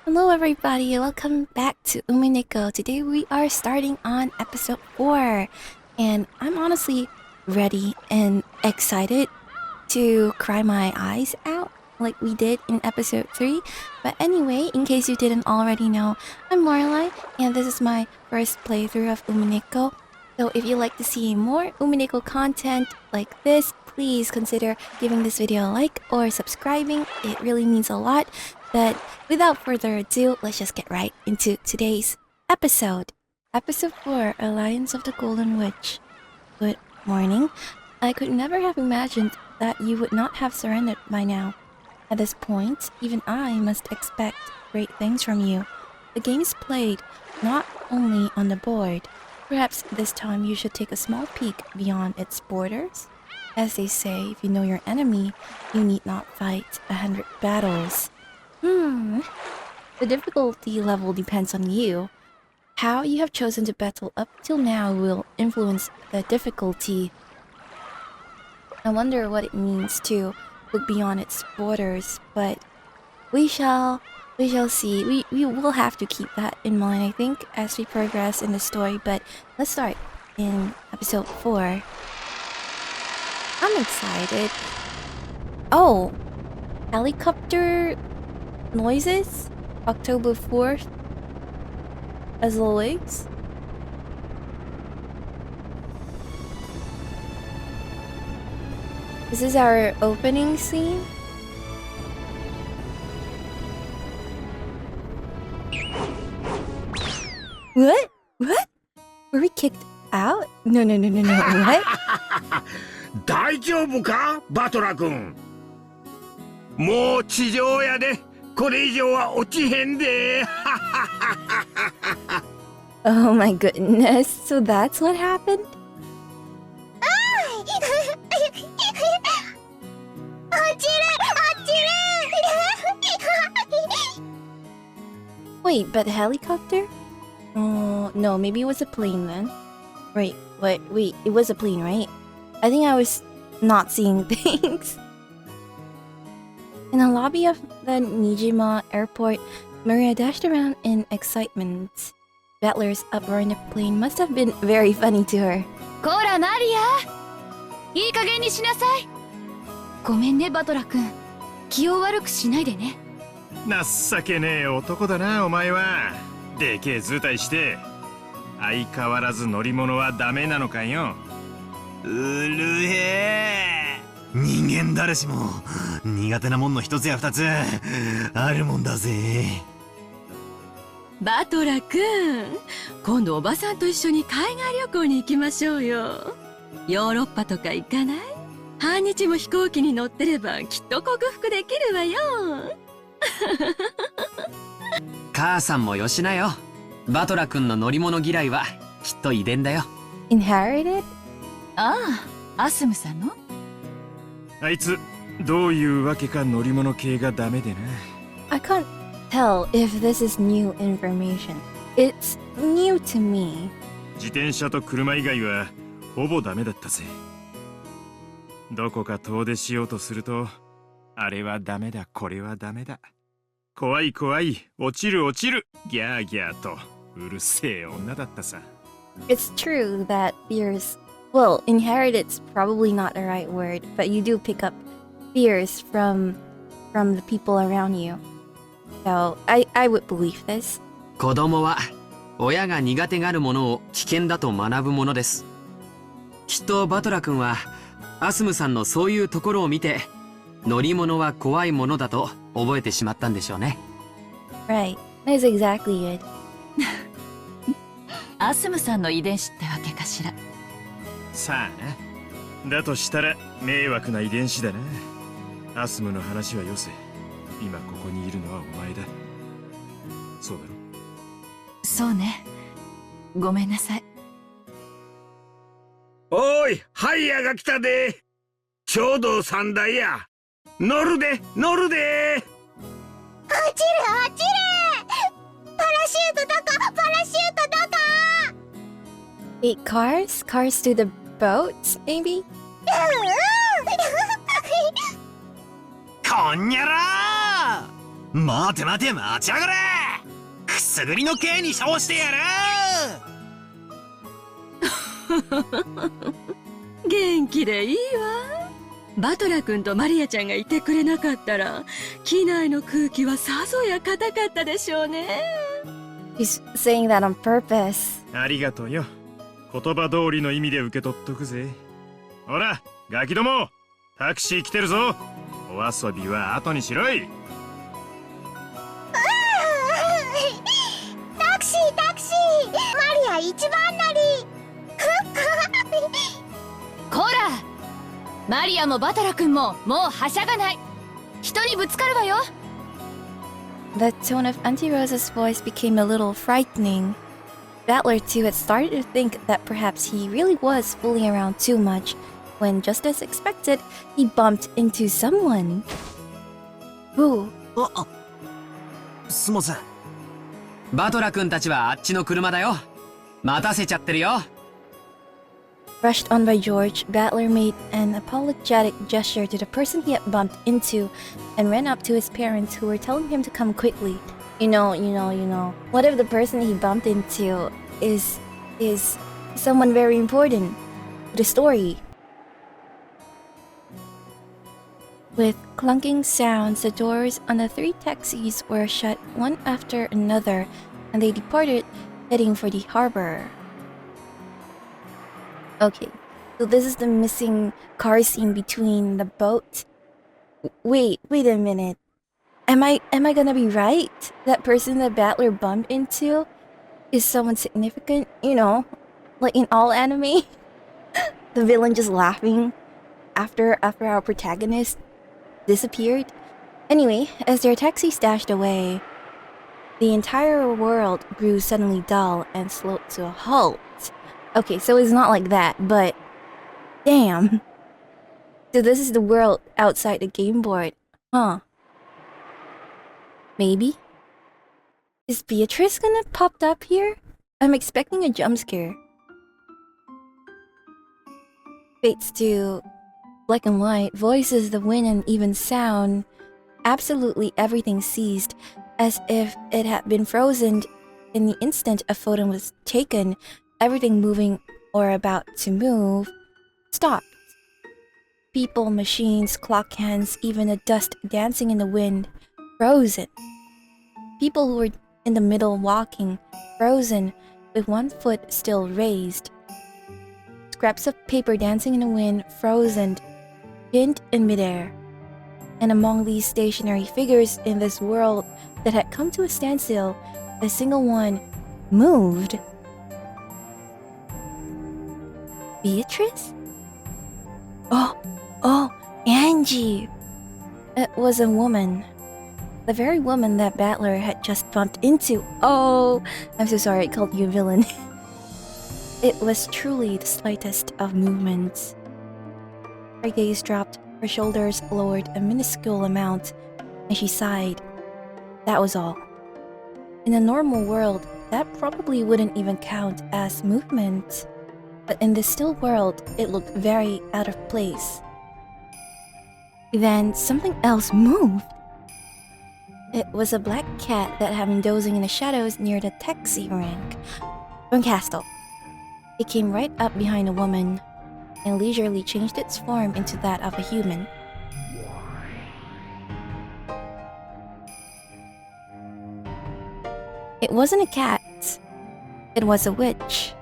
Hello everybody, welcome back to Umineko. Today we are starting on episode 4. And I'm honestly ready and excited to cry my eyes out like we did in episode 3. But anyway, in case you didn't already know, I'm Lorelei and this is my first playthrough of Umineko. So if you'd like to see more Umineko content like this, please consider giving this video a like or subscribing. It really means a lot. But without further ado, let's just get right into today's episode. Episode 4, Alliance of the Golden Witch. Good morning. I could never have imagined that you would not have surrendered by now. At this point, even I must expect great things from you. The game is played not only on the board. Perhaps this time you should take a small peek beyond its borders. As they say, if you know your enemy, you need not fight 100 battles. The difficulty level depends on you. How you have chosen to battle up till now will influence the difficulty. I wonder what it means to look beyond its borders, but we shall see. We will have to keep that in mind, I think, as we progress in the story. But let's start in episode 4. I'm excited. Oh, helicopter noises? October 4th, as always. This is our opening scene. What? What? Were we kicked out? No. What? 大丈夫かバトラ君。もう地上やで。これ以上は落ちへんで。Oh my goodness, so that's what happened? Wait, but helicopter? Oh, no, maybe it was a plane then. Wait, it was a plane, right? I think I was not seeing things. In the lobby of the Nijima airport, Maria dashed around in excitement. Battler's uproar in the plane must have been very funny to her. こらマリア、いい加減にしなさい。ごめんねバトラ君、気を悪くしないでね。情けねえ男だなお前は。でけえ図体して相変わらず乗り物はダメなのかよ。うるへえ。人間誰しも苦手なもんの一つや二つあるもんだぜ。バトラ君、今度おばさんと一緒に海外旅行に行きましょうよ。ヨーロッパとか行かない？半日も飛行機に乗ってればきっと克服できるわよ。母さんもよしなよ。バトラ君の乗り物嫌いはきっと遺伝だよ。Inherited? ああ、アスムさんの？あいつどういうわけか乗り物系がダメでな。I can't tell if this is new information. It's new to me. 自転車と車以外はほぼダメだったぜ。どこか遠出しようとすると、あれはダメだ、これはダメだ。怖い、落ちる、ギャーギャーとうるせえ女だったさ。It's true that fears, well, inherited's probably not the right word, but you do pick up fears from the people around you. So I would believe this. 子供は親が苦手がるものを危険だと学ぶものです。きっとバトラ君はアスムさんのそういうところを見て、乗り物は怖いものだと覚えてしまったんでしょうね。Right, that's exactly it. アスムさんの遺伝子ってわけかしら。さあな。だとしたら迷惑な遺伝子だな。アスムの話はよせ。今ここにいるのはお前だ。そうだろ。そうね。ごめんなさい。おい、ハイヤが来たで。ちょうど3台や。乗るで。落ちる。パラシュートどこ。 Wait, cars? Cars to the boats, maybe? こんにゃら待て待て待ちやがれ。くすぐりの刑に称してやる。元気でいいわ。バトラ君とマリアちゃんがいてくれなかったら機内の空気はさぞや硬かったでしょうね。 She's saying that on purpose. ありがとうよ。言葉通りの意味で受け取っとくぜ。ほらガキども、タクシー来てるぞ。お遊びは後にしろい。タクシータクシー、マリア一番乗り。こら、マリアもバトラ君ももうはしゃがない。人にぶつかるわよ。 The tone of Auntie Rosa's voice became a little frightening. Battler too had started to think that perhaps he really was fooling around too much, when just as expected, he bumped into someone. Who? あ、すいません。バトラ君たちはあっちの車だよ。待たせちゃってるよ。 Rushed on by George, Battler made an apologetic gesture to the person he had bumped into and ran up to his parents who were telling him to come quickly. You know. What if the person he bumped into is someone very important to the story? With clunking sounds, the doors on the 3 taxis were shut one after another, and they departed, heading for the harbor. Okay, so this is the missing car scene between the boat. Wait a minute. Am I gonna be right? That person that Battler bumped into is someone significant? You know, like in all anime, the villain just laughing after our protagonist disappeared. Anyway, as their taxi stashed away, the entire world grew suddenly dull and slowed to a halt. Okay, so it's not like that, but damn. So this is the world outside the game board, huh? Maybe? Is Beatrice gonna pop up here? I'm expecting a jump scare. Fades to black and white, voices, the wind, and even sound. Absolutely everything ceased, as if it had been frozen in the instant a photo was taken. Everything moving or about to move stopped. People, machines, clock hands, even the dust dancing in the wind, frozen. People who were in the middle walking, frozen, with one foot still raised. Scraps of paper dancing in the wind, frozen, pinned in midair. And among these stationary figures in this world that had come to a standstill, a single one moved. Beatrice? Oh, Ange! It was a woman. The very woman that Battler had just bumped into. Oh, I'm so sorry I called you a villain. It was truly the slightest of movements. Her gaze dropped, her shoulders lowered a minuscule amount, and she sighed. That was all. In a normal world, that probably wouldn't even count as movement. But in this still world, it looked very out of place. Then something else moved. It was a black cat that had been dozing in the shadows near the taxi rank from Castle. It came right up behind a woman and leisurely changed its form into that of a human. It wasn't a cat. It was a witch.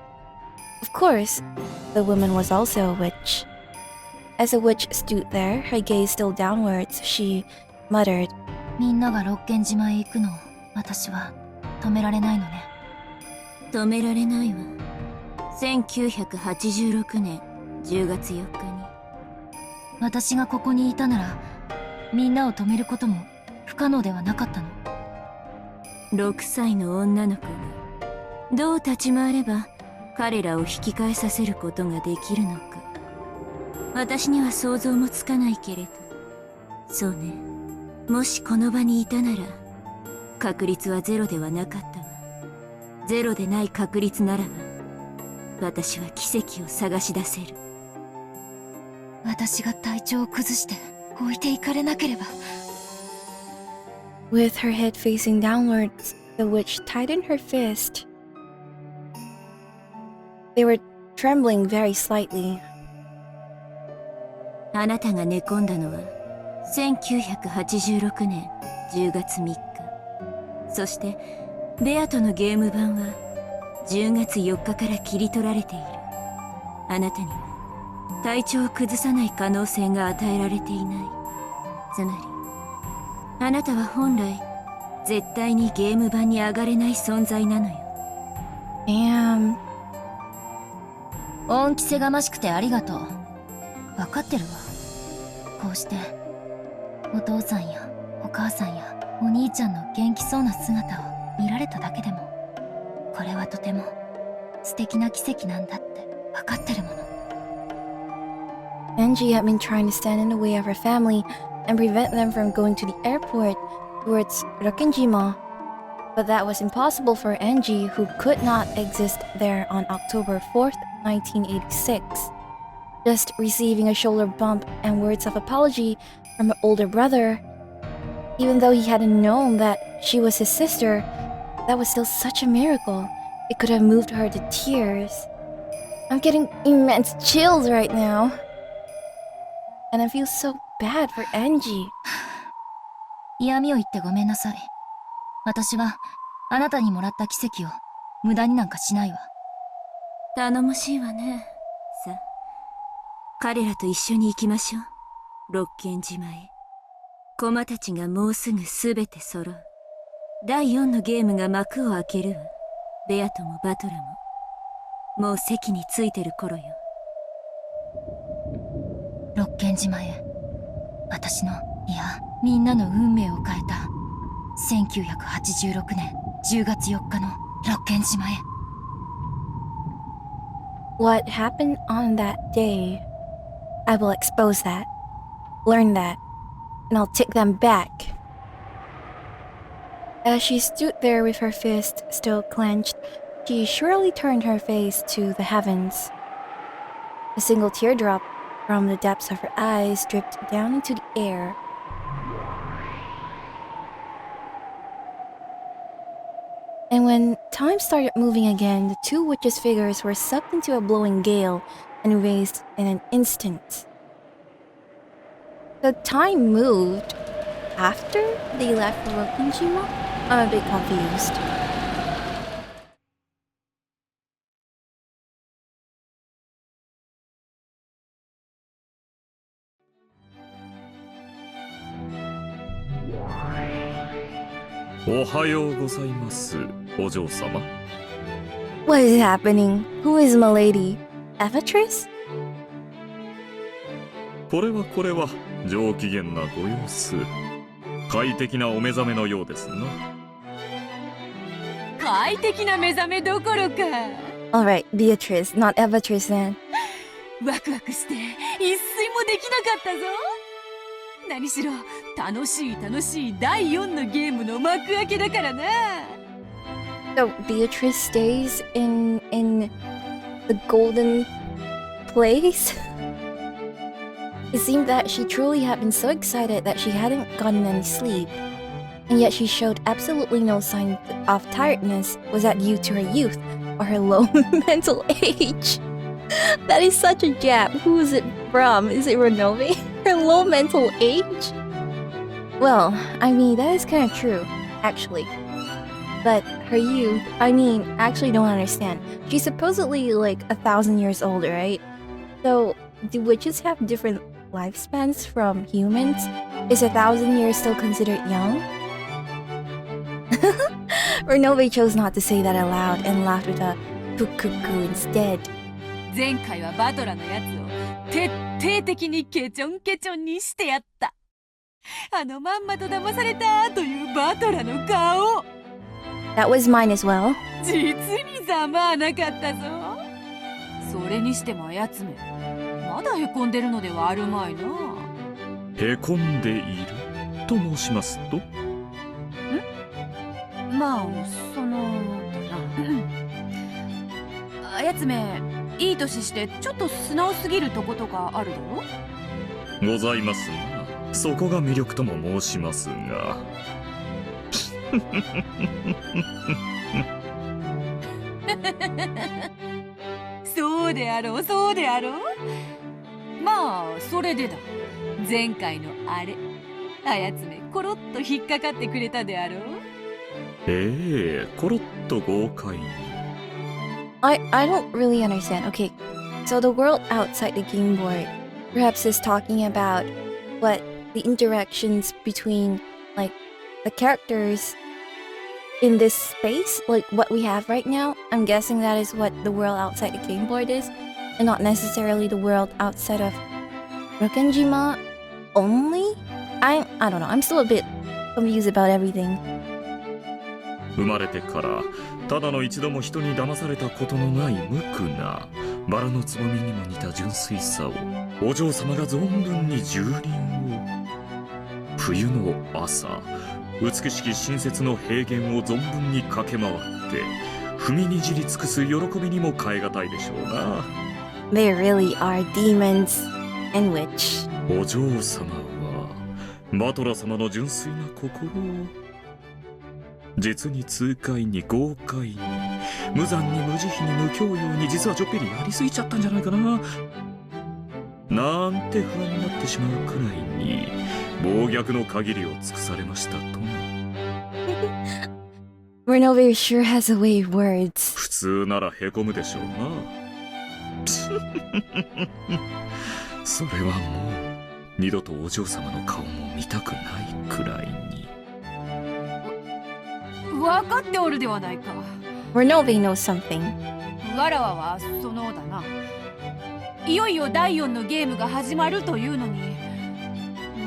Of course, the woman was also a witch. As the witch stood there, her gaze still downwards, she muttered, みんなが六軒島へ行くのを私は止められないのね。止められないわ。1986年10月4日に私がここにいたならみんなを止めることも不可能ではなかったの。6歳の女の子がどう立ち回れば彼らを引き返させることができるのか、私には想像もつかないけれど、そうね、もしこの場にいたなら確率はゼロではなかったわ。ゼロでない確率ならば私は奇跡を探し出せる。私が体調を崩して置いていかれなければ。With her head facing downwards, the witch tightened her fist. They were trembling very slightly. あなたが寝込んだのは1986年10月3日。そしてベアとのゲーム版は10月4日から切り取られている。あなたには体調を崩さない可能性が与えられていない。つまりあなたは本来絶対にゲーム版に上がれない存在なのよ。Damn. 恩着せがましくてありがとう。分かってるわ。こうしてお父さんやお母さんやお兄ちゃんの元気そうな姿を見られただけでも、これはとても素敵な奇跡なんだって分かってるもの。Angie had been trying to stand in the way of her family and prevent them from going to the airport towards Rokkenjima. But that was impossible for Angie, who could not exist there on October 4th, 1986. Just receiving a shoulder bump and words of apology from her older brother, even though he hadn't known that she was his sister, that was still such a miracle. It could have moved her to tears. I'm getting immense chills right now. And I feel so bad for Angie. 嫌味を言ってごめんなさい。私はあなたにもらった奇跡を無駄になんかしないわ。頼もしいわね。さあ、彼らと一緒に行きましょう。六軒島へ。駒たちがもうすぐすべて揃う。第4のゲームが幕を開けるわ。ベアともバトラももう席についてる頃よ。六軒島へ。私の、いや、みんなの運命を変えた1986年10月4日の六軒島へ。What happened on that day? I will expose that, learn that, and I'll take them back. As she stood there with her fist still clenched, she surely turned her face to the heavens. A single teardrop from the depths of her eyes dripped down into the air. And when time started moving again, the two witches' figures were sucked into a blowing gale and raised in an instant. The time moved after they left Rokkenjima? I'm a bit confused. What is happening? Who is Milady? Beatrice? これは上機嫌なご様子。快適なお目覚めのようですな。快適な目覚めどころか。Alright, Beatrice, not Beatrice then. ワクワクして一睡もできなかったぞ。何しろ楽しい第4のゲームの幕開けだからな。So Beatrice stays in the golden place? It seemed that she truly had been so excited that she hadn't gotten any sleep. And yet she showed absolutely no sign of tiredness. Was that due to her youth or her low mental age? That is such a jab. Who is it from? Is it Ronove? Her low mental age? Well, I mean, that is kind of true, actually. But her youth, I mean, actually don't understand. She's supposedly like 1,000 years old, right? So, do witches have different lifespans from humans? Is 1,000 years still considered young? Ronove chose not to say that aloud and laughed with a pukuku instead. 前回はバトラのやつを徹底的にケチョンケチョンにしてやった。まんまと騙されたというバトラの顔。That was mine as well. 実にざまあなかったぞ。それにしてもあやつめ、まだへこんでるのではあるまいな。へこんでいると申しますと？まあ、そのだな。あやつめ、いい年してちょっと素直すぎるとことかあるだろ？ございますな。そこが魅力とも申しますが。そうであろう、そうであろう。まあそれでだ。前回のあれ、あやつめコロッと引っかかってくれたであろう。コロッと豪快に。I don't really understand. Okay, so the world outside the game board perhaps is talking about what the interactions between like the characters in this space, like what we have right now. I'm guessing that is what the world outside the game board is, and not necessarily the world outside of Rokkenjima only? I don't know. I'm still a bit confused about everything. 生まれてからただの一度も人に騙されたことのない無垢なバラのつぼみにも似た純粋さをお嬢様が存分に蹂躙を。冬の朝、美しき新雪の平原を存分に駆け回って踏みにじり尽くす喜びにも代え難いでしょうな。They really are demons and witch. お嬢様はバトラ様の純粋な心を実に痛快に豪快に無残に無慈悲に無教養に実はちょっぴりやりすぎちゃったんじゃないかななんて不安になってしまうくらいに暴虐の限りを尽くされましたとも。Ronove sure has a way of words. 普通ならへこむでしょうな。それはもう二度とお嬢様の顔も見たくないくらいに。分かっておるではないか。Ronove knows something. わらわはそのだな。いよいよ第4のゲームが始まるというのに、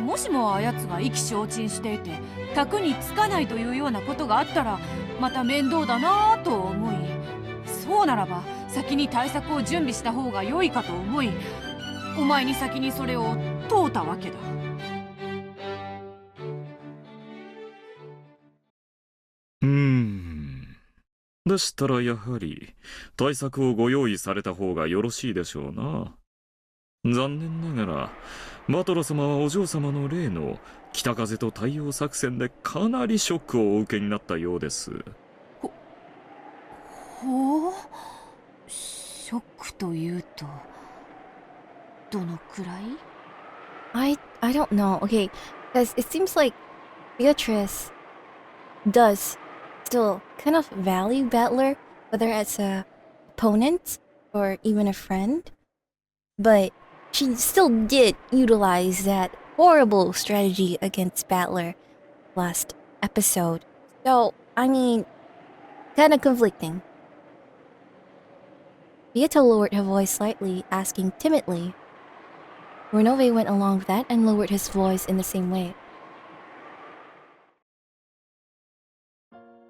もしもあやつが意気消沈していて卓につかないというようなことがあったらまた面倒だなぁと思い、そうならば先に対策を準備した方が良いかと思い、お前に先にそれを問うたわけだ。でしたらやはり対策をご用意された方がよろしいでしょうな。残念ながらバトラ様はお嬢様の例の北風と太陽作戦でかなりショックをお受けになったようです。ほう、ショックというとどのくらい？ I don't know. Okay, because it seems like Beatrice does still kind of value Battler, whether as a opponent or even a friend. But she still did utilize that horrible strategy against Battler last episode. So, I mean, kind of conflicting. Beata lowered her voice slightly, asking timidly. Ronove went along with that and lowered his voice in the same way.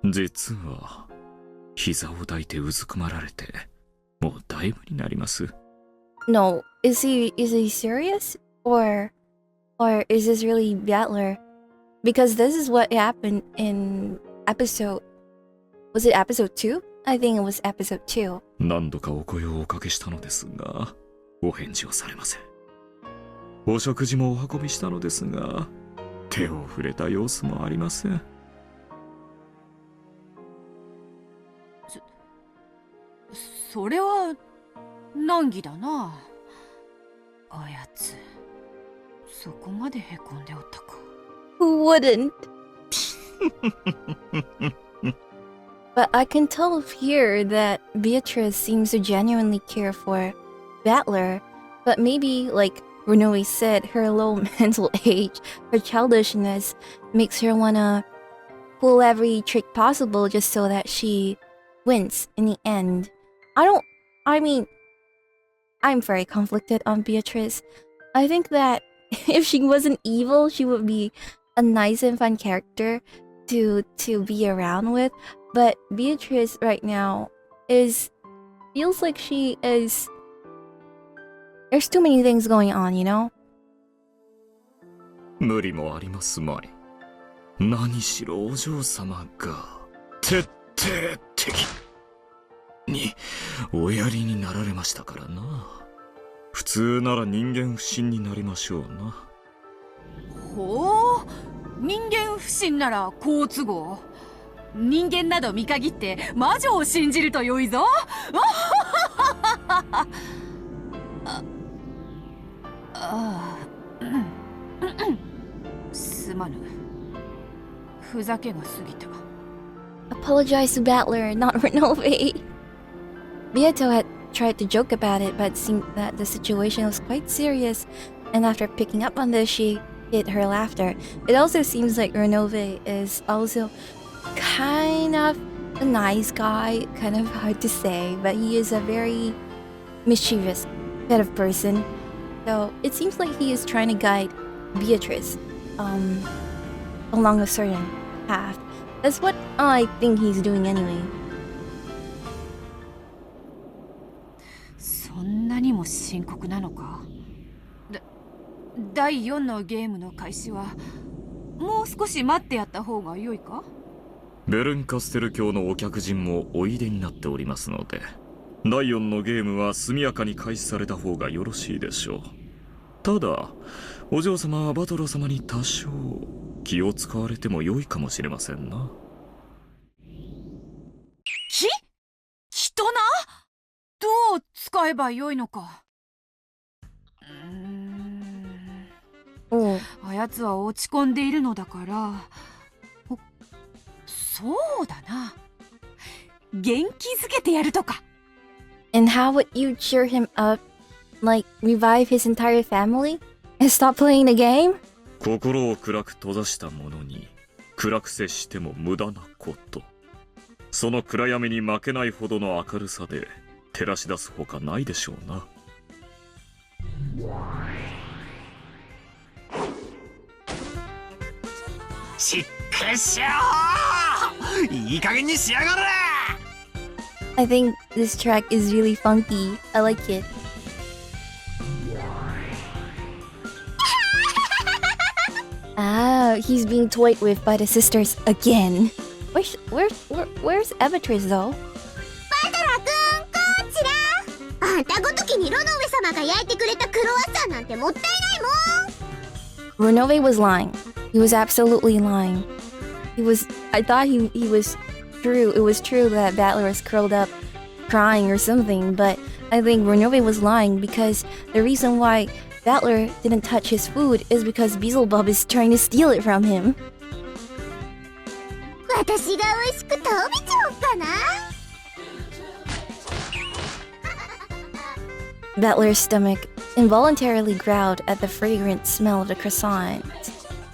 実は膝を抱いてうずくまられてもうだいぶになります。 No, is he serious? Or is this really Battler? Because this is what happened in episode... Was it episode 2? I think it was episode 2. 何度かお声をおかけしたのですがお返事をされません。お食事もお運びしたのですが手を触れた様子もありません。それは難儀だな。あやつそこまでへこんでおったか。 Who wouldn't? But I can tell here that Beatrice seems to genuinely care for Battler, but maybe, like Ronove said, her low mental age, her childishness makes her wanna pull every trick possible just so that she wins in the end. I'm very conflicted on Beatrice. I think that if she wasn't evil, she would be a nice and fun character to be around with. But Beatrice right now feels like she is... There's too many things going on, you know? 無理もありますまい。何しろお嬢様が徹底的におやりになられましたからな。普通なら人間不信になりましょうな。ほう、人間不信なら好都合。人間など見限って魔女を信じると良いぞ。すまぬ。ふざけが過ぎた。 Apologize to Battler, not Ronove. Beato had tried to joke about it, but it seemed that the situation was quite serious, and after picking up on this, she hid her laughter. It also seems like Ronove is also kind of a nice guy, kind of hard to say, but he is a very mischievous kind of person. So it seems like he is trying to guide Beatrice along a certain path. That's what I think he's doing anyway. そんなにも深刻なのか。第4のゲームの開始はもう少し待ってやった方が良いか。ベルンカステル教のお客人もおいでになっておりますので、第4のゲームは速やかに開始された方がよろしいでしょう。ただお嬢様はバトロ様に多少気を使われても良いかもしれませんな。人な。どう使えばよいのか。あやつは落ち込んでいるのだから、そうだな。元気づけてやるとか。And how would you cheer him up? Like, revive his entire family? And stop playing the game? 心を暗く閉ざした者に暗く接しても無駄なこと。その暗闇に負けないほどの明るさで照らし出すほかないでしょうな。しっかりしよう。いい加減にしやがれ。 I think this track is really funky. I like it. Ah, he's being toyed with by the sisters again. Where's Beatrice though? バトラくん、こちら。あんたごときにロノウェ様が焼いてくれたクロワッサンなんてもったいないもん。 Ronove was lying. He was absolutely lying. I thought he was true. It was true that Battler was curled up crying or something, but I think Ronove was lying because the reason why Battler didn't touch his food is because Beelzebub is trying to steal it from him. 私が美味しく食べちゃおうかな。 Battler's stomach involuntarily growled at the fragrant smell of the croissant.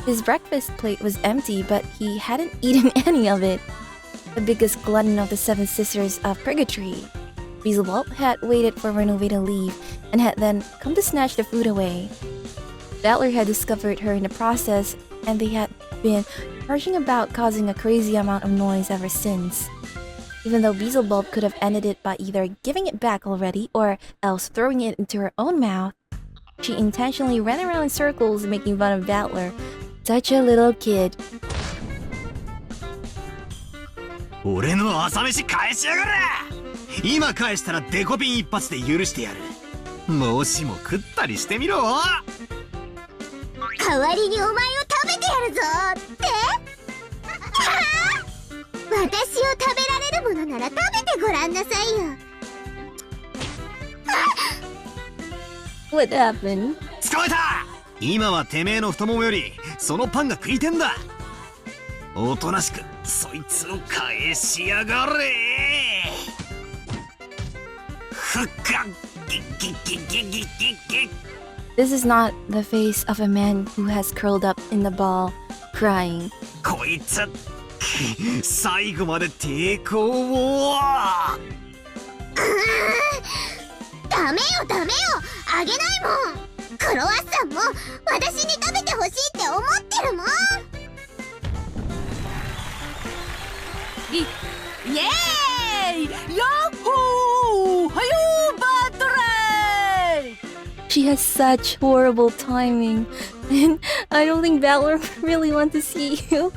His breakfast plate was empty, but he hadn't eaten any of it. The biggest glutton of the seven sisters of Purgatory, Beelzebub had waited for Ronove to leave and had then come to snatch the food away. Battler had discovered her in the process, and they had been rushing about causing a crazy amount of noise ever since. Even though Beelzebub could have ended it by either giving it back already or else throwing it into her own mouth, she intentionally ran around in circles making fun of Battler. Such a little kid. 俺の朝飯返しやがれ。今返したらデコピン一発で許してやる。もしも食ったりしてみろ。代わりにお前を食べてやるぞって。私を食べられるものなら食べてごらんなさいよ。What happened? 捕まえた。今はてめえの太ももよりそのパンが食いてんだ。おとなしくそいつを返しやがれ。ふっかギギギギギギギ。 This is not the face of a man who has curled up in the ball, crying. こいつ最後まで抵抗を。ダメよダメよ、あげないもん。クロワッサンも私に食べてほしいって思ってるもん。イエーイ、ヤッホー、はよーバトレイ。 She has such horrible timing, and I don't think Battler really wants to see you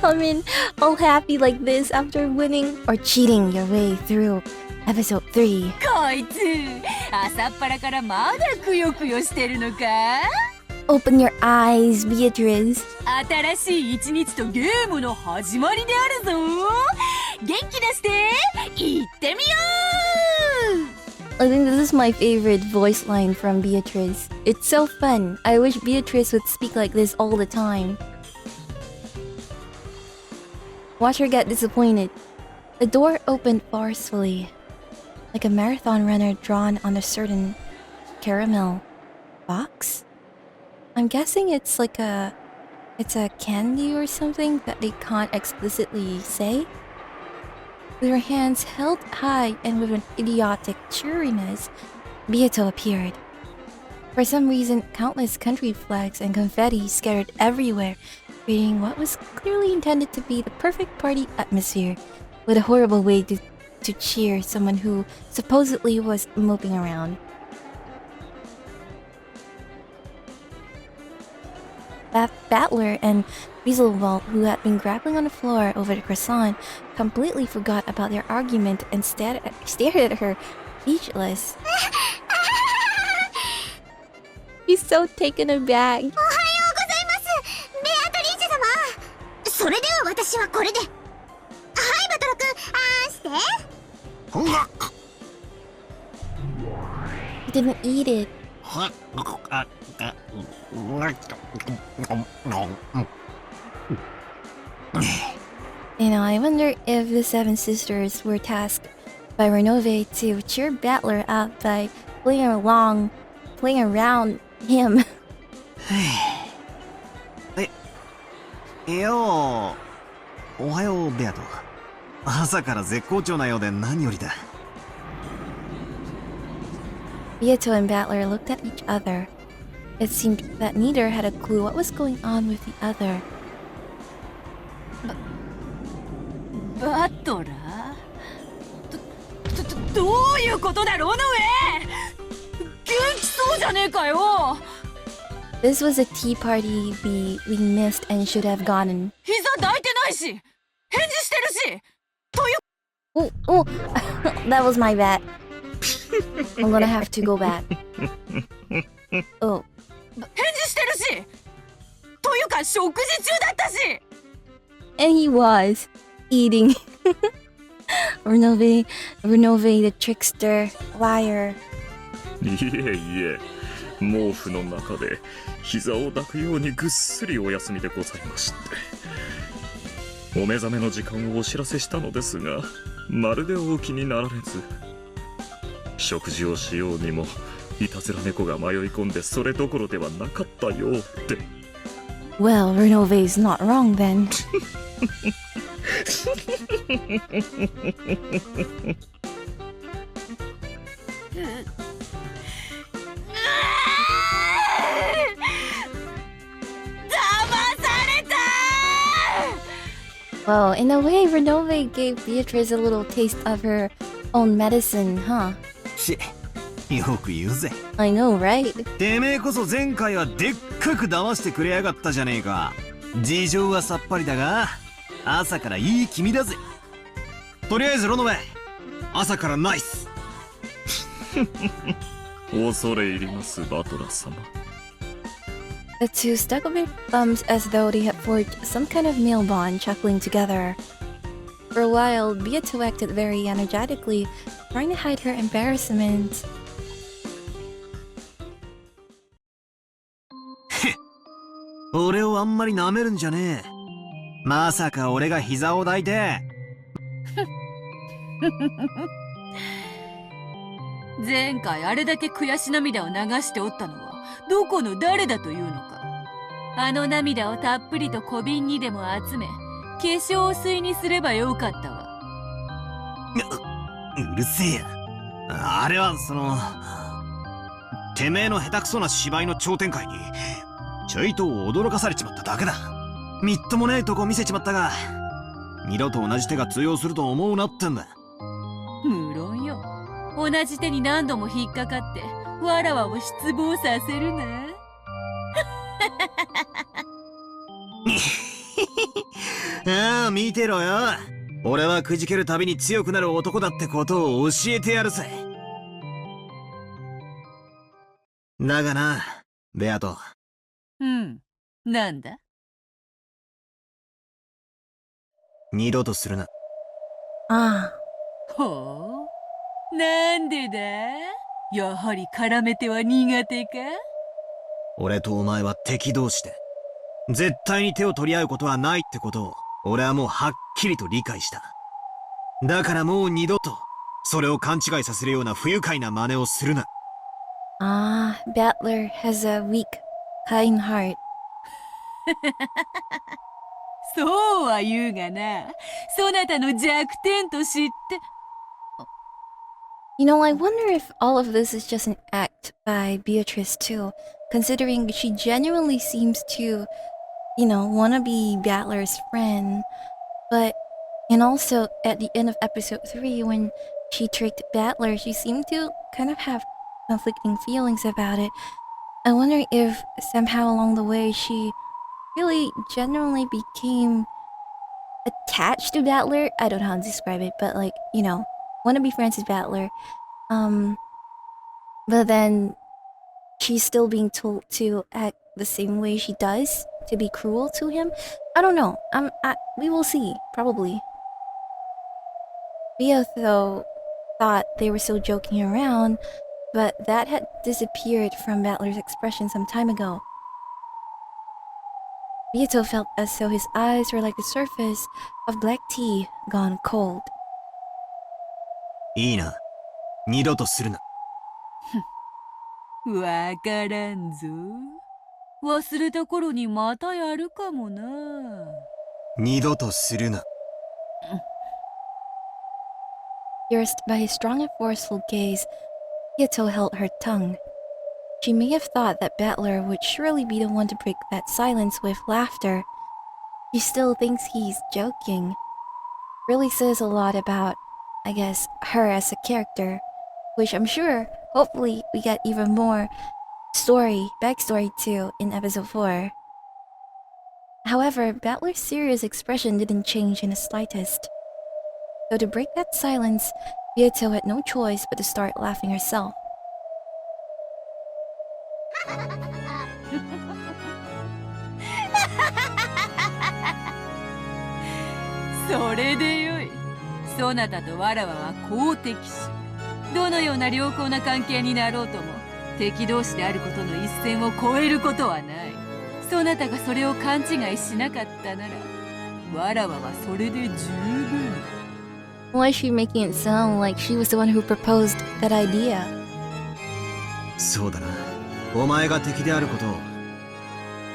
come in all happy like this after winning or cheating your way through episode 3. こいつ朝っぱらからまだくよくよしてるのか。Open your eyes, Beatrice. 新しい一日とゲームの始まりであるぞ。元気出して行ってみよう。 I think this is my favorite voice line from Beatrice. It's so fun. I wish Beatrice would speak like this all the time. Watch her get disappointed. The door opened forcefully, like a marathon runner drawn on a certain caramel box. I'm guessing it's a candy or something that they can't explicitly say. With her hands held high and with an idiotic cheeriness, Beato appeared. For some reason, countless country flags and confetti scattered everywhere, creating what was clearly intended to be the perfect party atmosphere, with a horrible way to cheer someone who supposedly was moping around. Battler and Beelzebub, who had been grappling on the floor over the croissant, completely forgot about their argument and stared at her, speechless. He's so taken aback. おはようございます、ベアトリーチェ様。それでは私はこれで。はい、バトラ君、あーして。 He didn't eat it. You know, I wonder if the seven sisters were tasked by Ronove to cheer Battler out by playing around him. よう、おはようベアト。朝から絶好調なようで何よりだ。 Beato and Battler looked at each other. It seemed that neither had a clue what was going on with the other. バトラー？どういうことだ、ロノウェイ！元気そうじゃねえかよ。 This was a tea party we missed and should have gotten. 膝抱いてないし、返事してるし。という。 Oh, that was my bad. I'm gonna have to go back. Oh. 返事してるし。というか食事中だったし。 And he was eating. Ronove, the trickster, liar. いえいえ、毛布の中で膝を抱くようにぐっすりお休みでございまして、お目覚めの時間をお知らせしたのですが、まるでお気になられず、食事をしようにもいたずら猫が迷い込んでそれどころではなかったようで。 Well, Ronove's not wrong then. Well, in a way, Ronove gave Beatrice a little taste of her own medicine, huh? よく言うぜ。 I know, right? てめえこそ前回はでっかく騙してくれやがったじゃねえか。事情はさっぱりだが、朝からいい気味だぜ。とりあえずロノベ、朝からナイス。恐れ入りますバトラ様。 The two stuck up their thumbs as though they had forged some kind of male bond, chuckling together. For a while, Beato acted very energetically, trying to hide her embarrassment. 俺をあんまり舐めるんじゃねえ。まさか俺が膝を抱いて。前回あれだけ悔し涙を流しておったのはどこの誰だというのか。あの涙をたっぷりと小瓶にでも集め、化粧水にすればよかったわ。うるせえや。あれはてめえの下手くそな芝居の頂点会にちょいと驚かされちまっただけだ。みっともねえとこ見せちまったが、二度と同じ手が通用すると思うなってんだ。無論よ。同じ手に何度も引っかかってわらわを失望させるな。ああ、見てろよ。俺はくじけるたびに強くなる男だってことを教えてやるぜ。だがな、ベアト、うん。なんだ？二度とするな。Ah, ほう。なんでだ？やはり絡めては苦手か？俺とお前は敵同士で、絶対に手を取り合うことはないってことを、俺はもうはっきりと理解した。だからもう二度と、それを勘違いさせるような不愉快な真似をするな。Battler has a weak, kind heart. そうは言うがな。そなたの弱点と知って。You know, I wonder if all of this is just an act by Beatrice too, considering she genuinely seems to, want to be Battler's friend. And also at the end of episode 3, when she tricked Battler, she seemed to kind of have conflicting feelings about it. I wonder if somehow along the way she really genuinely became attached to Battler. I don't know how to describe it, but want to be friends with Battler. But then she's still being told to act the same way she does, to be cruel to him. I don't know. We will see, probably. Bia, though, thought they were still joking around, but that had disappeared from Battler's expression some time ago. Beato felt as though his eyes were like the surface of black tea gone cold. いいな。二度とするな。わからんぞ。忘れた頃にまたやるかもな。二度とするな。Pierced by his strong and forceful gaze, Beato held her tongue. She may have thought that Battler would surely be the one to break that silence with laughter. She still thinks he's joking. Really says a lot about, I guess, her as a character, which I'm sure, hopefully, we get even more backstory to in episode 4. However, Battler's serious expression didn't change in the slightest. So to break that silence, Beato had no choice but to start laughing herself. それでよい。そなたとわらわは好敵視。どのような良好な関係になろうとも、敵同士であることの一線を越えることはない。そなたがそれを勘違いしなかったなら、わらわはそれで十分だ。Why is she making it sound like she was the one who proposed that idea? そうだな。お前が敵であることを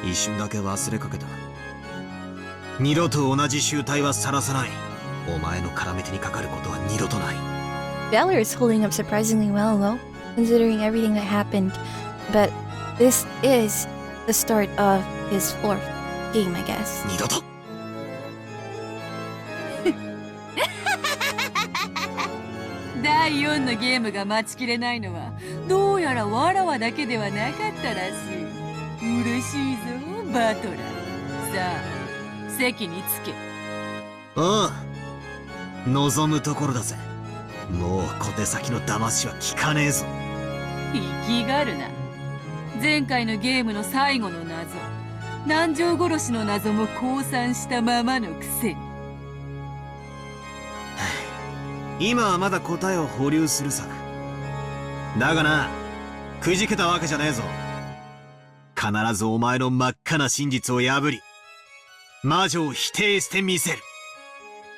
一瞬だけ忘れかけた。二度と同じ醜態は晒さない。お前の絡め手にかかることは二度とない。Battler is holding up surprisingly well, though, considering everything that happened. But this is the start of his 4th game, I guess. 二度と。第4のゲームが待ちきれないのはどうやらわらわだけではなかったらしい。嬉しいぞバトラー。さあ席につけ。ああ、望むところだぜ。もう小手先の騙しは効かねえぞ。生きがるな。前回のゲームの最後の謎、南條殺しの謎も降参したままのくせに。今はまだ答えを保留するさ。だがな、くじけたわけじゃねえぞ。必ずお前の真っ赤な真実を破り、魔女を否定してみせる。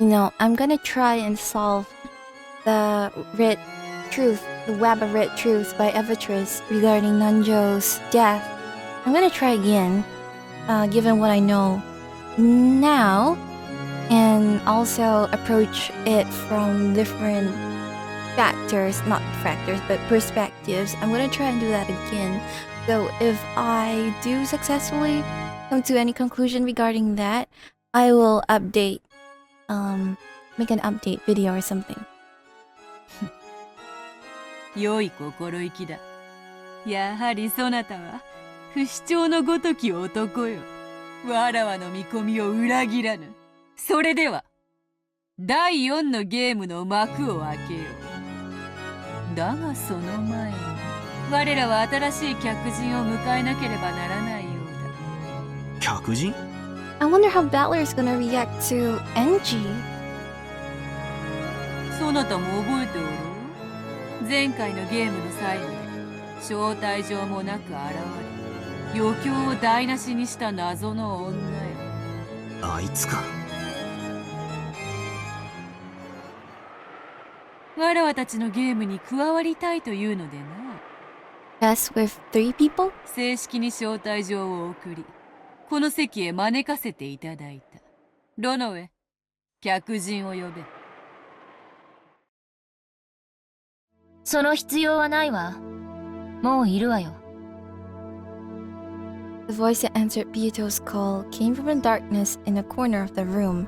I'm gonna try and solve the red truth, the web of red truth by Beatrice regarding Nanjo's death. I'm gonna try again, given what I know now. And also approach it from different not factors, but perspectives. I'm gonna try and do that again. So if I do successfully come to any conclusion regarding that, I will update, make an update video or something. 良い心意気だ。やはりそなたは不死鳥のごとき男よ。わらわの見込みを裏切らぬ。それでは第4のゲームの幕を開けよう。だがその前に我らは新しい客人を迎えなければならないようだ。客人？ I wonder how Battler is gonna react to Ange. そなたも覚えておる？前回のゲームの最後で招待状もなく現れ余興を台無しにした謎の女よ。あいつか。わらわたちのゲームに加わりたいというのでな。 Yes, with 3 people? 正式に招待状を送りこの席へ招かせていただいた。ロノウェ、客人を呼べ。その必要はないわ。もういるわよ。The voice that answered Beato's call came from the darkness in a corner of the room.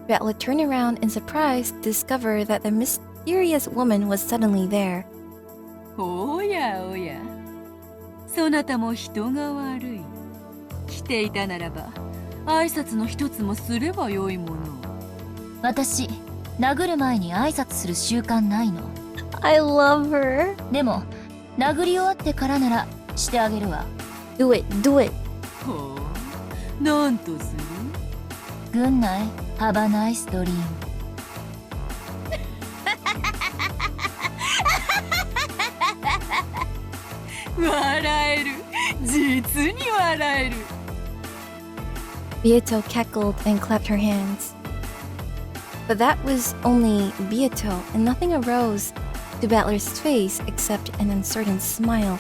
Battler turned around in surprise to discover that the mysterious woman was suddenly there. おやおや、そなたも人が悪い。来ていたならば挨拶の一つもすればよいもの。私、殴る前に挨拶する習慣ないの。 I love her. でも、殴り終わってからならしてあげるわ。Do it, do it. ほう、なんとする？軍内、ハバナイスドリーム。笑える。実に笑える。Beato cackled and clapped her hands. But that was only Beato, and nothing arose to Battler's face except an uncertain smile.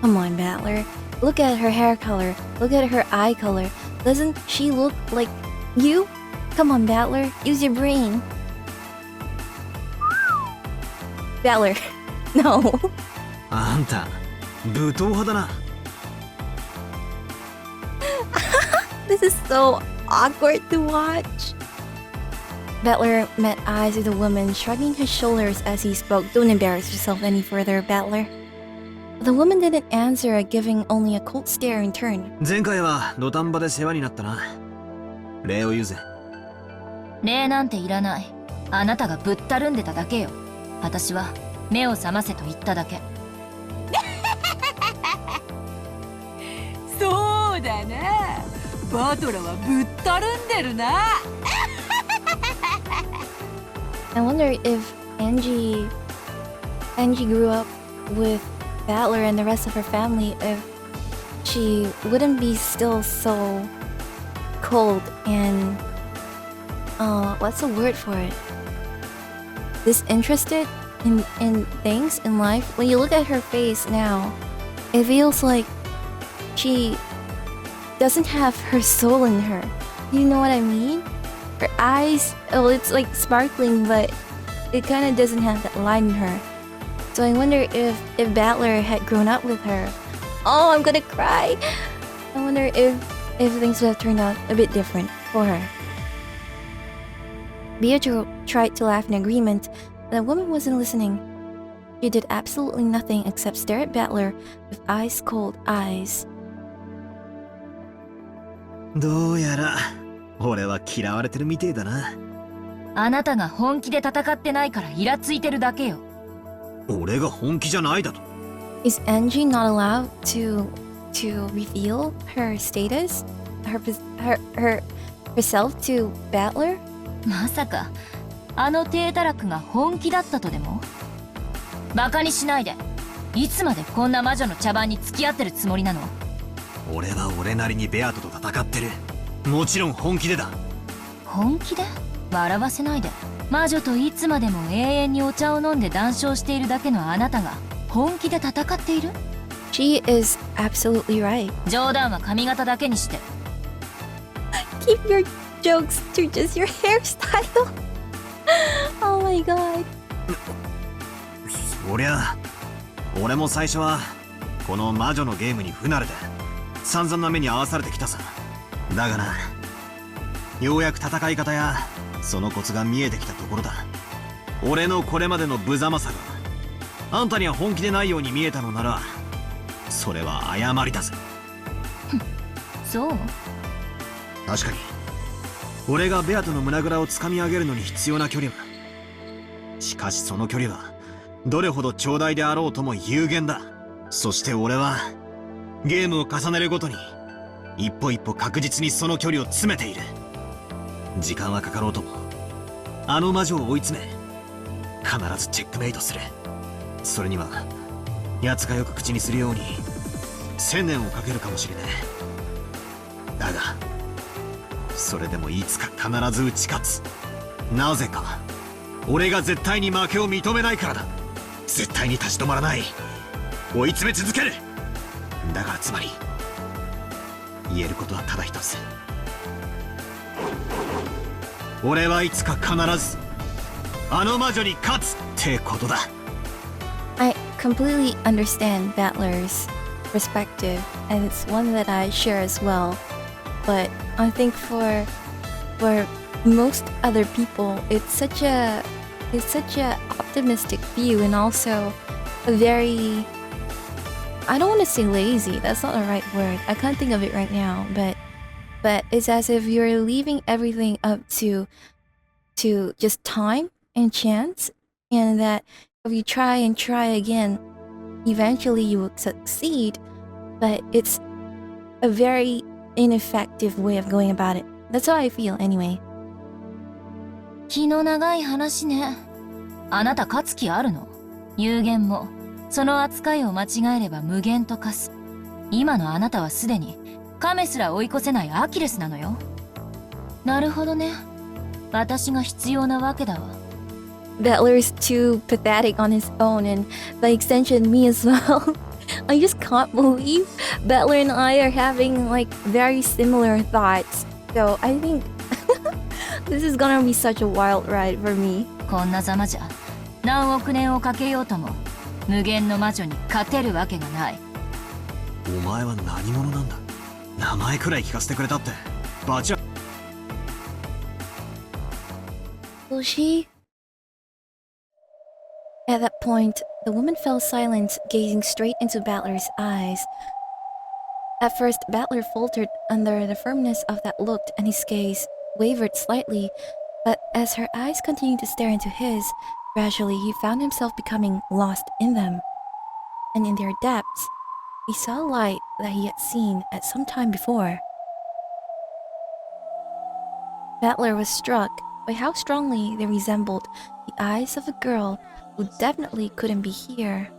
Come on, Battler. Look at her hair color. Look at her eye color. Doesn't she look like you? Come on, Battler. Use your brain. Battler. No. あんた武闘派だな。This is so awkward to watch. Battler met eyes with the woman, shrugging his shoulders as he spoke. Don't embarrass yourself any further, Battler. The woman didn't answer, giving only a cold stare in turn. 前回は土壇場で世話になったな。礼を言うぜ。礼なんていらない。あなたがぶったるんでただけよ。私は目を覚ませと言っただけ。そうだな。バトラはぶったるんでるな。I wonder if Ange grew up with Battler and the rest of her family, if she wouldn't be still so cold and what's the word for it? Disinterested in things in life. When you look at her face now, it feels like she doesn't have her soul in her. You know what I mean? Her eyes, oh, it's like sparkling, but it kind of doesn't have that light in her. So I wonder if Battler had grown up with her. Oh, I'm gonna cry. I wonder if things would have turned out a bit different for her. Beatrice tried to laugh in agreement, but the woman wasn't listening. She did absolutely nothing except stare at Battler with ice cold eyes. どうやら俺は嫌われてるみてえだな。あなたが本気で戦ってないからイラついてるだけよ。俺が本気じゃないだと。Is Ange not allowed to reveal her status, herself to Battler? まさかあの低たらくが本気だったとでも？バカにしないで。いつまでこんな魔女の茶番に付き合ってるつもりなの？俺は俺なりにベアトと戦ってる。もちろん本気でだ。本気で？笑わせないで。魔女といつまでも永遠にお茶を飲んで談笑しているだけのあなたが本気で戦っている？ She is absolutely right. 冗談は髪型だけにして。Keep your jokes to just your hairstyle. Oh my god. そりゃ俺も最初はこの魔女のゲームに不慣れで散々な目に遭わされてきたさ。だがな、ようやく戦い方やそのコツが見えてきたところだ。俺のこれまでの無様さがあんたには本気でないように見えたのなら、それは誤りだぜ。そう？確かに俺がベアトの胸ぐらを掴み上げるのに必要な距離は、しかしその距離はどれほど長大であろうとも有限だ。そして俺はゲームを重ねるごとに一歩一歩確実にその距離を詰めている。時間はかかろうともあの魔女を追い詰め必ずチェックメイトする。それには奴がよく口にするように1000年をかけるかもしれねえ。だがそれでもいつか必ず打ち勝つ。なぜか俺が絶対に負けを認めないからだ。絶対に立ち止まらない。追い詰め続ける。だからつまり言えることはただ一つ。俺はいつか必ずあの魔女に勝つってことだ。 I completely understand Battler's perspective, and it's one that I share as well. But I think for most other people, it's such a optimistic view, and also a very, I don't want to say lazy. That's not the right word. I can't think of it right now. But it's as if you're leaving everything up to just time and chance, and that if you try and try again, eventually you will succeed. But it's a very ineffective way of going about it. That's how I feel anyway. 気の長い話ね。あなた勝つ気あるの？有限もその扱いを間違えれば無限と化す。今のあなたはすでに亀すら追い越せないアキレスなのよ。なるほどね。私が必要なわけだわ。Battler is too pathetic on his own, and by extension me as well. I just can't believe Battler and I are having like very similar thoughts. So I think this is gonna be such a wild ride for me. こんなざまじゃ何億年をかけようとも無限の魔女に勝てるわけがない。お前は何者なんだ。名前くらい聞かせてくれたって。バチャ。 Will she? At that point, the woman fell silent, gazing straight into Battler's eyes. At first, Battler faltered under the firmness of that look, and his gaze wavered slightly, but as her eyes continued to stare into his, gradually he found himself becoming lost in them. And in their depths, he saw a light that he had seen at some time before. Battler was struck by how strongly they resembled the eyes of a girl who definitely couldn't be here.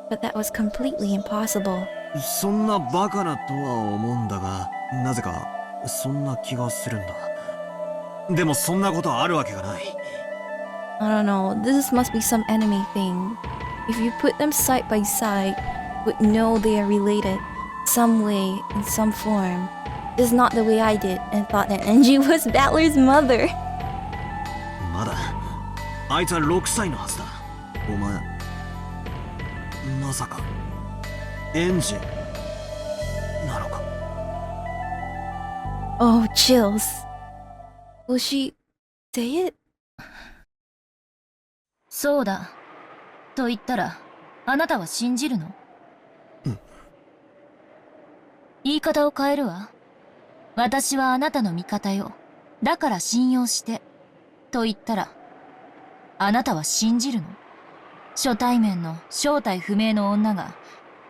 But that was completely impossible. そんなバカなとは思うんだが、なぜかそんな気がするんだ。でもそんなことあるわけがない。I don't know, this must be some enemy thing. If you put them side by side, you would know they are related some way, in some form. This is not the way I did and thought that Ange was Battler's mother. まだあいつは6歳のはずだ。お前まさかエンジなのか。 Oh, chills. Will she say it? そうだ。と言ったら、あなたは信じるの？言い方を変えるわ。私はあなたの味方よ。だから信用して。と言ったら、あなたは信じるの？初対面の正体不明の女が、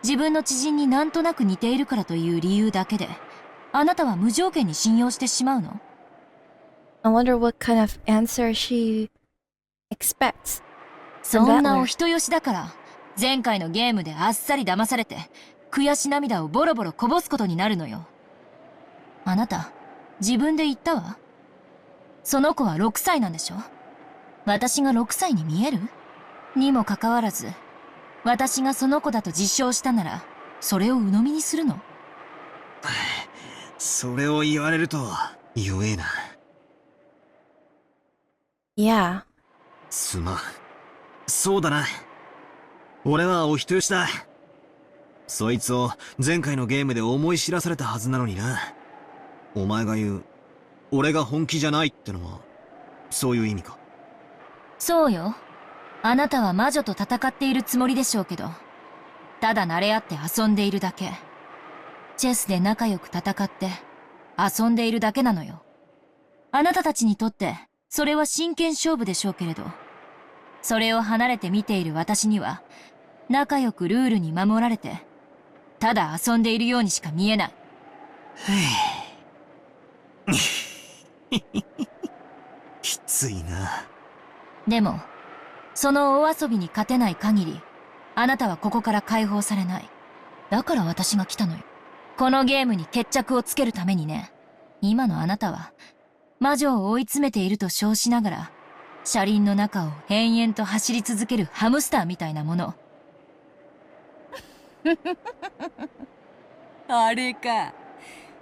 自分の知人になんとなく似ているからという理由だけで、あなたは無条件に信用してしまうの？ I wonder what kind of answer she expects. そんなお人よしだから、前回のゲームであっさり騙されて、悔し涙をボロボロこぼすことになるのよ。あなた、自分で言ったわ。その子は6歳なんでしょ？私が6歳に見える？にもかかわらず、私がその子だと自称したなら、それを鵜呑みにするの？それを言われると弱えな。Yeah. すまん。そうだな。俺はお人よしだ。そいつを前回のゲームで思い知らされたはずなのにな。お前が言う、俺が本気じゃないってのは、そういう意味か。そうよ。あなたは魔女と戦っているつもりでしょうけど、ただ慣れ合って遊んでいるだけ。チェスで仲良く戦って遊んでいるだけなのよ。あなたたちにとってそれは真剣勝負でしょうけれど、それを離れて見ている私には仲良くルールに守られてただ遊んでいるようにしか見えない。きついな。でも、そのお遊びに勝てない限り、あなたはここから解放されない。だから私が来たのよ。このゲームに決着をつけるためにね。今のあなたは、魔女を追い詰めていると称しながら、車輪の中を延々と走り続けるハムスターみたいなもの。あれか。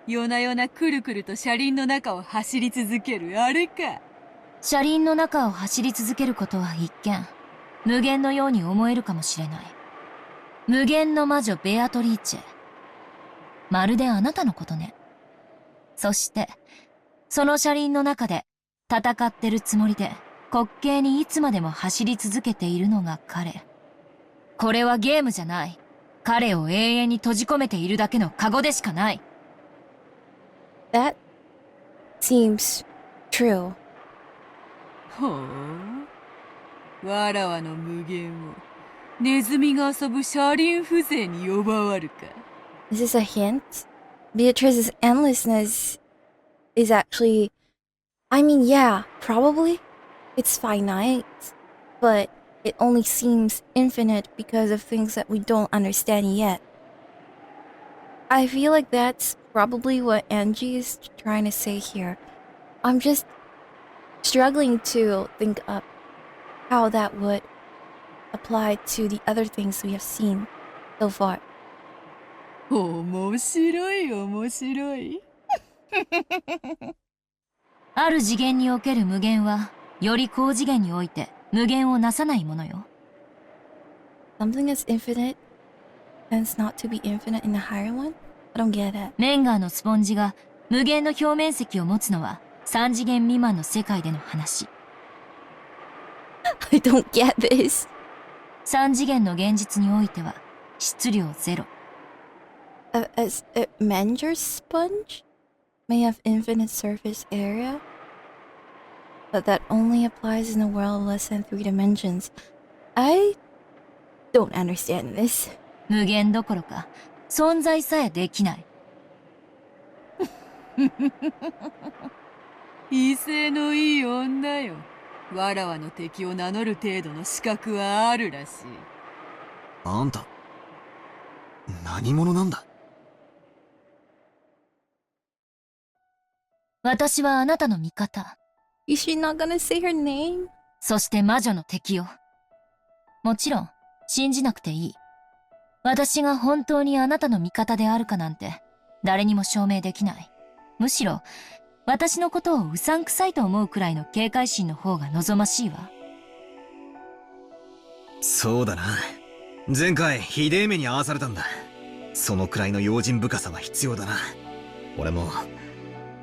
夜な夜なくるくると車輪の中を走り続けるあれか。車輪の中を走り続けることは一見、無限のように思えるかもしれない。無限の魔女ベアトリーチェ。まるであなたのことね。そして、その車輪の中で戦ってるつもりで滑稽にいつまでも走り続けているのが彼。これはゲームじゃない。彼を永遠に閉じ込めているだけのカゴでしかない。That seems true. ほう。わらわの無限をネズミが遊ぶ車輪風情に呼ばわるか。Is this a hint? Beatrice's endlessness is actually... I mean, yeah, probably. It's finite, but it only seems infinite because of things that we don't understand yet. I feel like that's probably what Ange is trying to say here. I'm just struggling to think up how that would apply to the other things we have seen so far. 面白い面白い。ある次元における無限は、より高次元において無限をなさないものよ。Something that's infinite tends not to be infinite in the higher one? I don't get it. メンガーのスポンジが無限の表面積を持つのは3次元未満の世界での話。I don't get this. 3次元の現実においては質量ゼロ。A Menger's sponge may have infinite surface area, but that only applies in a world less than 3 dimensions. I don't understand this. 無限どころか存在さえできない。威勢のいい女よ。わらわの敵を名乗る程度の資格はあるらしい。あんた、何者なんだ？私はあなたの味方。Is she not gonna say her name? そして魔女の敵よ。もちろん、信じなくていい。私が本当にあなたの味方であるかなんて、誰にも証明できない。むしろ、私のことをうさんくさいと思うくらいの警戒心の方が望ましいわ。そうだな。前回、ひでえ目に遭わされたんだ。そのくらいの用心深さは必要だな。俺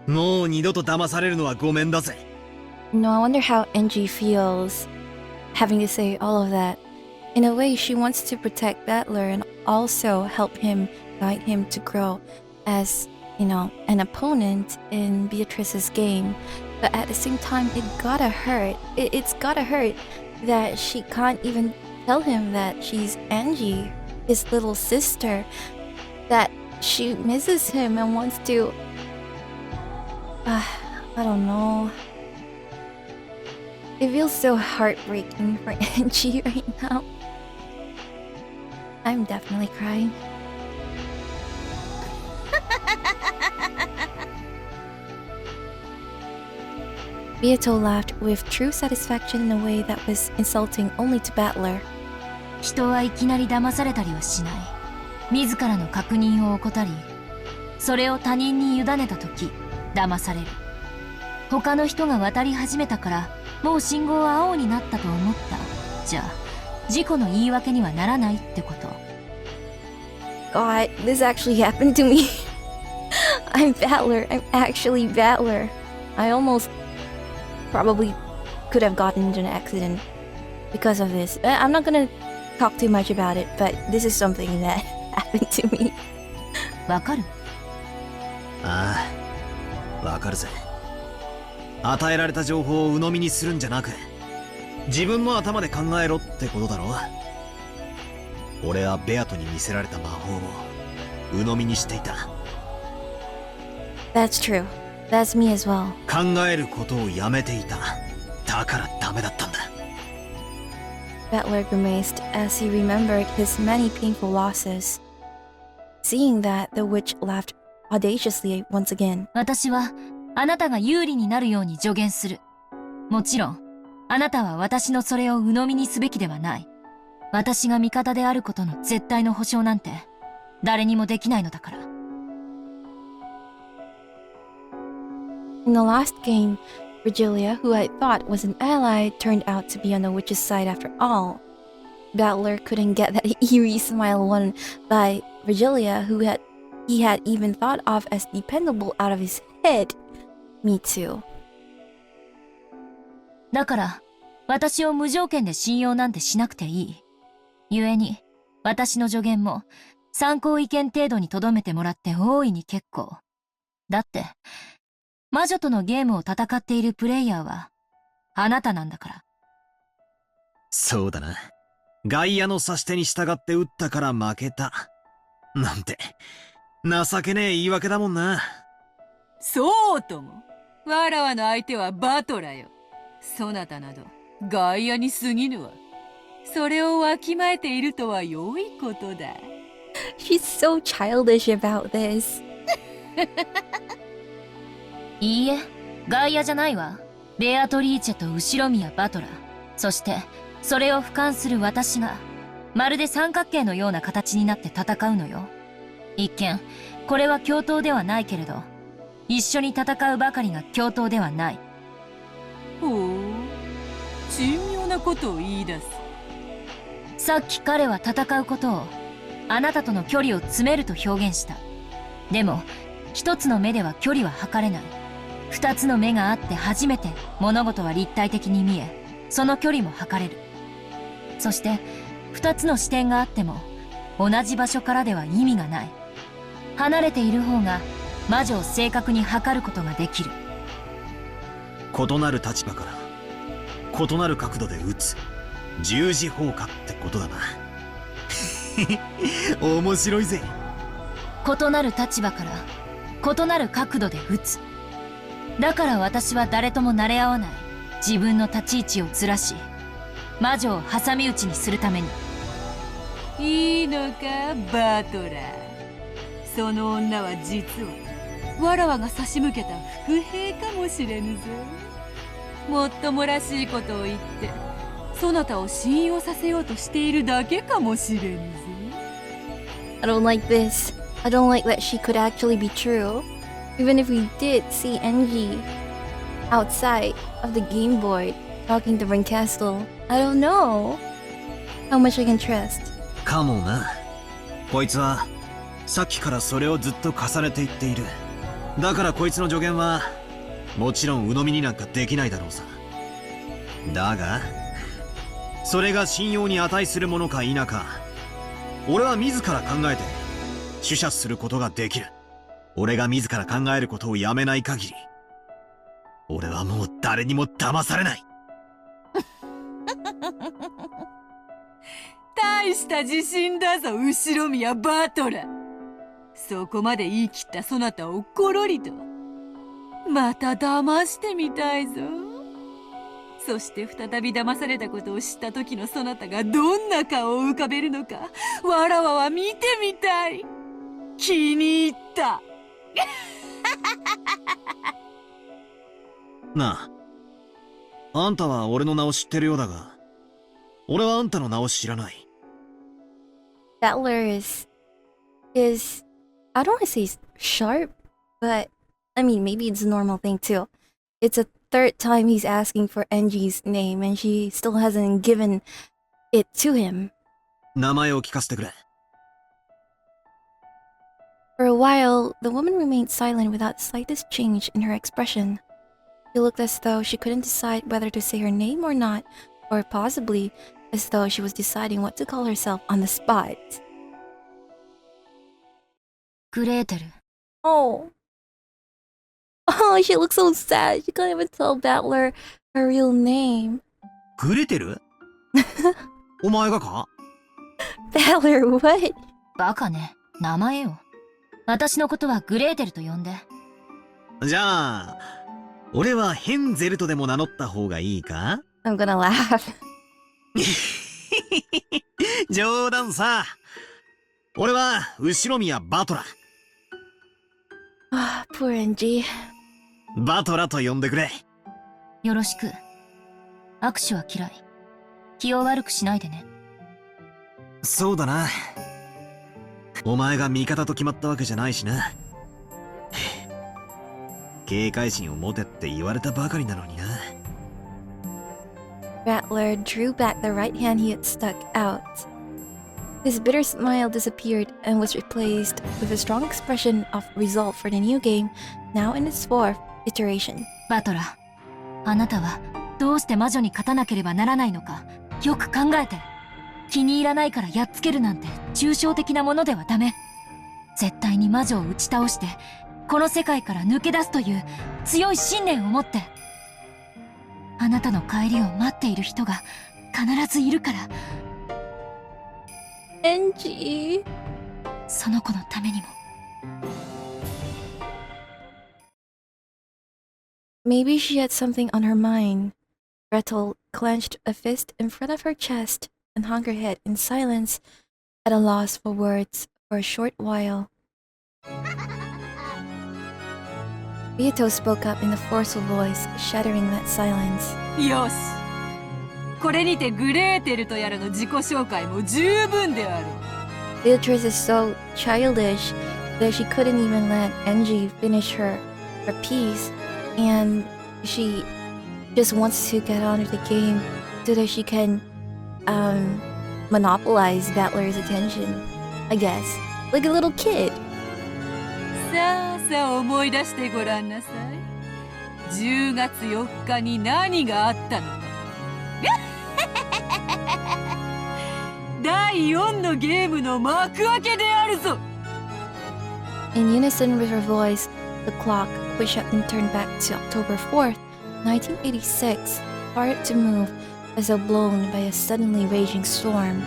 もう二度と騙されるのはごめんだぜ。No, I wonder how Ange feels having to say all of that. In a way, she wants to protect Battler and also help him, guide him to grow as, you know, an opponent in Beatrice's game. But at the same time, it gotta hurt. It's gotta hurt that she can't even tell him that she's Ange, his little sister, that she misses him and wants to... I don't know. It feels so heartbreaking for Ange right now. I'm definitely crying. Beato laughed with true satisfaction in a way that was insulting only to Battler. 人はいきなり騙されたりはしない。自らの確認を怠り、それを他人に委ねたとき、騙される。他の人が渡り始めたから、もう信号は青になったと思った。じゃあ、事故の言い訳にはならないってこと。God, this actually happened to me. I'm Battler. I'm actually Battler. I almost probably could have gotten into an accident because of this. I'm not gonna talk too much about it, but this is something that happened to me. わかる？ああ、わかるぜ。与えられた情報を鵜呑みにするんじゃなく、自分の頭で考えろってことだろ。俺はベアトに見せられた魔法を鵜呑みにしていた。 That's true. That's me as well. 考えることをやめていた。だからダメだったんだ。 Battler grimaced as he remembered his many painful losses. Seeing that, the witch laughed audaciously once again. 私はあなたが有利になるように助言する。もちろん、あなたは私のそれを鵜呑みにすべきではない。私が味方であることの絶対の保証なんて誰にもできないのだから。In the last game, Virgilia, who I thought was an ally, turned out to be on the witch's side after all. Battler couldn't get that eerie smile won by Virgilia, who he had even thought of as dependable, out of his head. Me too. だから、私を無条件で信用なんてしなくていい。故に、私の助言も参考意見程度に留めてもらって大いに結構。だって、魔女とのゲームを戦っているプレイヤーは、あなたなんだから。そうだな。外野の指し手に従って打ったから負けた。なんて、情けねえ言い訳だもんな。そうとも。わらわの相手はバトラよ。そなたなど外野に過ぎぬわ。それをわきまえているとは良いことだ。She's so childish about this. いいえ、外野じゃないわ。ベアトリーチェと後ろ宮バトラー。そして、それを俯瞰する私が、まるで三角形のような形になって戦うのよ。一見、これは共闘ではないけれど、一緒に戦うばかりが共闘ではない。ほう、珍妙なことを言い出す。さっき彼は戦うことを、あなたとの距離を詰めると表現した。でも、一つの目では距離は測れない。二つの目があって初めて物事は立体的に見え、その距離も測れる。そして、二つの視点があっても、同じ場所からでは意味がない。離れている方が、魔女を正確に測ることができる。異なる立場から、異なる角度で撃つ。十字砲火ってことだな。面白いぜ。異なる立場から、異なる角度で撃つ。だから私は誰とも慣れ合わない自分の立ち位置をずらし、魔女を挟み撃ちにするために。いいのか、バトラー。その女は実はわらわが差し向けた伏兵かもしれぬぞ。もっともらしいことを言ってそなたを信用させようとしているだけかもしれぬぞ。 I don't like this. I don't like that she could actually be true. Even if we did see Ange outside of the gameboard talking to Castle, I don't know how much I can trust. かもな。こいつはさっきからそれをずっと重ねていっている。だからこいつの助言はもちろん鵜呑みになんかできないだろうさ。だがそれが信用に値するものか否か、俺は自ら考えて取捨することができる。俺が自ら考えることをやめない限り、俺はもう誰にも騙されない。大した自信だぞ、後ろ宮バトラ。そこまで言い切ったそなたをコロリとまた騙してみたいぞ。そして再び騙されたことを知った時のそなたがどんな顔を浮かべるのか、わらわは見てみたい。気に入った。なあ、あんたは俺の名を知ってるようだが、俺はあんたの名を知らない。Battler is I don't want to say sharp, but I mean maybe it's a normal thing too. It's a third time he's asking for Ange's name and she still hasn't given it to him. 名前を聞かせてくれ。For a while, the woman remained silent without the slightest change in her expression. She looked as though she couldn't decide whether to say her name or not, or possibly as though she was deciding what to call herself on the spot. グレーテル。Oh. Oh, she looks so sad. She can't even tell Battler her real name. グレてる？お前がか？ Battler, what? バカね。名前よ。私のことはグレーテルと呼んで。じゃあ、俺はヘンゼルとでも名乗った方がいいか？ I'm gonna laugh. 冗談さ。俺は後宮バトラ。Ah, poor Angie. バトラと呼んでくれ。よろしく。握手は嫌い。気を悪くしないでね。そうだな。お前が味方と決まったわけじゃないしな。警戒心を持てって言われたばかりなのにな。Battler drew back the right hand he had stuck out. His bitter smile disappeared and was replaced with a strong expression of resolve for the new game, now in its fourth iteration. バトラ、あなたはどうして魔女に勝たなければならないのか、よく考えて。気に入らないからやっつけるなんて抽象的なものではダメ。絶対に魔女を打ち倒して、この世界から抜け出すという強い信念を持って。あなたの帰りを待っている人が必ずいるから。Angie. その子のためにも。Maybe she had something on her mind. Gretel clenched a fist in front of her chest and hung her head in silence, at a loss for words for a short while. Beatrice spoke up in a forceful voice, shattering that silence. よし、これにてグレーテルとやらの自己紹介も十分である。 Beatrice is so childish that she couldn't even let Ange finish her piece, and she just wants to get on with the game so that she can monopolize Battler's attention, I guess. Like a little kid. さあさあ思い出してごらんなさい。10月4日に何があったのか。第4のゲームの幕開けであるぞ。 In unison with her voice, the clock, which had been turned back to October 4th, 1986, started to move as though blown by a suddenly raging storm.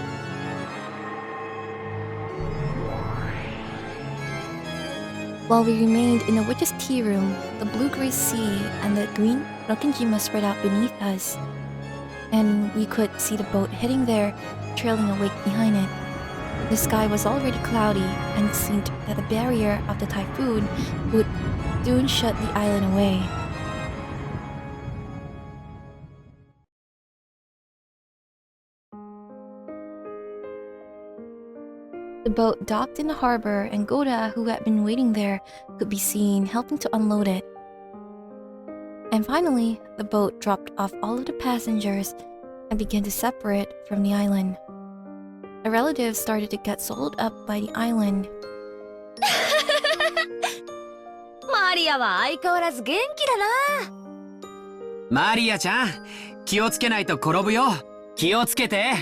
While we remained in the witch's tea room, the blue-gray sea and the green Rokinjima spread out beneath us, and we could see the boat heading there, trailing a wake behind it. The sky was already cloudy, and it seemed that the barrier of the typhoon would soon shut the island away. The boat docked in the harbor, and Goda, who had been waiting there, could be seen helping to unload it. And finally, the boat dropped off all of the passengers and began to separate from the island. The relatives started to get swallowed up by the island. マリアは相変わらず元気だな。マリアちゃん、気をつけないと転ぶよ。気をつけて。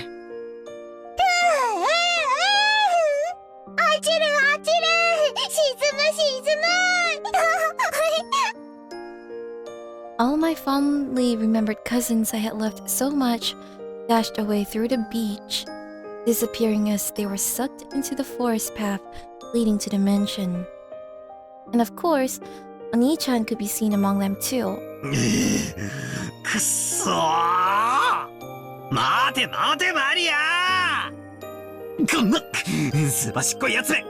落ちる落ちる、沈む沈む。All my fondly remembered cousins I had loved so much dashed away through the beach, disappearing as they were sucked into the forest path leading to the mansion. And of course, Oni-chan could be seen among them too. くっそー。待て待てマリア。こんなすばしっこいやつめ。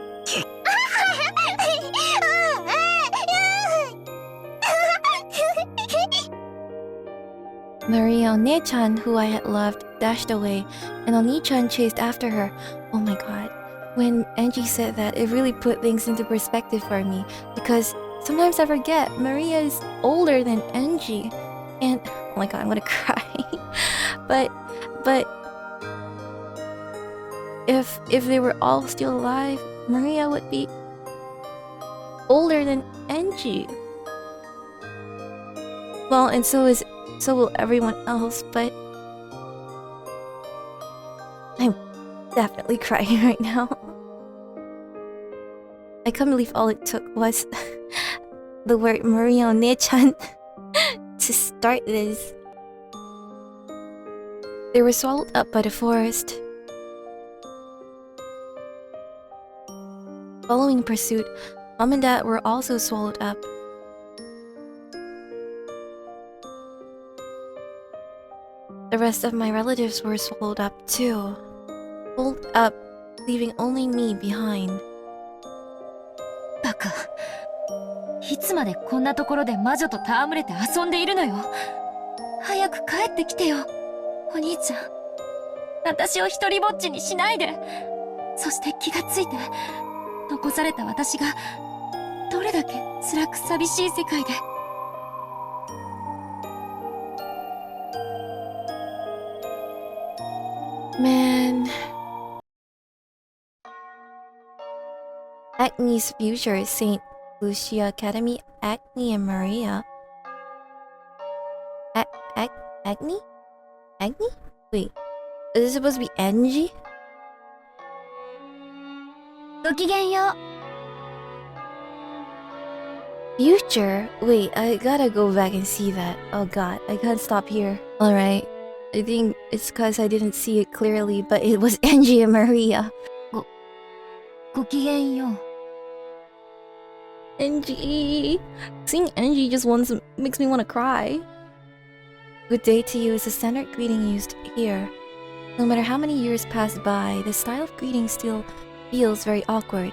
Maria One-chan, who I had loved, dashed away, and Oni-chan chased after her. Oh my god. When Angie said that, it really put things into perspective for me, because sometimes I forget Maria is older than Angie. And oh my god, I'm gonna cry. but if they were all still alive, Maria would be older than Angie. Well, and so will everyone else, but I'm definitely crying right now. I can't believe all it took was the word Maria One-chan to start this. They were swallowed up by the forest. Following pursuit, Mom and Dad were also swallowed up. The rest of my relatives were swallowed up too. Pulled up, leaving only me behind. バカ。いつまでこんなところで魔女と戯れて遊んでいるのよ。早く帰ってきてよ、お兄ちゃん。私を一人ぼっちにしないで。そして気がついて、残された私がどれだけ辛く寂しい世界で。Man. Acne's future is St. Lucia Academy, Acne and Maria. Acne? Acne? Wait, is this supposed to be Ange? ごきげんよう。 Future? Wait, I gotta go back and see that. Oh god, I can't stop here. Alright, I think it's cause I didn't see it clearly, but it was Ange and Maria. ごきげんよう。 Angie! Seeing Angie just makes me want to cry. Good day to you is the standard greeting used here. No matter how many years pass by, the style of greeting still feels very awkward.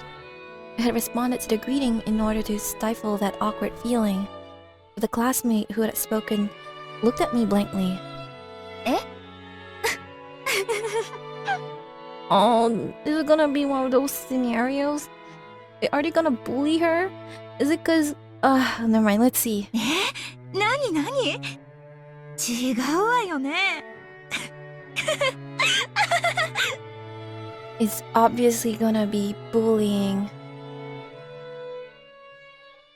I had responded to the greeting in order to stifle that awkward feeling. But the classmate who had spoken looked at me blankly. Eh? Oh, is it gonna be one of those scenarios? Are they gonna bully her? Is it cause... never mind, let's see. なになに？違うわよね。It's obviously gonna be bullying.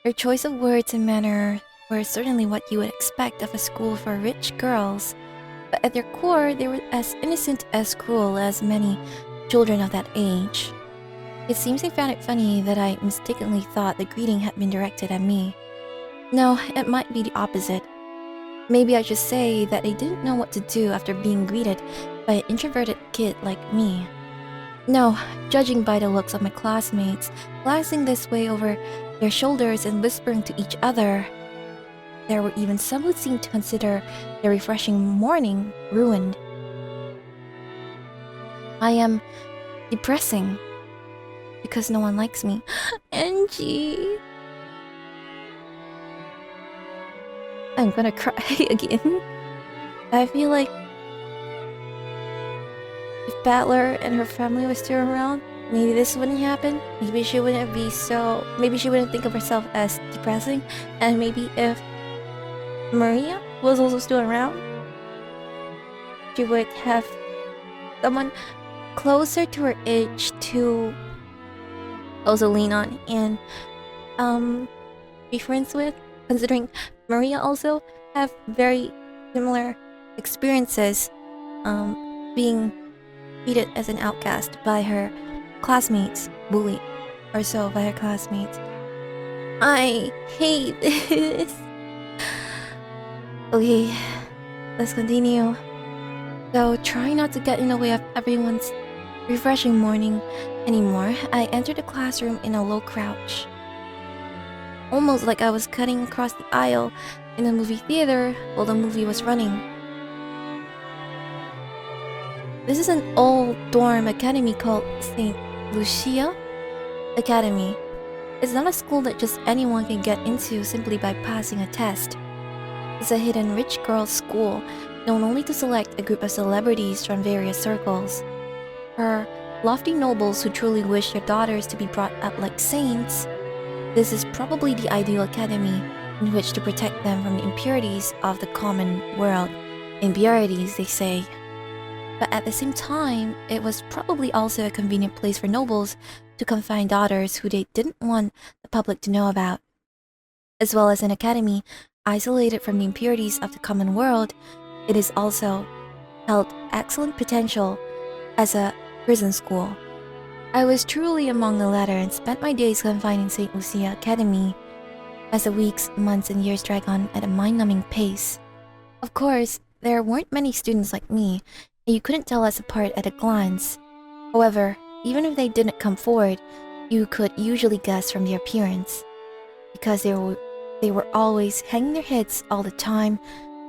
Their choice of words and manner were certainly what you would expect of a school for rich girls, but at their core, they were as innocent as cruel as many children of that age. It seems they found it funny that I mistakenly thought the greeting had been directed at me. No, it might be the opposite. Maybe I should say that they didn't know what to do after being greeted by an introverted kid like me. No, judging by the looks of my classmates, glancing this way over their shoulders and whispering to each other, there were even some who seemed to consider their refreshing morning ruined. I am depressing because no one likes me. Angie! I'm gonna cry again. I feel like if Battler and her family were still around, maybe this wouldn't happen. Maybe she wouldn't be so... Maybe she wouldn't think of herself as depressing. And maybe if Maria was also still around, she would have someone closer to her age to also lean on and be friends with, considering Maria also have very similar experiences being treated as an outcast by her classmates, bullied or so by her classmates. I hate this. Okay, let's continue. So, trying not to get in the way of everyone's refreshing morning anymore, I entered the classroom in a low crouch. Almost like I was cutting across the aisle in a movie theater while the movie was running. This is an old dorm academy called St. Lucia Academy. It's not a school that just anyone can get into simply by passing a test. It's a hidden rich girls' school known only to select a group of celebrities from various circles. For lofty nobles who truly wish their daughters to be brought up like saints, this is probably the ideal academy in which to protect them from the impurities of the common world. Impurities, they say. But at the same time, it was probably also a convenient place for nobles to confine daughters who they didn't want the public to know about. As well as an academy isolated from the impurities of the common world, it is also held excellent potential as a prison school. I was truly among the latter and spent my days confined in St. Lucia Academy as the weeks, months, and years drag on at a mind-numbing pace. Of course, there weren't many students like me, and you couldn't tell us apart at a glance. However, even if they didn't come forward, you could usually guess from their appearance, because they were always hanging their heads all the time,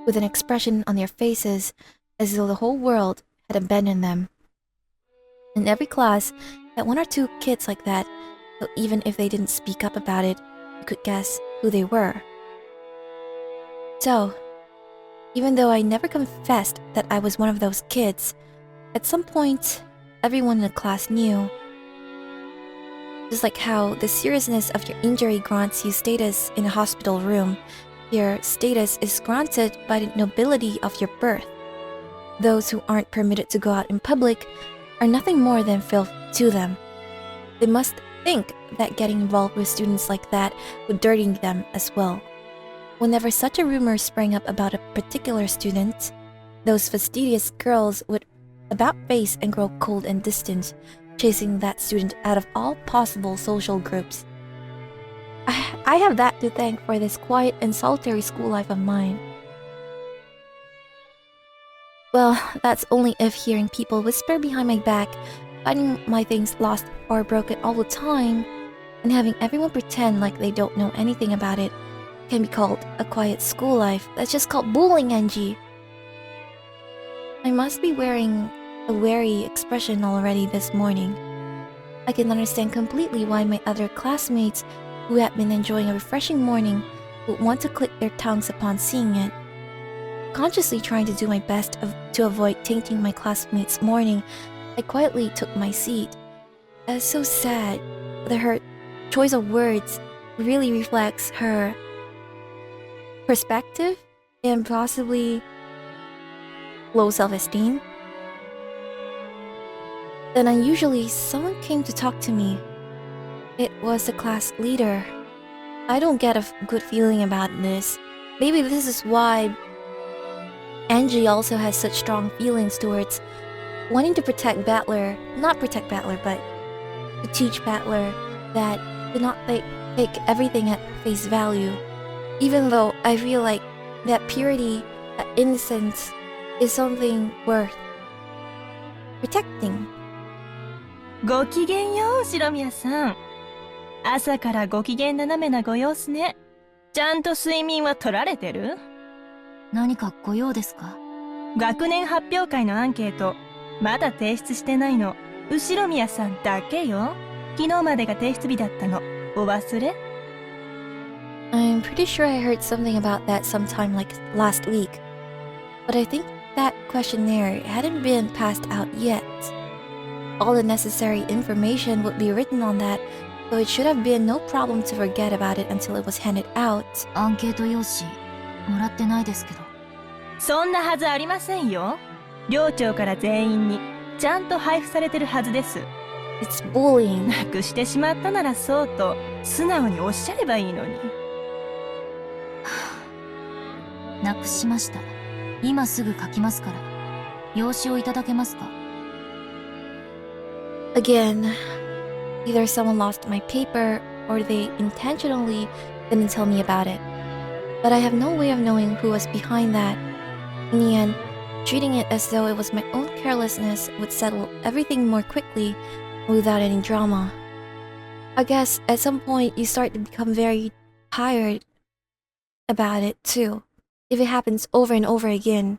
with an expression on their faces as though the whole world had abandoned them. In every class, had one or two kids like that, so even if they didn't speak up about it, you could guess who they were. So, even though I never confessed that I was one of those kids, at some point, everyone in the class knew. Just like how the seriousness of your injury grants you status in a hospital room, your status is granted by the nobility of your birth. Those who aren't permitted to go out in public are nothing more than filth to them. They must think that getting involved with students like that would dirty them as well. Whenever such a rumor sprang up about a particular student, those fastidious girls would about face and grow cold and distant, chasing that student out of all possible social groups. I have that to thank for this quiet and solitary school life of mine. Well, that's only if hearing people whisper behind my back, finding my things lost or broken all the time, and having everyone pretend like they don't know anything about it can be called a quiet school life. That's just called bullying, Ange. I must be wearing a wary expression already this morning. I can understand completely why my other classmates who had been enjoying a refreshing morning would want to click their tongues upon seeing it. Consciously trying to do my best to avoid tainting my classmates' morning, I quietly took my seat. It's so sad that her choice of words really reflects her perspective and possibly low self-esteem. Then unusually, someone came to talk to me. It was the class leader. I don't get a good feeling about this. Maybe this is why Ange also has such strong feelings towards wanting to protect Battler, not protect Battler, but to teach Battler that to not take everything at face value. Even though I feel like that purity, that innocence, is something worth protecting. ごきげんよう、白宮さん。朝からご機嫌斜めなご様子ね。ちゃんと睡眠は取られてる？何かご用ですか？学年発表会のアンケート、まだ提出してないの。後ろ宮さんだけよ。昨日までが提出日だったの。お忘れ？ I'm pretty sure I heard something about that sometime like last week. But I think that questionnaire hadn't been passed out yet. All the necessary information would be written on that, so it should have been no problem to forget about it until it was handed out. アンケート用紙もらってないですけど。そんなはずありませんよ。寮長から全員にちゃんと配布されてるはずです。It's bullying. なくしてしまったならそうと素直におっしゃればいいのに。なくしました。今すぐ書きますから。用紙をいただけますか？ Again, either someone lost my paper or they intentionally didn't tell me about it. But I have no way of knowing who was behind that. In the end, treating it as though it was my own carelessness would settle everything more quickly without any drama. I guess at some point you start to become very tired about it too, if it happens over and over again.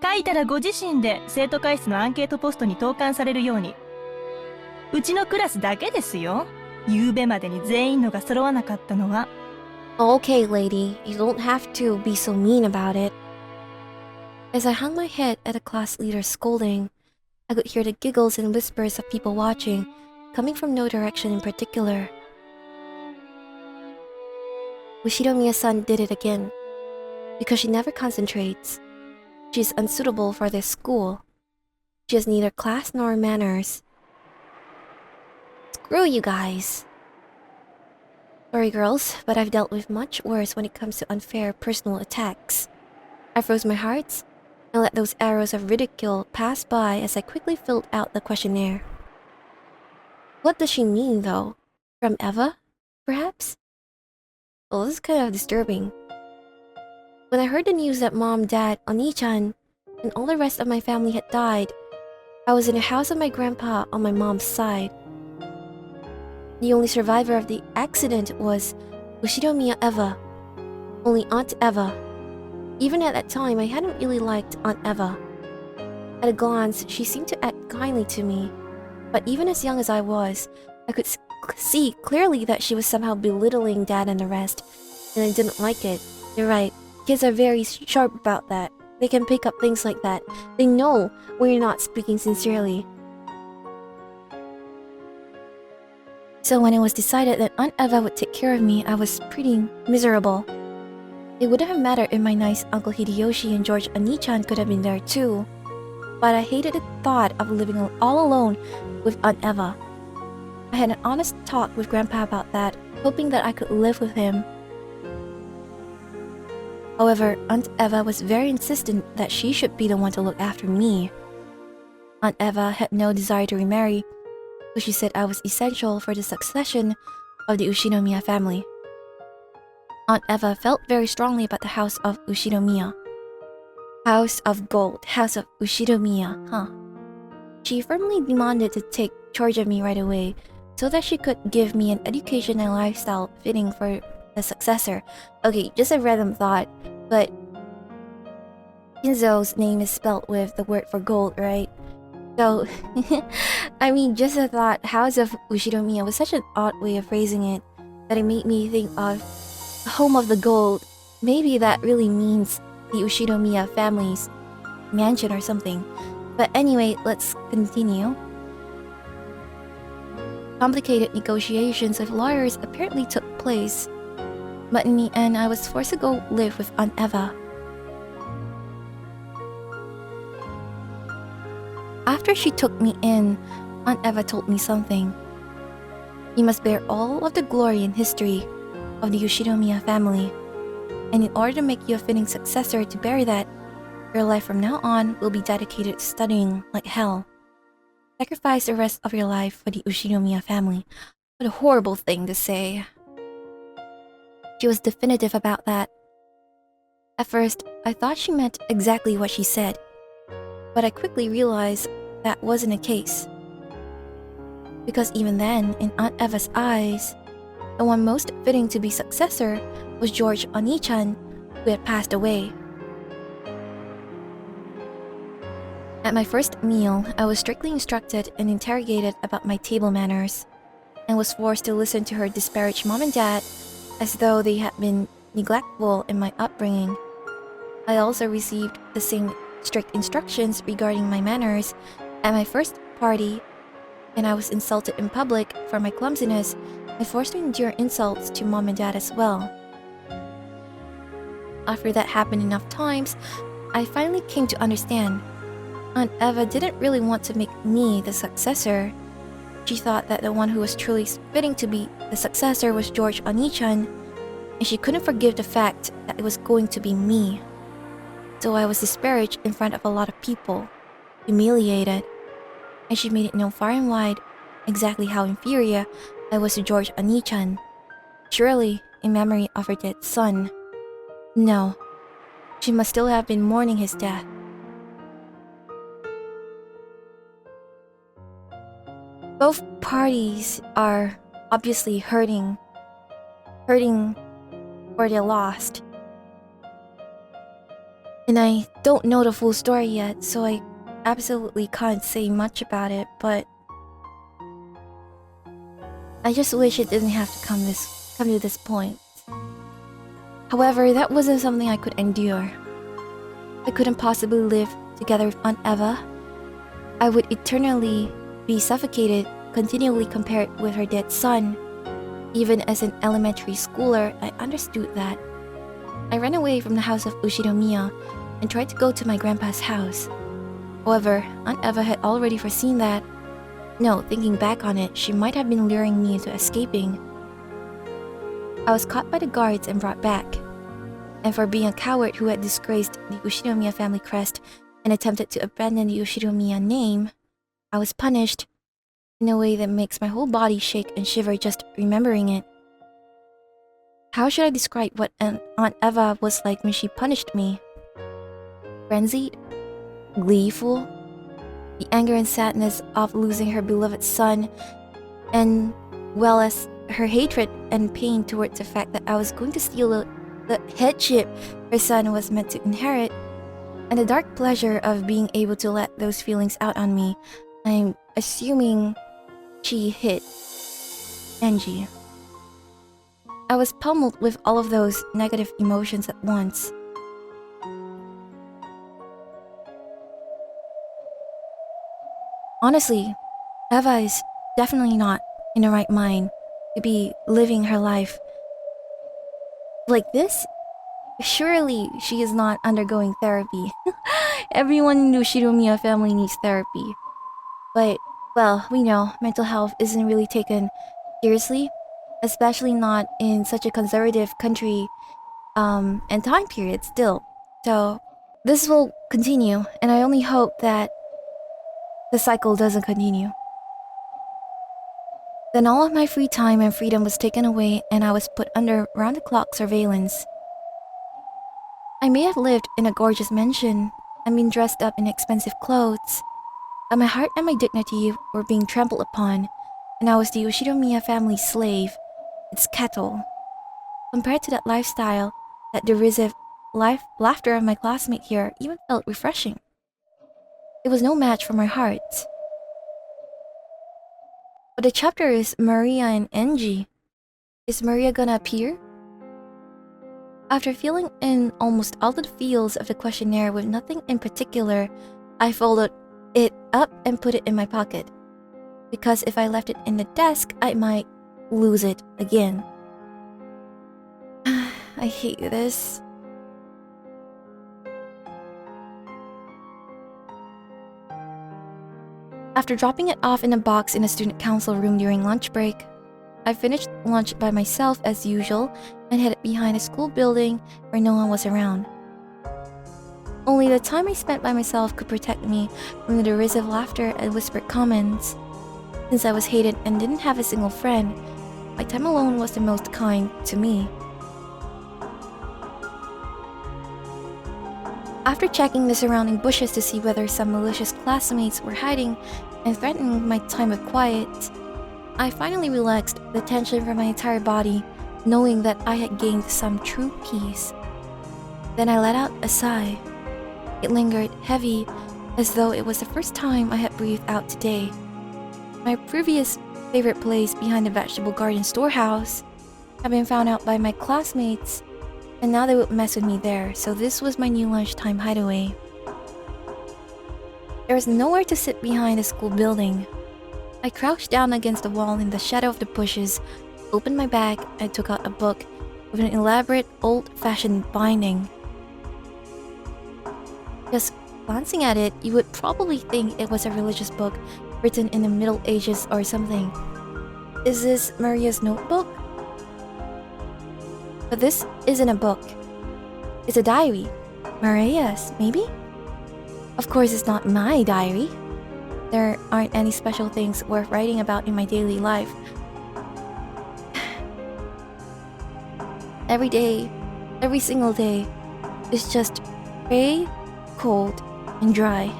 書いたらご自身で生徒会室のアンケートポストに投函されるように。うちのクラスだけですよ。夕べまでに全員のが揃わなかったのは。Okay, lady, you don't have to be so mean about it. As I hung my head at the class leader's scolding, I could hear the giggles and whispers of people watching, coming from no direction in particular. Ushiromiya-san did it again. Because she never concentrates. She's unsuitable for this school. She has neither class nor manners. Screw you guys. Sorry girls, but I've dealt with much worse when it comes to unfair personal attacks. I froze my heart and let those arrows of ridicule pass by as I quickly filled out the questionnaire. What does she mean, though? From Eva, perhaps? Well, this is kind of disturbing. When I heard the news that Mom, Dad, Oni-chan, and all the rest of my family had died, I was in the house of my grandpa on my mom's side. The only survivor of the accident was Ushinomiya Eva. Only Aunt Eva. Even at that time, I hadn't really liked Aunt Eva. At a glance, she seemed to act kindly to me. But even as young as I was, I could see clearly that she was somehow belittling Dad and the rest, and I didn't like it. You're right, kids are very sharp about that. They can pick up things like that. They know when you're not speaking sincerely. So when it was decided that Aunt Eva would take care of me, I was pretty miserable. It wouldn't have mattered if my nice Uncle Hideyoshi and George Anichan could have been there too. But I hated the thought of living all alone with Aunt Eva. I had an honest talk with Grandpa about that, hoping that I could live with him. However, Aunt Eva was very insistent that she should be the one to look after me. Aunt Eva had no desire to remarry, but she said I was essential for the succession of the Ushinomiya family. Aunt Eva felt very strongly about the House of Ushinomiya. House of Gold, House of Ushinomiya, huh? She firmly demanded to take charge of me right away, so that she could give me an education and lifestyle fitting for the successor. Okay, just a random thought, but Kinzo's name is spelled with the word for gold, right? So, I mean, just a thought, House of Ushinomiya was such an odd way of phrasing it that it made me think of Home of the Gold. Maybe that really means the Ushinomiya family's mansion or something. But anyway, let's continue. Complicated negotiations with lawyers apparently took place, but in the end, I was forced to go live with Aunt Eva. After she took me in, Aunt Eva told me something. You must bear all of the glory and history of the Ushinomiya family, and in order to make you a fitting successor to bear that, your life from now on will be dedicated to studying like hell. Sacrifice the rest of your life for the Ushinomiya family. What a horrible thing to say. She was definitive about that. At first, I thought she meant exactly what she said, but I quickly realized that wasn't the case. Because even then, in Aunt Eva's eyes, the one most fitting to be successor was George Onichan, who had passed away. At my first meal, I was strictly instructed and interrogated about my table manners, and was forced to listen to her disparage Mom and Dad as though they had been neglectful in my upbringing. I also received the same strict instructions regarding my manners at my first party, and I was insulted in public for my clumsiness and forced to endure insults to Mom and Dad as well. After that happened enough times, I finally came to understand. Aunt Eva didn't really want to make me the successor. She thought that the one who was truly fitting to be the successor was George Onichan, and she couldn't forgive the fact that it was going to be me. So I was disparaged in front of a lot of people, humiliated, and she made it known far and wide exactly how inferior I was to George Onichan, surely in memory of her dead son. No, she must still have been mourning his death. Both parties are obviously hurting for their lost. And I don't know the full story yet, so I absolutely can't say much about it, but I just wish it didn't have to come to this point. However, that wasn't something I could endure. I couldn't possibly live together with Aunt Eva. I would eternally be suffocated, continually compared with her dead son. Even as an elementary schooler, I understood that. I ran away from the house of Ushinomiya and tried to go to my grandpa's house. However, Aunt Eva had already foreseen that. No, thinking back on it, she might have been luring me into escaping. I was caught by the guards and brought back. And for being a coward who had disgraced the Ushinomiya family crest and attempted to abandon the Ushinomiya name, I was punished in a way that makes my whole body shake and shiver just remembering it. How should I describe what Aunt Eva was like when she punished me? Frenzied? Gleeful? The anger and sadness of losing her beloved son, and well as her hatred and pain towards the fact that I was going to steal the headship her son was meant to inherit, and the dark pleasure of being able to let those feelings out on me. I'm assuming she hit Ange. I was pummeled with all of those negative emotions at once. Honestly, Eva is definitely not in the right mind to be living her life like this. Surely she is not undergoing therapy. Everyone in the Shiromiya family needs therapy. But, well, we know mental health isn't really taken seriously, especially not in such a conservative country and time period still. So, this will continue, and I only hope that the cycle doesn't continue. Then all of my free time and freedom was taken away, and I was put under round-the-clock surveillance. I may have lived in a gorgeous mansion and been dressed up in expensive clothes, but my heart and my dignity were being trampled upon, and I was the Yoshiromiya family's slave, its cattle. Compared to that lifestyle, that derisive laughter of my classmate here even felt refreshing. It was no match for my heart. But the chapter is Maria and Ange. Is Maria gonna appear? After filling in almost all the fields of the questionnaire with nothing in particular, I folded it up and put it in my pocket. Because if I left it in the desk, I might lose it again. I hate this. After dropping it off in a box in a student council room during lunch break, I finished lunch by myself as usual and headed behind a school building where no one was around. Only the time I spent by myself could protect me from the derisive laughter and whispered comments. Since I was hated and didn't have a single friend, my time alone was the most kind to me. After checking the surrounding bushes to see whether some malicious classmates were hiding and threatening my time of quiet, I finally relaxed the tension from my entire body, knowing that I had gained some true peace. Then I let out a sigh. It lingered heavy, as though it was the first time I had breathed out today. My previous favorite place behind the vegetable garden storehouse had been found out by my classmates, and now they would mess with me there, so this was my new lunchtime hideaway. There was nowhere to sit behind the school building. I crouched down against the wall in the shadow of the bushes, opened my bag, and took out a book with an elaborate, old-fashioned binding. Just glancing at it, you would probably think it was a religious book written in the Middle Ages or something. Is this Maria's notebook? But this isn't a book. It's a diary. Maria's, maybe? Of course, it's not my diary. There aren't any special things worth writing about in my daily life. Every day, every single day, is just gray, cold, and dry.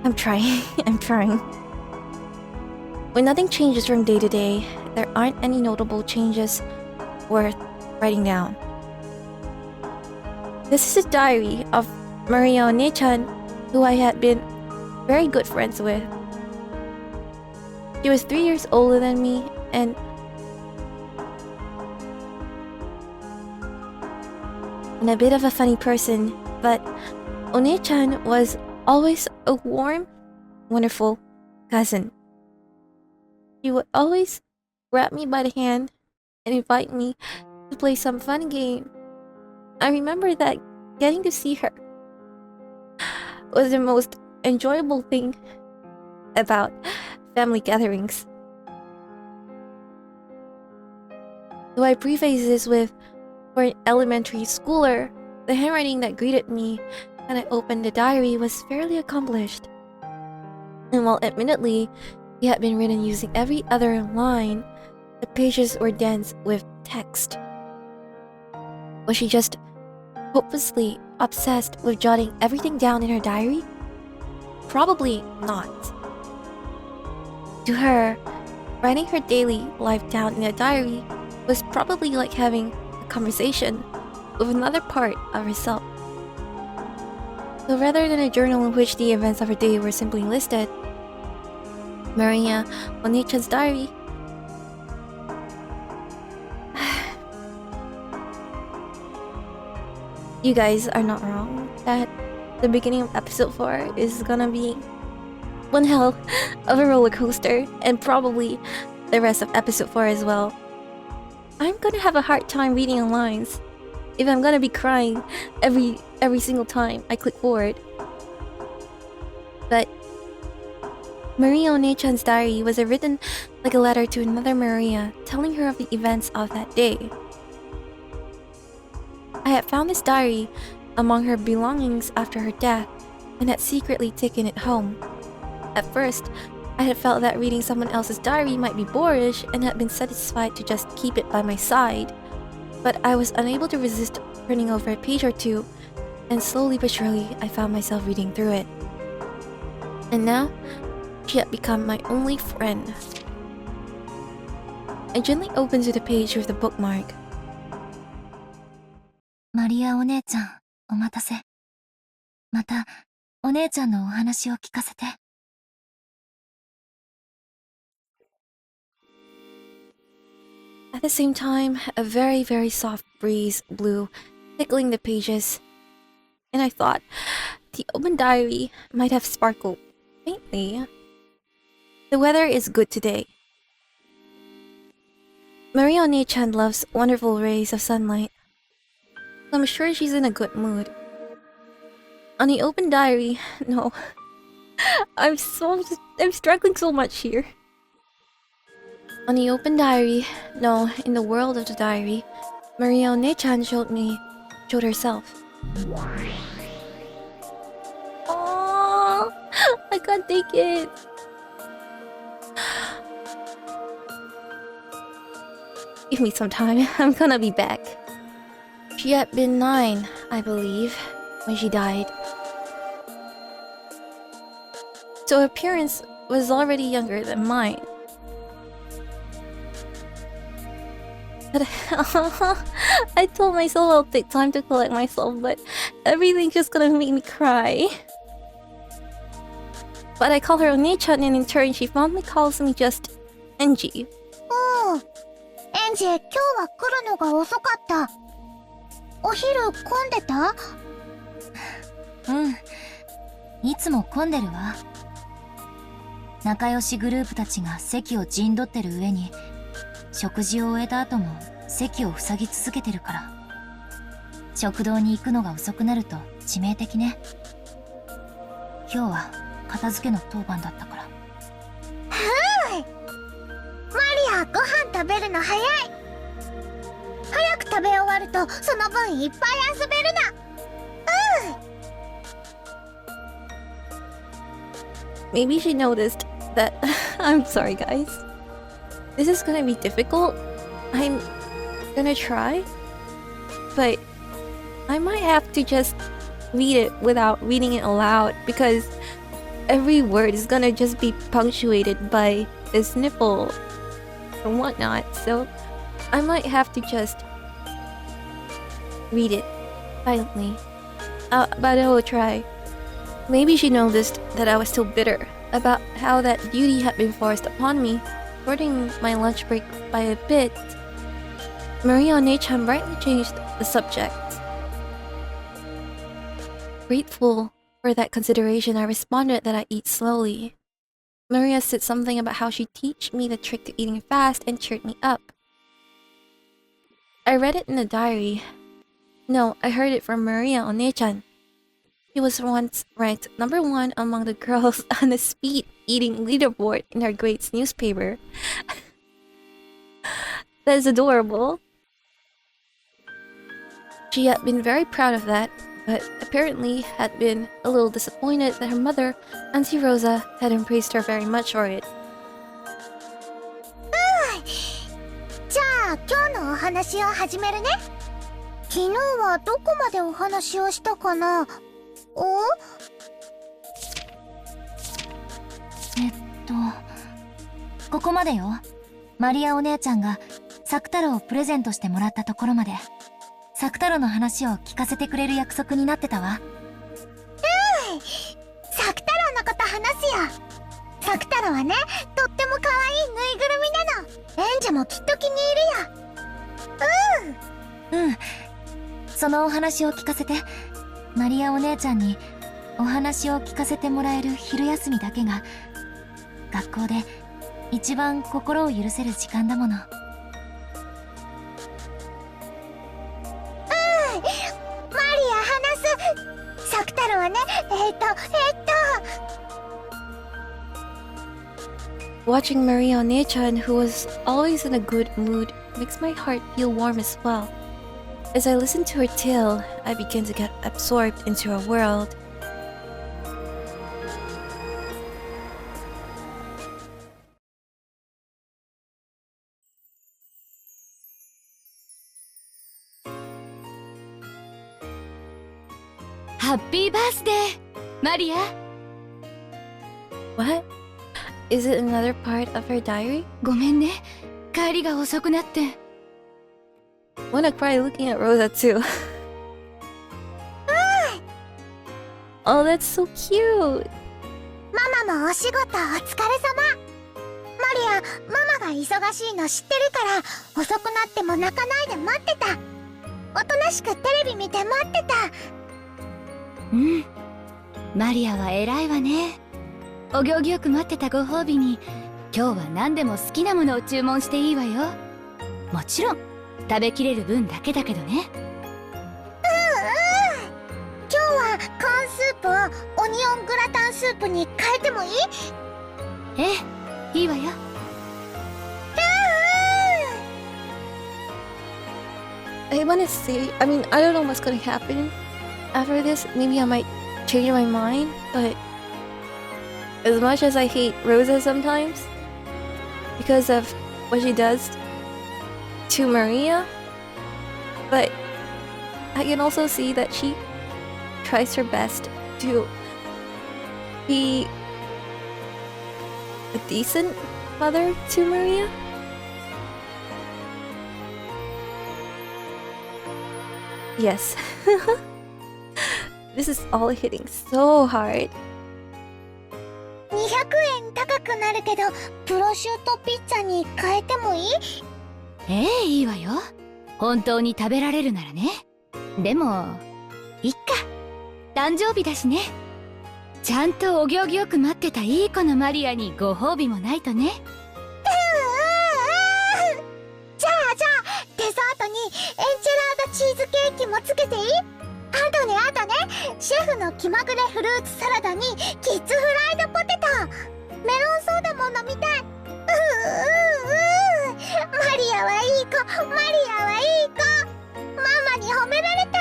I'm trying. I'm trying. When nothing changes from day to day, there aren't any notable changes worth writing down. This is a diary of Maria One-chan, who I had been very good friends with. She was 3 years older than me and a bit of a funny person, but One-chan was always a warm, wonderful cousin. She would always grab me by the hand and invite me to play some fun game. I remember that getting to see her was the most enjoyable thing about family gatherings. So I preface this with, for an elementary schooler, the handwriting that greeted me when I opened the diary was fairly accomplished. And while admittedly it had been written using every other line, the pages were dense with text. Was she just hopelessly obsessed with jotting everything down in her diary? Probably not. To her, writing her daily life down in a diary was probably like having a conversation with another part of herself. So rather than a journal in which the events of her day were simply listed, Maria Onechan's diary you guys are not wrong that the beginning of episode 4 is gonna be one hell of a roller coaster, and probably the rest of episode 4 as well. I'm gonna have a hard time reading the lines if I'm gonna be crying every single time I click forward. But Maria Onechan's diary was written like a letter to another Maria, telling her of the events of that day. I had found this diary among her belongings after her death and had secretly taken it home. At first, I had felt that reading someone else's diary might be boorish and had been satisfied to just keep it by my side. But I was unable to resist turning over a page or two, and slowly but surely I found myself reading through it. And now, she had become my only friend. I gently opened to the page with the bookmark. マリアお姉ちゃん、お待たせ。また、お姉ちゃんのお話を聞かせて。At the same time, a very, very soft breeze blew, tickling the pages, and I thought the open diary might have sparkled faintly. The weather is good today. Maria Onechan loves wonderful rays of sunlight, so I'm sure she's in a good mood. On the open diary, no, I'm struggling so much here. On the open diary, no, in the world of the diary, Maria Onechan showed herself. Oh, I can't take it. Give me some time, I'm gonna be back. She had been 9, I believe, when she died. So her appearance was already younger than mine. But I told myself I'll take time to collect myself, but everything's just gonna make me cry. But I call her Onechan, and in turn she fondly calls me just Ange. Oh, Ange, 今日は来るのが遅かった。お昼混んでた？うん。いつも混んでるわ。仲良しグループたちが席を陣取ってる上に、食事を終えた後も席を塞ぎ続けてるから。食堂に行くのが遅くなると致命的ね。今日は片付けの当番だったから。マリア、ご飯食べるの早い。早く食べ終わるとその分いっぱい遊べるな。Maybe she noticed that I'm sorry guys. This is gonna be difficult. I'm gonna try, but I might have to just read it without reading it aloud, because every word is gonna just be punctuated by a sniffle and whatnot, so I might have to just read it silently. But I will try. Maybe she noticed that I was still bitter about how that duty had been forced upon me, shortening my lunch break by a bit. Maria Onechan brightly changed the subject. Grateful for that consideration, I responded that I eat slowly. Maria said something about how she'd teach me the trick to eating fast and cheered me up. I read it in a diary. No, I heard it from Maria Onechan. She was once ranked number 1 among the girls on the speed eating leaderboard in her grades newspaper. That is adorable. She had been very proud of that, but apparently had been a little disappointed that her mother, Auntie Rosa, hadn't praised her very much for it. じゃあ今日のお話を始めるね。昨日はどこまでお話をしたかな？ここまでよ。マリアお姉ちゃんが作太郎をプレゼントしてもらったところまで、作太郎の話を聞かせてくれる約束になってたわ。作太郎のこと話すよ。作太郎はね、とっても可愛いぬいぐるみなの。エンジェもきっと気に入るよ。うん。そのお話を聞かせて。マリアお姉ちゃんにお話を聞かせてもらえる昼休みだけが学校で一番心を許せる時間だもの。マリア話す。作太郎はね、Watching Maria Onechan, who was always in a good mood, makes my heart feel warm as well. As I listen to her tale, I begin to get absorbed into her world. Happy birthday, Maria! What? Is it another part of her diary? ごめんね、帰りが遅くなって。Wanna cry looking at Rosa too. Oh, that's so cute! ママもお仕事お疲れ様。マリア、ママが忙しいの知ってるから遅くなっても泣かないで待ってた。おとなしくテレビ見て待ってた。うん、マリアは偉いわね。お行儀よく待ってたご褒美に今日は何でも好きなものを注文していいわよ。もちろん食べきれる分だけだけどね。今日はコーンスープをオニオングラタンスープに変えてもいい？ええ、いいわよ。I wanna say, I mean, I don't know what's gonna happen after this. Maybe I might change my mind, but as much as I hate Rosa sometimes because of what she does to Maria, but I can also see that she tries her best to be a decent mother to Maria. Yes. This is all hitting so hard. 200円高くなるけど、プロシュートピッツァに変えてもいい？ええ、いいわよ。本当に食べられるならね。でもいっか、誕生日だしね。ちゃんとお行儀よく待ってたいい子のマリアにご褒美もないとね。じゃあデザートにエンチェラーダチーズケーキもつけていい？あとねシェフの気まぐれフルーツサラダにキッズフライドポテト、メロンソーダも飲みたい。マリアはいい子、マリアはいい子。ママに褒められた。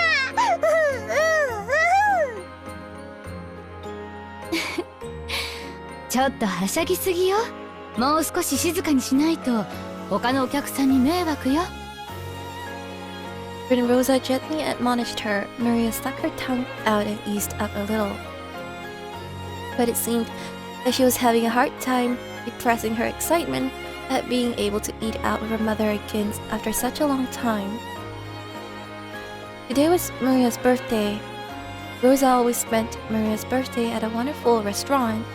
ちょっとはしゃぎすぎよ。もう少し静かにしないと他のお客さんに迷惑よ。When Rosa gently admonished her, Maria stuck her tongue out and eased up a little. But it seemed that she was having a hard time repressing her excitement at being able to eat out with her mother again after such a long time. Today was Maria's birthday. Rosa always spent Maria's birthday at a wonderful restaurant.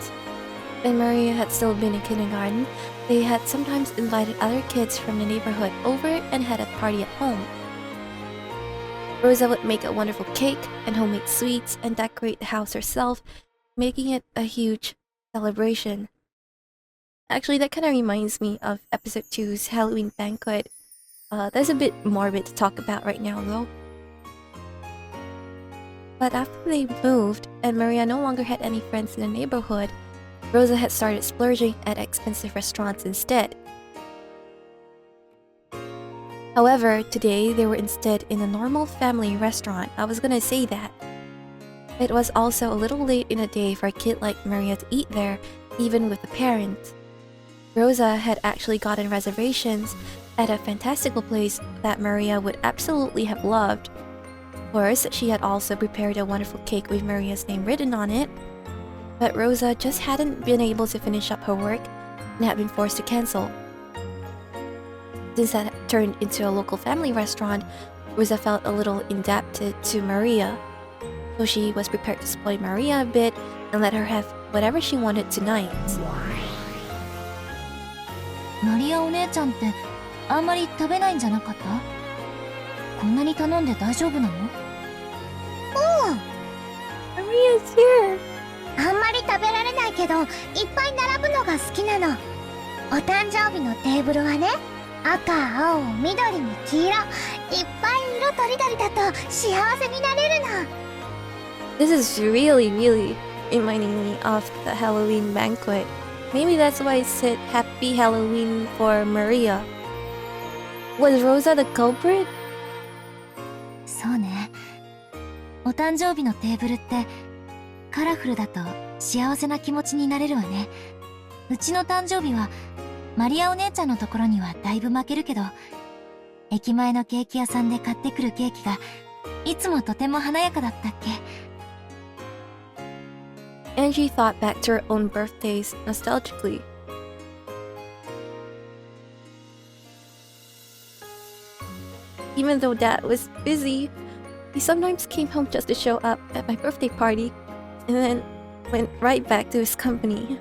When Maria had still been in kindergarten, they had sometimes invited other kids from the neighborhood over and had a party at home. Rosa would make a wonderful cake and homemade sweets and decorate the house herself, making it a huge celebration. Actually, that kind of reminds me of episode 2's Halloween banquet. That's a bit morbid to talk about right now though. But after they moved and Maria no longer had any friends in the neighborhood, Rosa had started splurging at expensive restaurants instead. However, today they were instead in a normal family restaurant. I was gonna say that. It was also a little late in the day for a kid like Maria to eat there, even with the parents. Rosa had actually gotten reservations at a fantastical place that Maria would absolutely have loved. Of course, she had also prepared a wonderful cake with Maria's name written on it. But Rosa just hadn't been able to finish up her work and had been forced to cancel. Since that had turned into a local family restaurant, Rosa felt a little indebted to Maria, so she was prepared to spoil Maria a bit and let her have whatever she wanted tonight. マリアお姉ちゃんってあんまり食べないんじゃなかった？こんなに頼んで大丈夫なの？ Maria's here! あんまり食べられないけどいっぱい並ぶのが好きなの。お誕生日のテーブルはね、赤、青、緑に黄色、いっぱい色とりどりだと幸せになれるの。 This is really reminding me of the Halloween banquet. Maybe that's why it said Happy Halloween for Maria. Was Rosa the culprit? そうね。お誕生日のテーブルってカラフルだと幸せな気持ちになれるわね。うちの誕生日はマリアお姉ちゃんのところにはだいぶ負けるけど、駅前のケーキ屋さんで買ってくるケーキがいつもとても華やかだったっけ。 Angie thought back to her own birthdays nostalgically. Even though Dad was busy, he sometimes came home just to show up at my birthday party and then went right back to his company.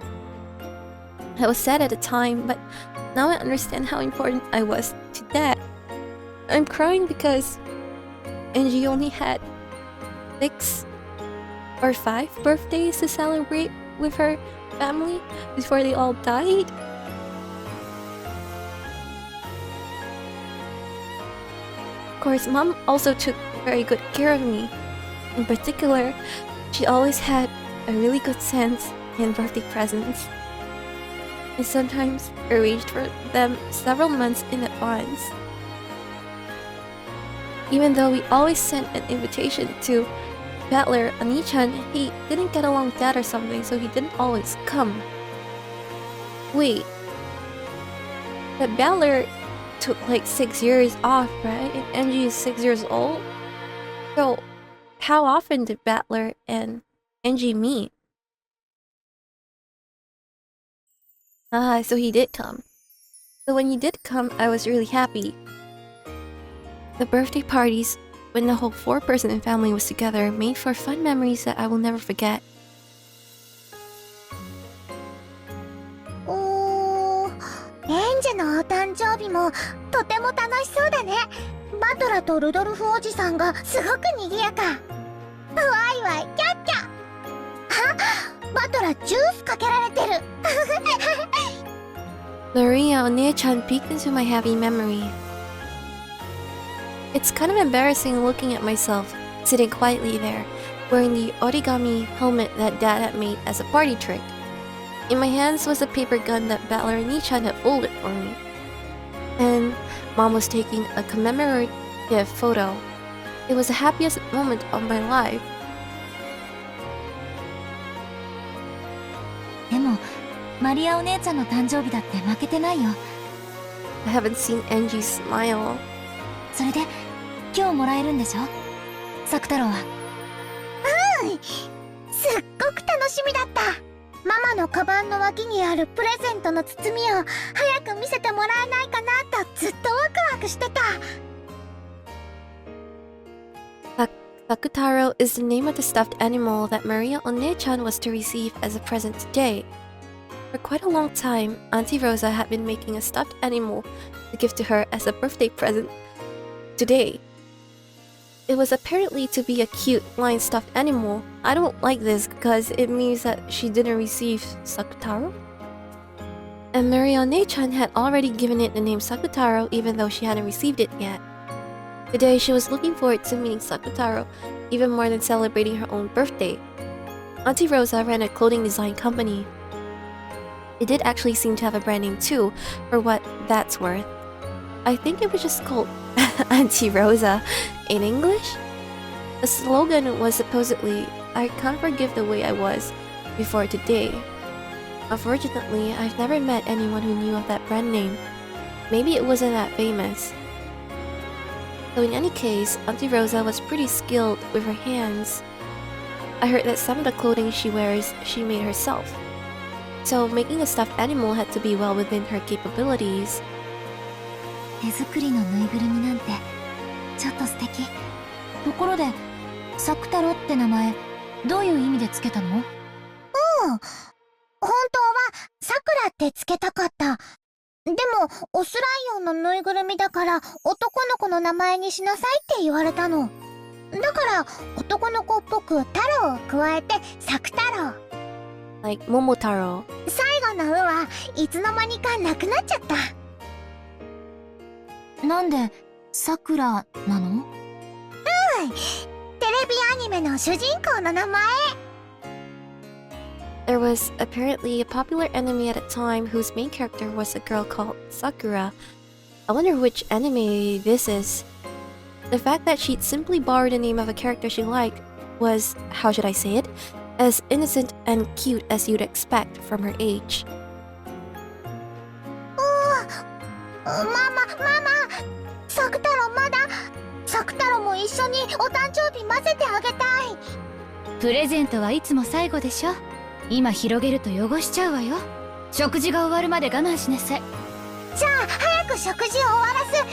I was sad at the time, but now I understand how important I was to Dad. I'm crying because Angie only had 6 or 5 birthdays to celebrate with her family before they all died. Of course, Mom also took very good care of me. In particular, she always had a really good sense in birthday presents, and sometimes arranged for them several months in advance. Even though we always sent an invitation to Battler, Ani-chan, he didn't get along with Dad or something, so he didn't always come. Wait, the Battler took like 6 years off, right? And Angie is 6 years old? So, how often did Battler and Angie meet? Ah, so he did come. So when he did come, I was really happy. The birthday parties, when the whole 4-person family was together, made for fun memories that I will never forget. エンジェのお誕生日もとても楽しそうだね。バトラとルドルフおじさんがすごく賑やか。ワイワイキャッキャ。あ、バトラジュースかけられてる。Maria Onea-chan peeked into my happy memory. It's kind of embarrassing looking at myself, sitting quietly there, wearing the origami helmet that Dad had made as a party trick. In my hands was a paper gun that Battler and Ani-chan had folded for me. And Mom was taking a commemorative photo. It was the happiest moment of my life. でもマリアお姉ちゃんの誕生日だって負けてないよ。 I haven't seen Angie smile. それで今日もらえるんでしょ、作太郎は。すっごく楽しみだった。ママのカバンの脇にあるプレゼントの包みを早く見せてもらえないかなとずっとワクワクしてた。Sakutaro is the name of the stuffed animal that Maria Onee-chan was to receive as a present today. For quite a long time, Auntie Rosa had been making a stuffed animal to give to her as a birthday present today. It was apparently to be a cute, lion stuffed animal. I don't like this because it means that she didn't receive Sakutaro. And Maria Onee-chan had already given it the name Sakutaro even though she hadn't received it yet. Today, she was looking forward to meeting Sakutaro even more than celebrating her own birthday. Auntie Rosa ran a clothing design company. It did actually seem to have a brand name too, for what that's worth. I think it was just called Auntie Rosa in English. The slogan was supposedly, "I can't forgive the way I was before today." Unfortunately, I've never met anyone who knew of that brand name. Maybe it wasn't that famous. So in any case, Auntie Rosa was pretty skilled with her hands. I heard that some of the clothing she wears, she made herself. So making a stuffed animal had to be well within her capabilities. 手作りのぬいぐるみなんてちょっと素敵。ところでサク太郎って名前どういう意味でつけたの？本当はさくらってつけたかった。でもオスライオンのぬいぐるみだから男の子の名前にしなさいって言われたの。だから男の子っぽく太郎を加えてさく太郎。Like Momotaro. 最後の「う」はいつの間にかなくなっちゃった。なんでさくらなの？テレビアニメの主人公の名前。There was apparently a popular anime at a time whose main character was a girl called Sakura. I wonder which anime this is. The fact that she'd simply borrowed the name of a character she liked was, how should I say it, as innocent and cute as you'd expect from her age. ママさく太郎まだ。さく太郎も一緒にお誕生日混ぜてあげたい。プレゼントはいつも最後でしょ。今広げると汚しちゃうわよ。食事が終わるまで我慢しなさい。じゃあ早く食事を終わらせ。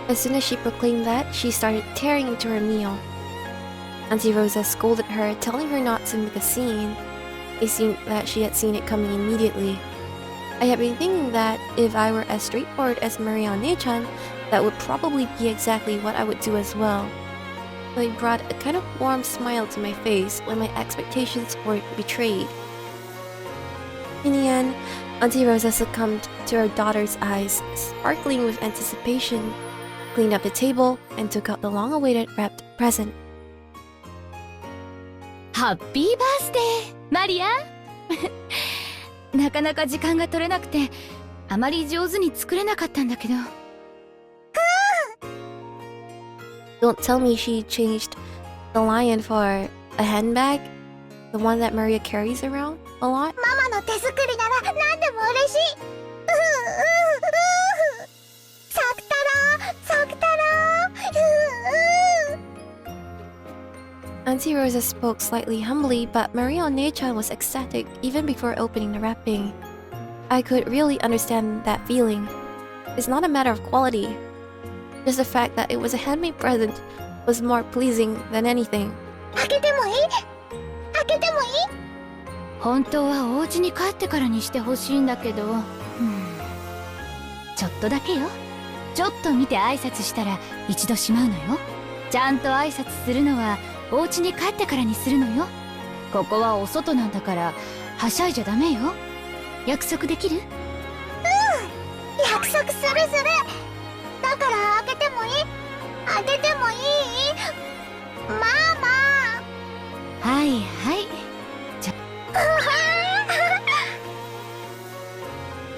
As soon as she proclaimed that, she started tearing into her meal. Auntie Rosa scolded her, telling her not to make a scene. It seemed that she had seen it coming immediately. I had been thinking that if I were as straightforward as Maria One-chan, that would probably be exactly what I would do as well. But it brought a kind of warm smile to my face when my expectations were betrayed. In the end, Auntie Rosa succumbed to her daughter's eyes, sparkling with anticipation, cleaned up the table, and took out the long-awaited wrapped present. ハッピーバースデーマリア。なかなか時間が取れなくてあまり上手に作れなかったんだけど。Don't tell me she changed the lion for a handbag? The one that Maria carries around a lot? ママの手作りなら何でも嬉しい。さく太郎。Auntie Rosa spoke slightly humbly, but Maria One-chan was ecstatic even before opening the wrapping. I could really understand that feeling. It's not a matter of quality. Just the fact that it was a handmade present was more pleasing than anything. 開けてもいい？本当はお家に帰ってからにしてほしいんだけど、ちょっとだけよ。ちょっと見て挨拶したら一度しまうのよ。ちゃんと挨拶するのはお家に帰ってからにするのよ。ここはお外なんだからはしゃいじゃダメよ。約束できる？約束する。だから開けてもいい？開けてもいい？ママ。はい。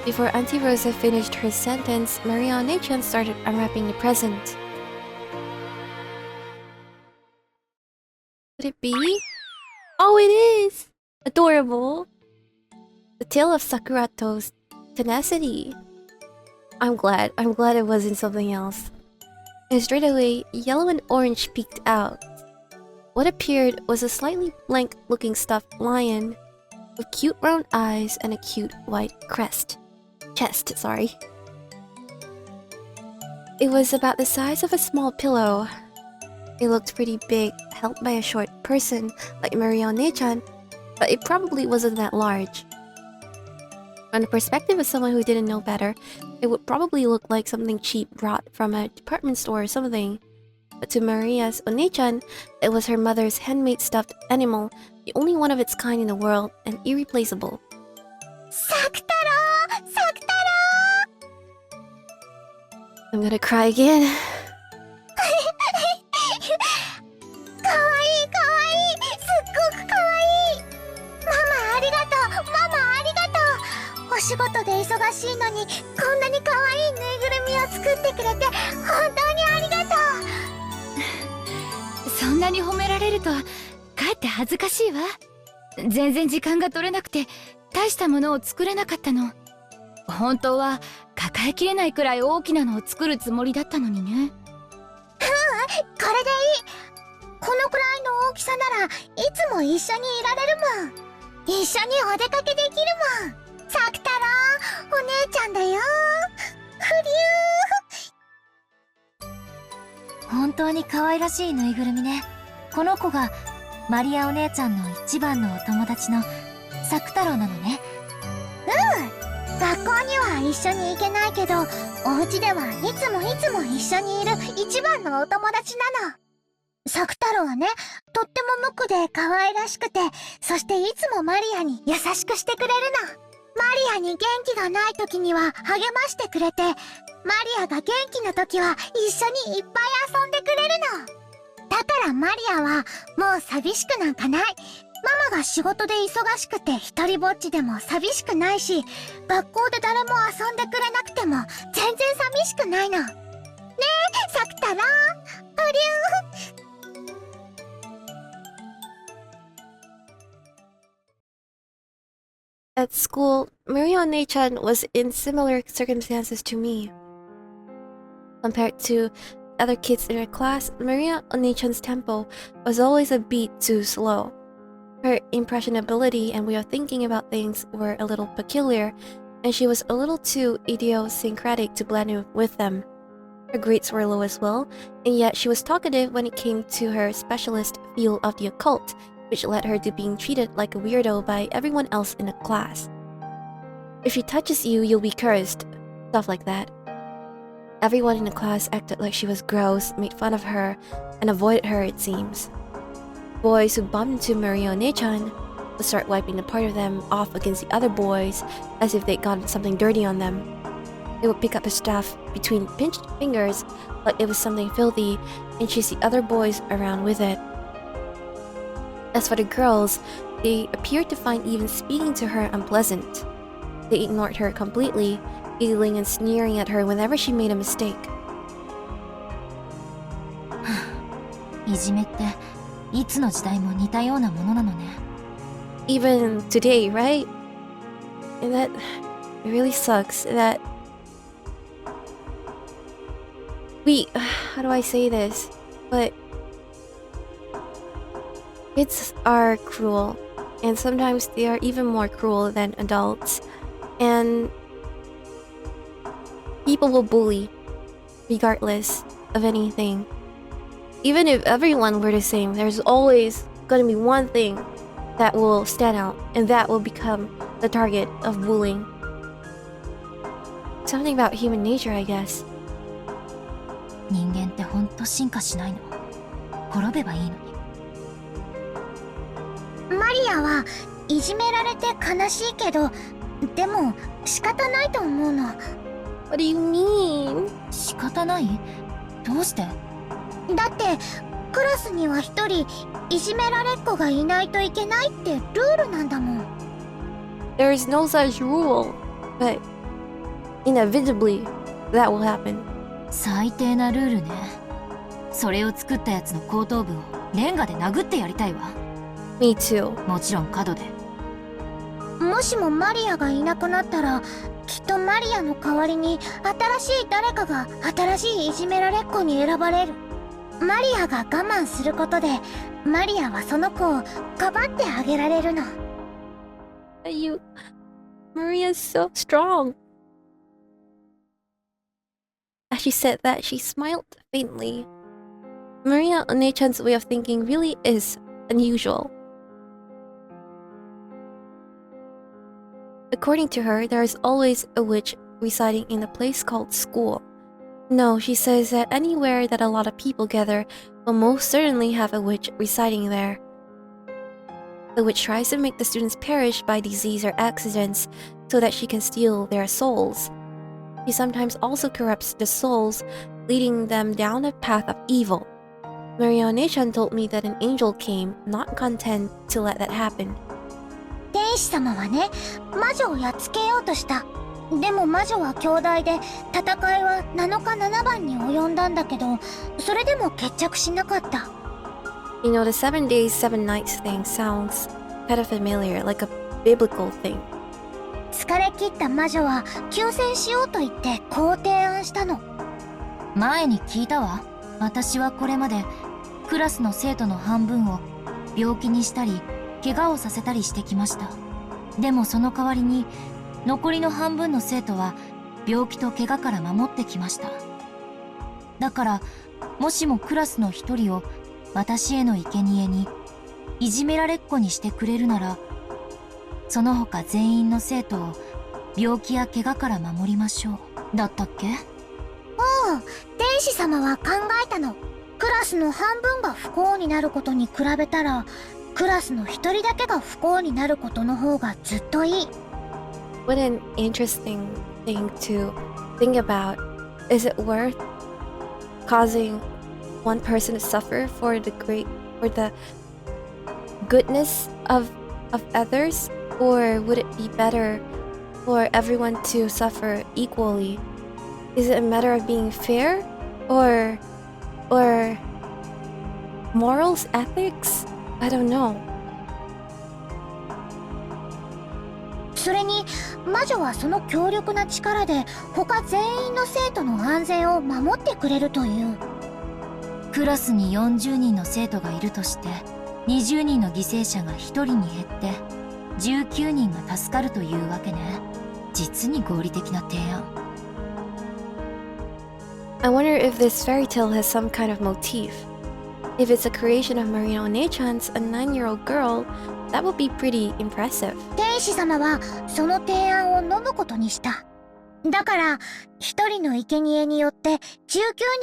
Before Auntie Rosa finished her sentence, Maria One-chan started unwrapping the present. Could it be? Oh, it is! Adorable! The tale of Sakurato's tenacity. I'm glad it wasn't something else. And straight away, yellow and orange peeked out. What appeared was a slightly blank-looking stuffed lion with cute round eyes and a cute white chest, sorry. It was about the size of a small pillow. It looked pretty big, held by a short person like Maria One-chan, but it probably wasn't that large. From the perspective of someone who didn't know better, it would probably look like something cheap brought from a department store or something. But to Maria's One-chan, it was her mother's handmade stuffed animal, the only one of its kind in the world, and irreplaceable. さく太郎。 I'm gonna cry again. かわいい。すっごくかわいい。ママありがとう。お仕事で忙しいのにこんなにかわいいぬいぐるみを作ってくれて本当にありがとう。そんなに褒められるとかえって恥ずかしいわ。全然時間が取れなくて大したものを作れなかったの。本当は抱えきれないくらい大きなのを作るつもりだったのにね。これでいい。このくらいの大きさならいつも一緒にいられるもん。一緒にお出かけできるもん。さく太郎、お姉ちゃんだよ。ふりゅー。本当に可愛らしいぬいぐるみね。この子がマリアお姉ちゃんの一番のお友達のさく太郎なのね。学校には一緒に行けないけど、お家ではいつも一緒にいる一番のお友達なの。さく太郎はね、とっても無垢で可愛らしくて、そしていつもマリアに優しくしてくれるの。マリアに元気がない時には励ましてくれて、マリアが元気な時は一緒にいっぱい遊んでくれるの。だからマリアはもう寂しくなんかない。ママが仕事で忙しくて一人ぼっちでも寂しくないし、学校で誰も遊んでくれなくても全然寂しくないの。ねえ、さく太郎、ふりゅー。At school, Maria Onechan was in similar circumstances to me. Compared to other kids in her class, Maria Onechan's tempo was always a beat too slow. Her impressionability and way of thinking about things were a little peculiar, and she was a little too idiosyncratic to blend in with them. Her grades were low as well, and yet she was talkative when it came to her specialist field of the occult, which led her to being treated like a weirdo by everyone else in the class. If she touches you, you'll be cursed. Stuff like that. Everyone in the class acted like she was gross, made fun of her, and avoided her, it seems. Boys who bumped into Maria Onechan would start wiping the part of them off against the other boys as if they'd gotten something dirty on them. They would pick up his stuff between pinched fingers like it was something filthy and chase the other boys around with it. As for the girls, they appeared to find even speaking to her unpleasant. They ignored her completely, giggling and sneering at her whenever she made a mistake. いじめっていつの時代も似たようなものなのね。Even today, right? And that really sucks that how do I say this? But kids are cruel, and sometimes they are even more cruel than adults. And people will bully, regardless of anything. Even if everyone were the same, there's always gonna be one thing that will stand out, and that will become the target of bullying. Something about human nature, I guess. 人間ってほんと進化しないの。滅べばいいのに。マリアはいじめられて悲しいけど、でも仕方ないと思うの。What do you mean? 仕方ない？どうして？だってクラスには一人いじめられっ子がいないといけないってルールなんだもん。There is no such rule, but inevitably that will happen. 最低なルールね。それを作ったやつの後頭部をレンガで殴ってやりたいわ。Me too. もちろん角で。もしもマリアがいなくなったら、きっとマリアの代わりに新しい誰かが新しいいじめられっ子に選ばれる。マリアが我慢することで、マリアはその子をかばってあげられるの。Maria's so strong. As she said that, she smiled faintly. Maria Onechan's way of thinking really is unusual. According to her, there is always a witch residing in a place called school. No, she says that anywhere that a lot of people gather will most certainly have a witch residing there. The witch tries to make the students perish by disease or accidents so that she can steal their souls. She sometimes also corrupts the souls, leading them down a path of evil. Maria Onechan told me that an angel came, not content to let that happen. 天使様はね、魔女をやっつけようとした。でも魔女は兄弟で、戦いは7日7晩に及んだんだけど、それでも決着しなかった。You know, the 7 days, 7 nights thing sounds kind of familiar, like a biblical thing. 疲れ切った魔女は休戦しようと言ってこう提案したの。前に聞いたわ。私はこれまでクラスの生徒の半分を病気にしたり怪我をさせたりしてきました。でもその代わりに残りの半分の生徒は病気と怪我から守ってきました。だからもしもクラスの一人を私への生贄にいじめられっ子にしてくれるなら、その他全員の生徒を病気や怪我から守りましょう。だったっけ？天使様は考えたの。クラスの半分が不幸になることに比べたら、クラスの一人だけが不幸になることの方がずっといい。What an interesting thing to think about. Is it worth causing one person to suffer for the goodness of others? Or would it be better for everyone to suffer equally? Is it a matter of being fair? Or morals, ethics? I don't know. それに魔女はその強力な力で他全員の生徒の安全を守ってくれるという。クラスに40人の生徒がいるとして20人の犠牲者が1人に減って19人が助かるというわけね。実に合理的な提案。I wonder if this fairy tale has some kind of motif. If it's a creation of Maria One-chan's, a 9-year-old girl, that would be pretty impressive. 天使様はその提案を飲むことにした。だから一人の生贄によって19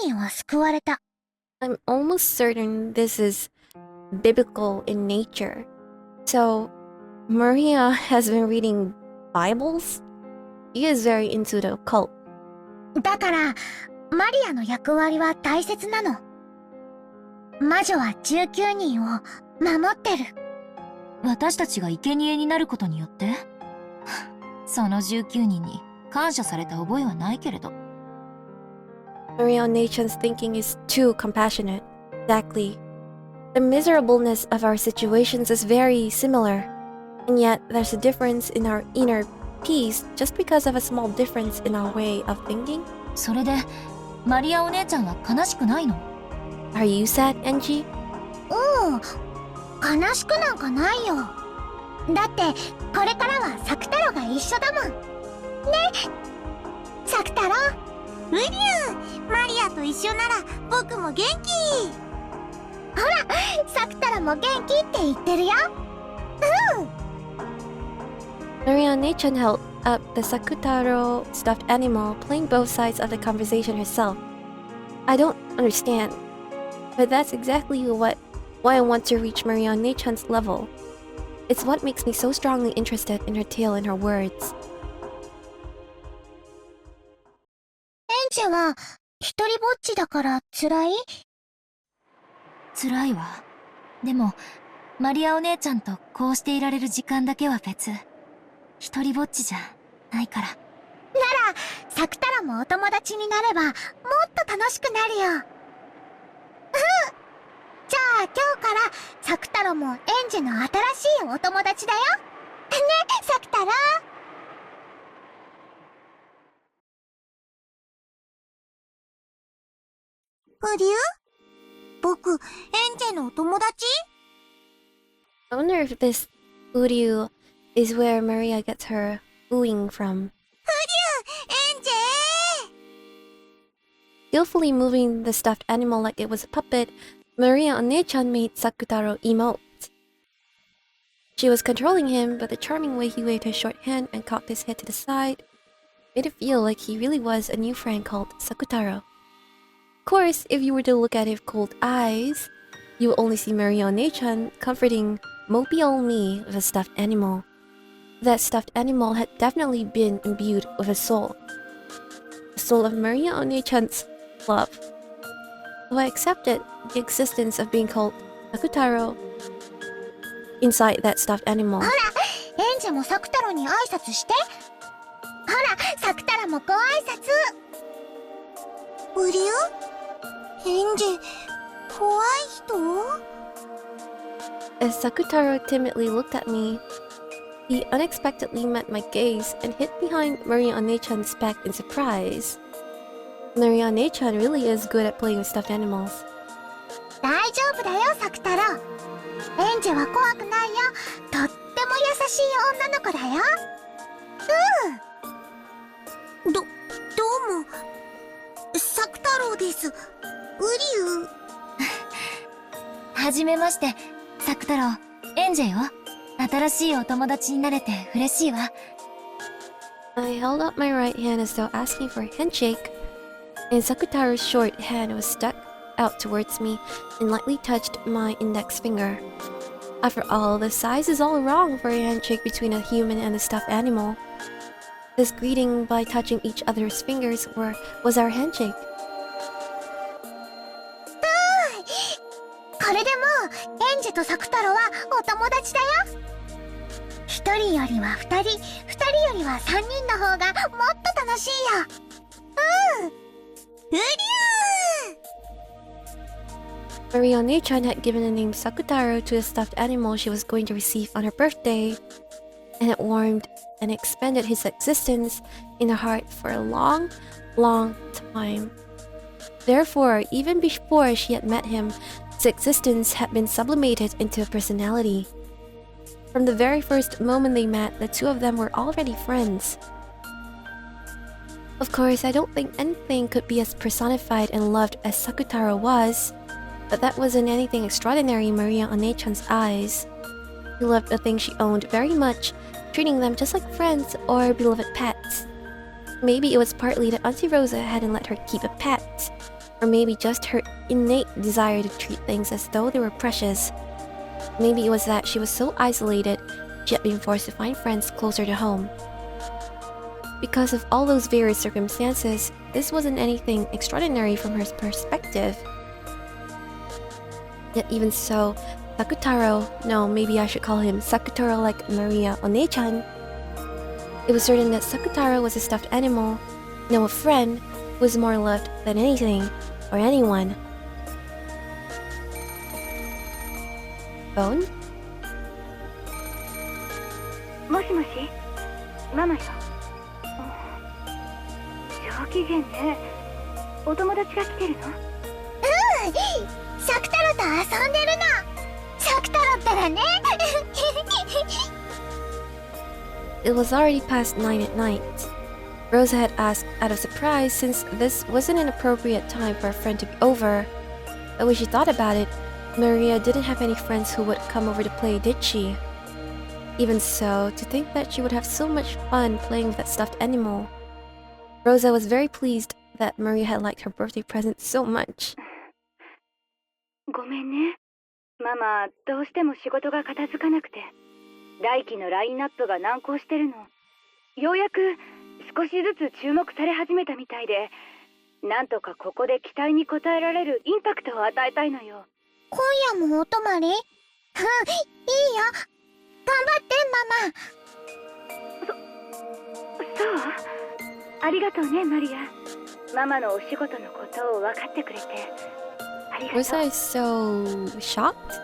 人は救われた。I'm almost certain this is biblical in nature. So, Maria has been reading Bibles? She is very into the occult. だからマリアの役割は大切なの。魔女は19人を守ってる。私たちが生贄になることによってその19人に感謝された覚えはないけれど。Maria One-chan's thinking is too compassionate. Exactly. The miserableness of our situations is very similar. And yet, there's a difference in our inner peace just because of a small difference in our way of thinking. それでマリアお姉ちゃんは悲しくないの？ Are you sad, Ange? 悲しくなんかないよ。だってこれからはサク太郎が一緒だもんね。サク太郎、うりゅう、マリアと一緒なら僕も元気。ほら、サク太郎も元気って言ってるよ。Maria One-chan held up the Sakutaro stuffed animal, playing both sides of the conversation herself. I don't understand, but that's exactly why I want to reach Maria One-chan's level. It's what makes me so strongly interested in her tale and her words. エンジェは一人ぼっちだから辛い？辛いわ。でもマリアお姉ちゃんとこうしていられる時間だけは別。一人ぼっちじゃないから。ならサク太郎もお友達になればもっと楽しくなるよ。じゃあ今日からサク太郎もエンジェの新しいお友達だよ。ね、サク太郎。うりゅう？僕、エンジェのお友達？ I wonder if this Uryu is where Maria gets her ooing from. エンジェ！ Skillfully moving the stuffed animal like it was a puppet, Maria One-chan made Sakutaro emote. She was controlling him, but the charming way he waved his short hand and cocked his head to the side made it feel like he really was a new friend called Sakutaro. Of course, if you were to look at it with cold eyes, you would only see Maria One-chan comforting mopey old me with a stuffed animal. That stuffed animal had definitely been imbued with a soul. The soul of Maria One-chan's love. So I accepted the existence of being called Sakutaro inside that stuffed animal. ほら、エンジェもサク太郎に挨拶して。ほら、サク太郎もご挨拶。うりゅう？エンジェ、怖い人？ As Sakutaro timidly looked at me, he unexpectedly met my gaze and hid behind Maria One-chan's back in surprise. Maria One-chan really is good at playing with stuffed animals. 大大丈夫だよ、サク太郎。エンジェは怖くないよ。とっても優しい女の子だよ。どうも。サク太郎です。ウリュウ。はじめまして、サク太郎、エンジェよ。新しいお友達になれて嬉しいわ。I held up my right hand as though asking for a handshake, and Sakutaro's short hand was stuck out towards me and lightly touched my index finger. After all, the size is all wrong for a handshake between a human and a stuffed animal. This greeting by touching each other's fingers was our handshake. これでもうエンジェとサク太郎はお友達だよ。一人よりは二人、二人よりは三人の方がもっと楽しいよ。うりゅー。 Maria Onechan had given the name Sakutaro to a stuffed animal she was going to receive on her birthday, and it warmed and expanded his existence in her heart for a long, long time. Therefore, even before she had met him, his existence had been sublimated into a personality. From the very first moment they met, the two of them were already friends. Of course, I don't think anything could be as personified and loved as Sakutaro was, but that wasn't anything extraordinary in Maria Onechan's eyes. He loved the things she owned very much, treating them just like friends or beloved pets. Maybe it was partly that Auntie Rosa hadn't let her keep a pet, or maybe just her innate desire to treat things as though they were precious. Maybe it was that she was so isolated, she had been forced to find friends closer to home. Because of all those various circumstances, this wasn't anything extraordinary from her perspective. Yet even so, Sakutaro, no, maybe I should call him Sakutaro like Maria Onechan. It was certain that Sakutaro was a stuffed animal, no, a friend, who was more loved than anything or anyone. Phone? もしもし、ママよ。上機嫌ね。お友達が来てるの？サク太郎と遊んでるの。サク太郎ったらね。It was already past 9 at night. Rosa had asked out of surprise since this wasn't an appropriate time for a friend to be over. But when she thought about it, Maria didn't have any friends who would come over to play, did she? Even so, to think that she would have so much fun playing with that stuffed animal. Rosa was very pleased that Maria had liked her birthday present so much. ごめんね。ママ、どうしても仕事が片付かなくて。来期のラインナップが難航してるの。ようやく少しずつ注目され始めたみたいで、なんとかここで期待に応えられるインパクトを与えたいのよ。今夜もお泊まり？いいよ。頑張って、ママ。そう？ありがとうね、マリア。ママのお仕事のことを分かってくれて。Rosa is so shocked.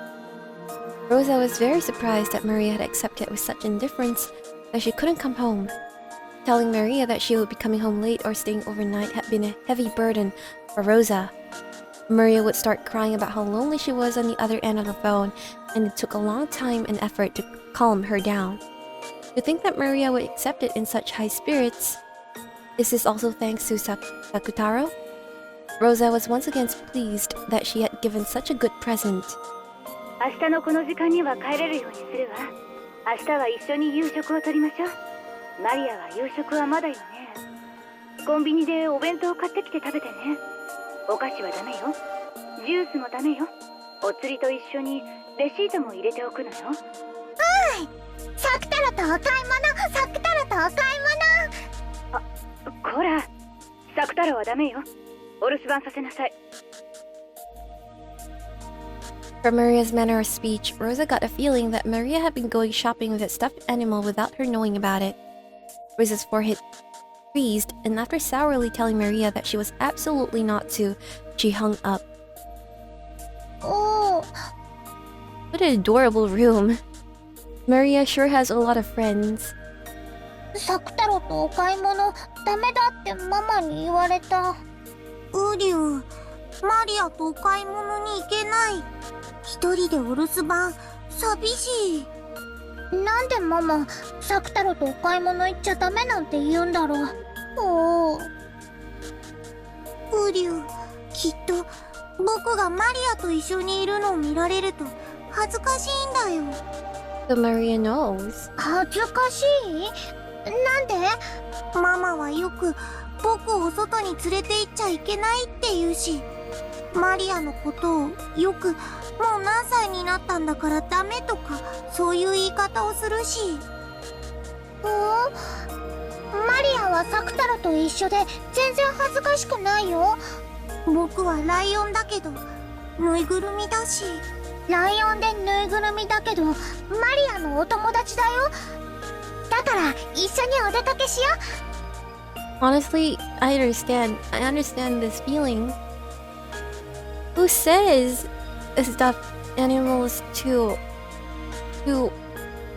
Rosa was very surprised that Maria had accepted with such indifference that she couldn't come home. Telling Maria that she would be coming home late or staying overnight had been a heavy burden for Rosa. Maria would start crying about how lonely she was on the other end of the phone, and it took a long time and effort to calm her down. To think that Maria would accept it in such high spirits. Is this also thanks to Sakutaro? Rosa was once again pleased that she had given such a good present. 明日のこの時間には帰れるようにするわ。明日は一緒に夕食をとりましょう。マリアは夕食はまだよね。コンビニでお弁当を買ってきて食べてね。お菓子はダメよ。ジュースもダメよ。お釣りと一緒にレシートも入れておくのよ。サク太郎とお買い物、サク太郎とお買い物。こら、サク太郎はダメよ。お留守番させなさい。From Maria's manner of speech, Rosa got a feeling that Maria had been going shopping with a stuffed animal without her knowing about it. Rosa's forehead freezed, and after sourly telling Maria that she was absolutely not to, she hung up. Oh, what an adorable room. Maria sure has a lot of friends. サク太郎とお買い物ダメだってママに言われた。ウリュウ、マリアとお買い物に行けない。一人でお留守番、寂しい。なんでママ、サクタロとお買い物行っちゃダメなんて言うんだろう。おー。ウリュウ、きっと僕がマリアと一緒にいるのを見られると恥ずかしいんだよ。So Maria knows. 恥ずかしい？なんで？ママはよく僕を外に連れて行っちゃいけないって言うし、マリアのことをよくもう何歳になったんだからダメとかそういう言い方をするし。マリアはサクタロと一緒で全然恥ずかしくないよ。僕はライオンだけどぬいぐるみだし。ライオンでぬいぐるみだけどマリアのお友達だよ。だから一緒にお出かけしよう。 Honestly, I understand this feeling. Who says a stuffed animal is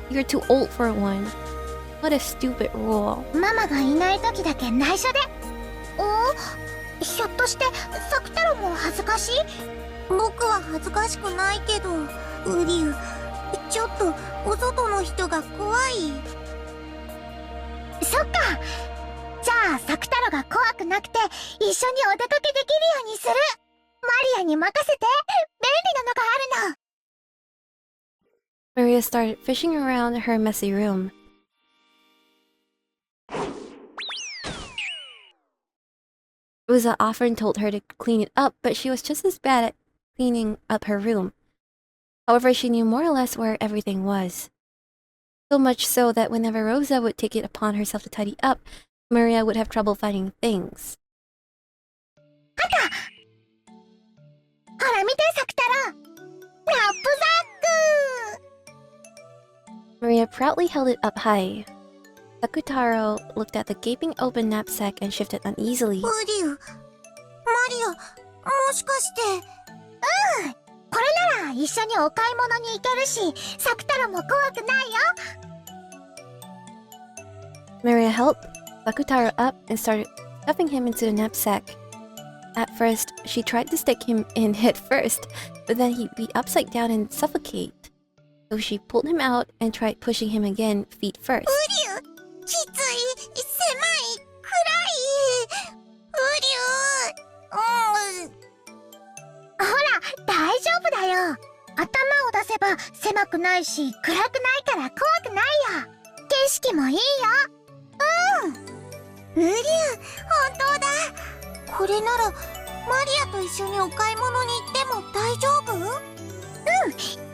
you're too old for one? What a stupid rule. ママがいない時だけ内緒で。ひょっとしてサクタロも恥ずかしい？僕は恥ずかしくないけど、ウリュウ、ちょっとお外の人が怖い。そっか。じゃあサクタロが怖くなくて一緒にお出かけできるようにする。マリアに任せて。便利なのがあるの。 Maria started fishing around her messy room. Rosa often told her to clean it up, but she was just as bad at cleaning up her room. However, she knew more or less where everything was. So much so that whenever Rosa would take it upon herself to tidy up, Maria would have trouble finding things. ほら見てサクタロ。ナップザック。 Maria proudly held it up high. Sakutaro looked at the gaping open knapsack and shifted uneasily. ウリュウ、マリア、もしかして。これなら一緒にお買い物に行けるし、サクタロも怖くないよ。 Maria helped Sakutaro up and started stuffing him into the knapsack. At first, she tried to stick him in head first, but then he'd be upside down and suffocate. So she pulled him out and tried pushing him again feet first. ウリュウ、きつい、狭い、暗い。ウリュウ、ほら、大丈夫だよ。頭を出せば狭くないし、暗くないから怖くないよ。景色もいいよ。ウリュウ、本当だ。これならマリアと一緒にお買い物に行っても大丈夫？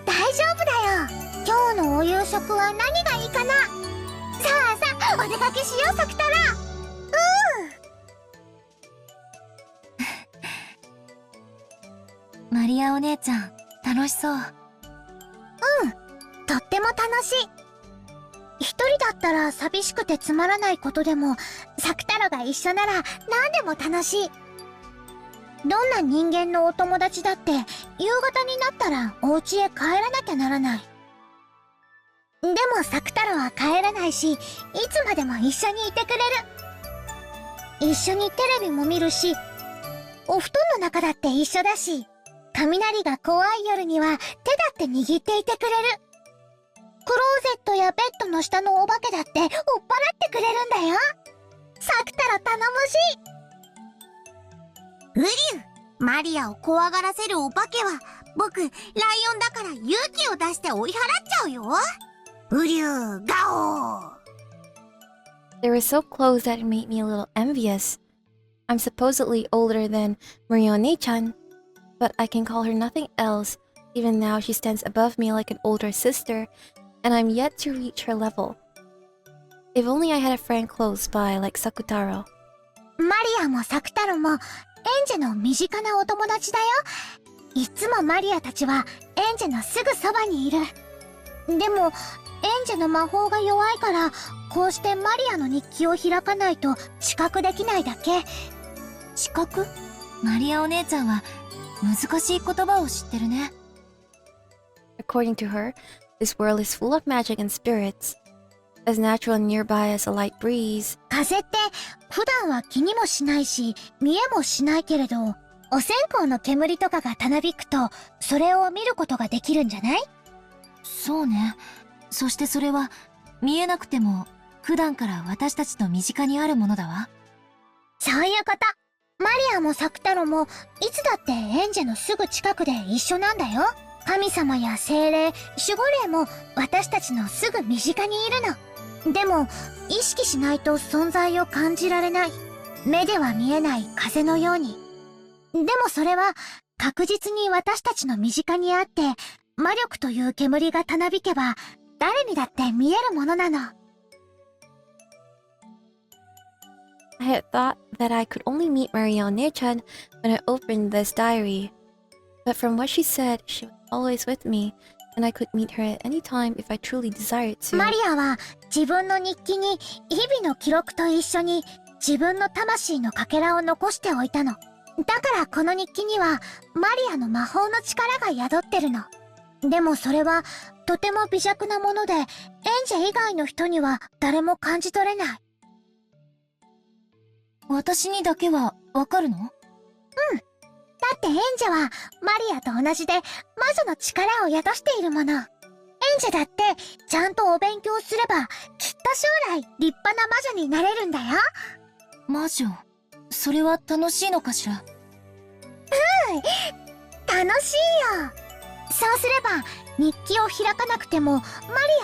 大丈夫だよ。今日のお夕食は何がいいかな。さあお出かけしようサクタロ。マリアお姉ちゃん、楽しそう。とっても楽しい。一人だったら寂しくてつまらないことでも、サクタロが一緒なら何でも楽しい。どんな人間のお友達だって夕方になったらお家へ帰らなきゃならない。でもサクタロは帰らないし、いつまでも一緒にいてくれる。一緒にテレビも見るし、お布団の中だって一緒だし、雷が怖い夜には手だって握っていてくれる。クローゼットやベッドの下のお化けだって追っ払ってくれるんだよ。サクタロ頼もしい。ウリュウ、マリアを怖がらせるお化けは僕ライオンだから勇気を出して追い払っちゃうよ。ウリュウ、ガオー。 They were so close that it made me a little envious. I'm supposedly older than Maria-ne-chan, but I can call her nothing else. Even now she stands above me like an older sister, and I'm yet to reach her level. If only I had a friend close by like Sakutaro. マリアもサクタロもエンジェの身近なお友達だよ。いつもマリアたちはエンジェのすぐそばにいる。でもエンジェの魔法が弱いから、こうしてマリアの日記を開かないと知覚できないだけ。知覚？マリアお姉ちゃんは難しい言葉を知ってるね。According to her, this world is full of magic and spirits, as natural and nearby as a light breeze. 風って普段は気にもしないし見えもしないけれど、お線香の煙とかがたなびくと、それを見ることができるんじゃない？そうね。そしてそれは見えなくても普段から私たちの身近にあるものだわ。そういうこと。マリアもサクタロもいつだってエンジェのすぐ近くで一緒なんだよ。神様や精霊、守護霊も私たちのすぐ身近にいるの。でも意識しないと存在を感じられない。目では見えない風のように。でもそれは確実に私たちの身近にあって、魔力という煙がたなびけば誰にだって見えるものなの。I had thought that I could only meet Maria Onechan when I opened this diary. But from what she said, she was always with me, and I could meet her at any time if I truly desired to. マリアは自分の日記に日々の記録と一緒に自分の魂のかけらを残しておいたの。だからこの日記にはマリアの魔法の力が宿ってるの。でもそれはとても微弱なもので、エンジェ以外の人には誰も感じ取れない。私にだけはわかるの？うん。だってエンジェはマリアと同じで魔女の力を宿しているもの。エンジェだってちゃんとお勉強すればきっと将来立派な魔女になれるんだよ。魔女？それは楽しいのかしら？楽しいよ。そうすれば日記を開かなくてもマ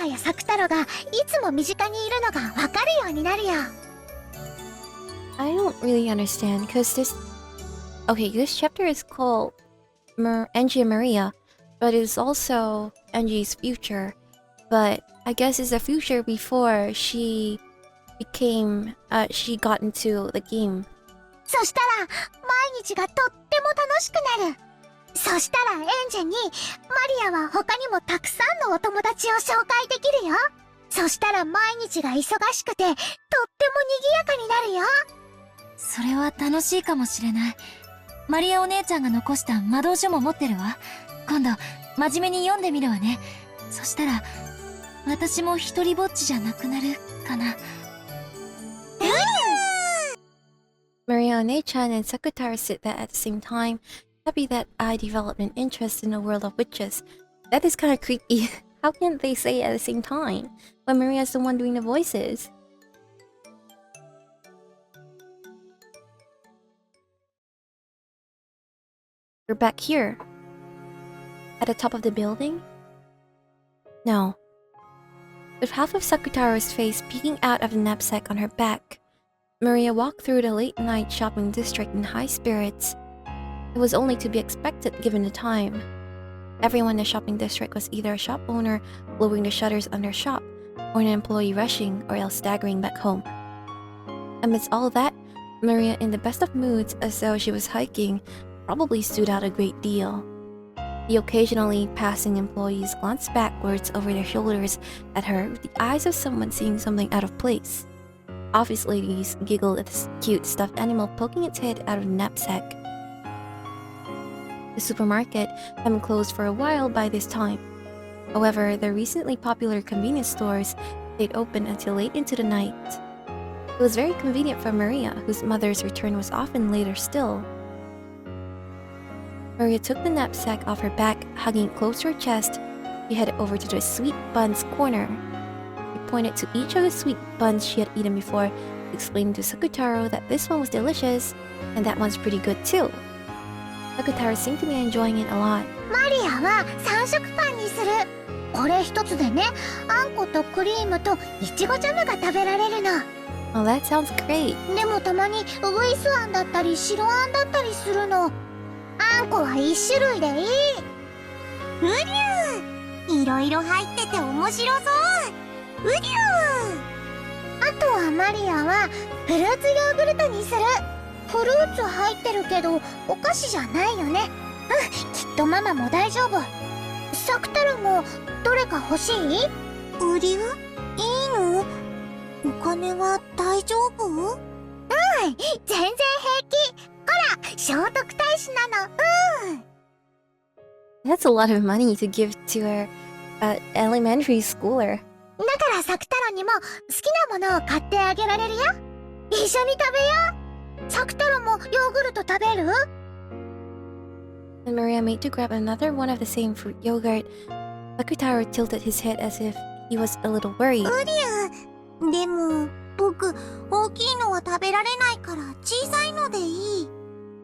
リアやサクタロがいつも身近にいるのがわかるようになるよ。I don't really understand, because this chapter is called Ange and Maria, but it's also Ange's future. But I guess it's the future before she got into the game. そしたら毎日がとっても楽しくなる。そしたらエンジェにマリアは他にもたくさんのお友達を紹介できるよ。そしたら毎日が忙しくてとっても賑やかになるよ。それは楽しいかもしれない。マリアお姉ちゃんが残した魔導書も持ってるわ。今度真面目に読んでみるわね。そしたら私も一人ぼっちじゃなくなるかな。Maria Onechan and Sakutara sit there at the same time, happy that I developed an interest in the world of witches. That is kind of creepy. How can they say it at the same time when Maria's the one doing the voices? We're back here. At the top of the building? No. With half of Sakutara's face peeking out of the knapsack on her back, Maria walked through the late-night shopping district in high spirits. It was only to be expected given the time. Everyone in the shopping district was either a shop owner blowing the shutters on their shop, or an employee rushing or else staggering back home. Amidst all that, Maria, in the best of moods as though she was hiking, probably stood out a great deal. The occasionally passing employees glanced backwards over their shoulders at her with the eyes of someone seeing something out of place. Office ladies giggled at the cute stuffed animal poking its head out of the knapsack. The supermarket had been closed for a while by this time. However, the recently popular convenience stores stayed open until late into the night. It was very convenient for Maria, whose mother's return was often later still. Maria took the knapsack off her back, hugging it close to her chest. She headed over to the sweet buns corner. She pointed to each of the sweet buns she had eaten before, explaining to Sakutaro that this one was delicious, and that one's pretty good too. Sakutaro seemed to be enjoying it a lot. マリアは3色パンにする。これ一つでね、あんことクリームといちごジャムが食べられるの。Oh, that sounds great. でもたまにウグイスあんだったり白あんだったりするの。あんこは1種類でいい。うりゅう、いろいろ入ってて面白そう。うりゅう。あとはマリアはフルーツヨーグルトにする。フルーツ入ってるけどお菓子じゃないよね。きっとママも大丈夫。サクタルもどれか欲しい？うりゅう？いいの？お金は大丈夫？全然平気。ほら、聖徳太子なの。That's a lot of money to give to her elementary schooler. だからサクタロにも好きなものを買ってあげられるよ。一緒に食べよう。サクタロもヨーグルト食べる？ When Maria made to grab another one of the same fruit yogurt, Sakutaro tilted his head as if he was a little worried. でも僕大きいのは食べられないから小さいのでいい。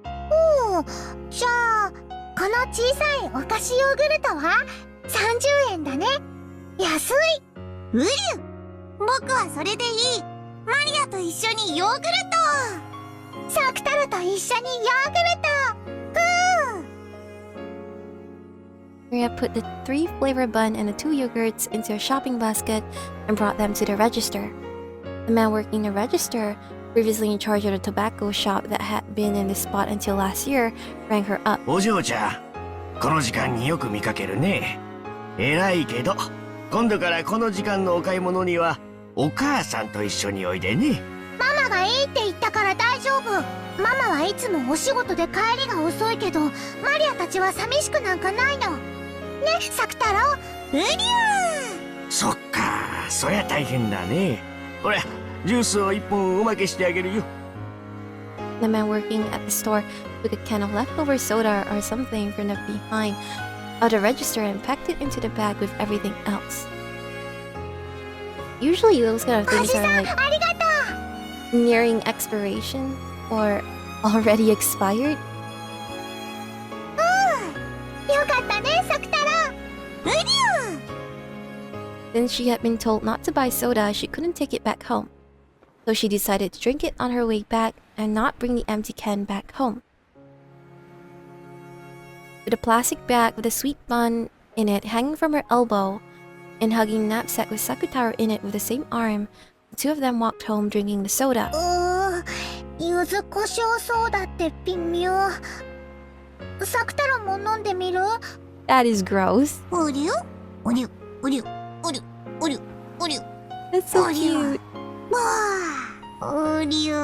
おお、じゃあこの小さいお菓子ヨーグルトは30円だね。安い。うりゅ、僕はそれでいい。マリアと一緒にヨーグルト。サクタロと一緒にヨーグルト。Maria put the 3-flavor bun and the 2 yogurts into a shopping basket and brought them to the register. The man working the register, previously in charge of the tobacco shop that had been in this spot until last year, rang her up. お嬢ちゃん、この時間によく見かけるね。偉いけど、今度からこの時間のお買い物にはお母さんと一緒においでね。ママがいいって言ったから大丈夫。ママはいつもお仕事で帰りが遅いけど、マリアたちは寂しくなんかないの。ね、サク太郎。うりゅー。そっか、そりゃ大変だね。ほら、ジュースを1本おまけしてあげるよ。The man working at the store took a can of leftover soda or something from the behind of the register and packed it into the bag with everything else. Usually those kind of things are like nearing expiration or already expired. よかったね、サク太郎。うりゅー。 Since she had been told not to buy soda, she couldn't take it back home. So she decided to drink it on her way back and not bring the empty can back home. With a plastic bag with a sweet bun in it hanging from her elbow and hugging a knapsack with Sakutaro in it with the same arm, the two of them walked home drinking the soda. 柚子胡椒ソーダって微妙。サク太郎も飲んでみる？ That is gross. うりゅうりゅうりゅうりゅうりゅうりゅ。 That's so cute. わあ、うりゅう。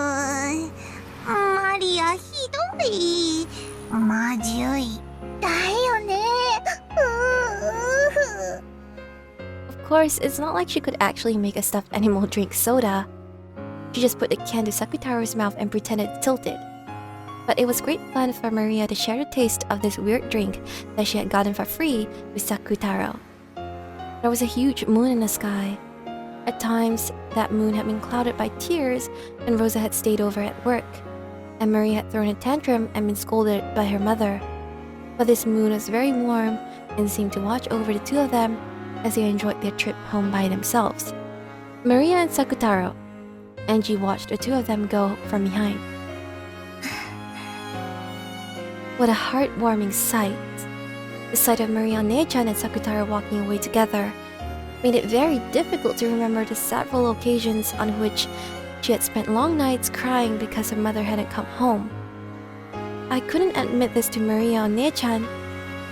マリアひどい。まじゅい。だよね。Of course, it's not like she could actually make a stuffed animal drink soda. She just put the can to Sakutaro's mouth and pretended to tilt it. But it was great fun for Maria to share the taste of this weird drink that she had gotten for free with Sakutaro. There was a huge moon in the sky. At times, that moon had been clouded by tears and Rosa had stayed over at work, and Maria had thrown a tantrum and been scolded by her mother. But this moon was very warm and seemed to watch over the two of them as they enjoyed their trip home by themselves. Maria and Sakutaro. Ange watched the two of them go from behind. What a heartwarming sight. The sight of Maria Onechan and Sakutaro walking away together made it very difficult to remember the several occasions on which she had spent long nights crying because her mother hadn't come home. I couldn't admit this to Maria Onechan,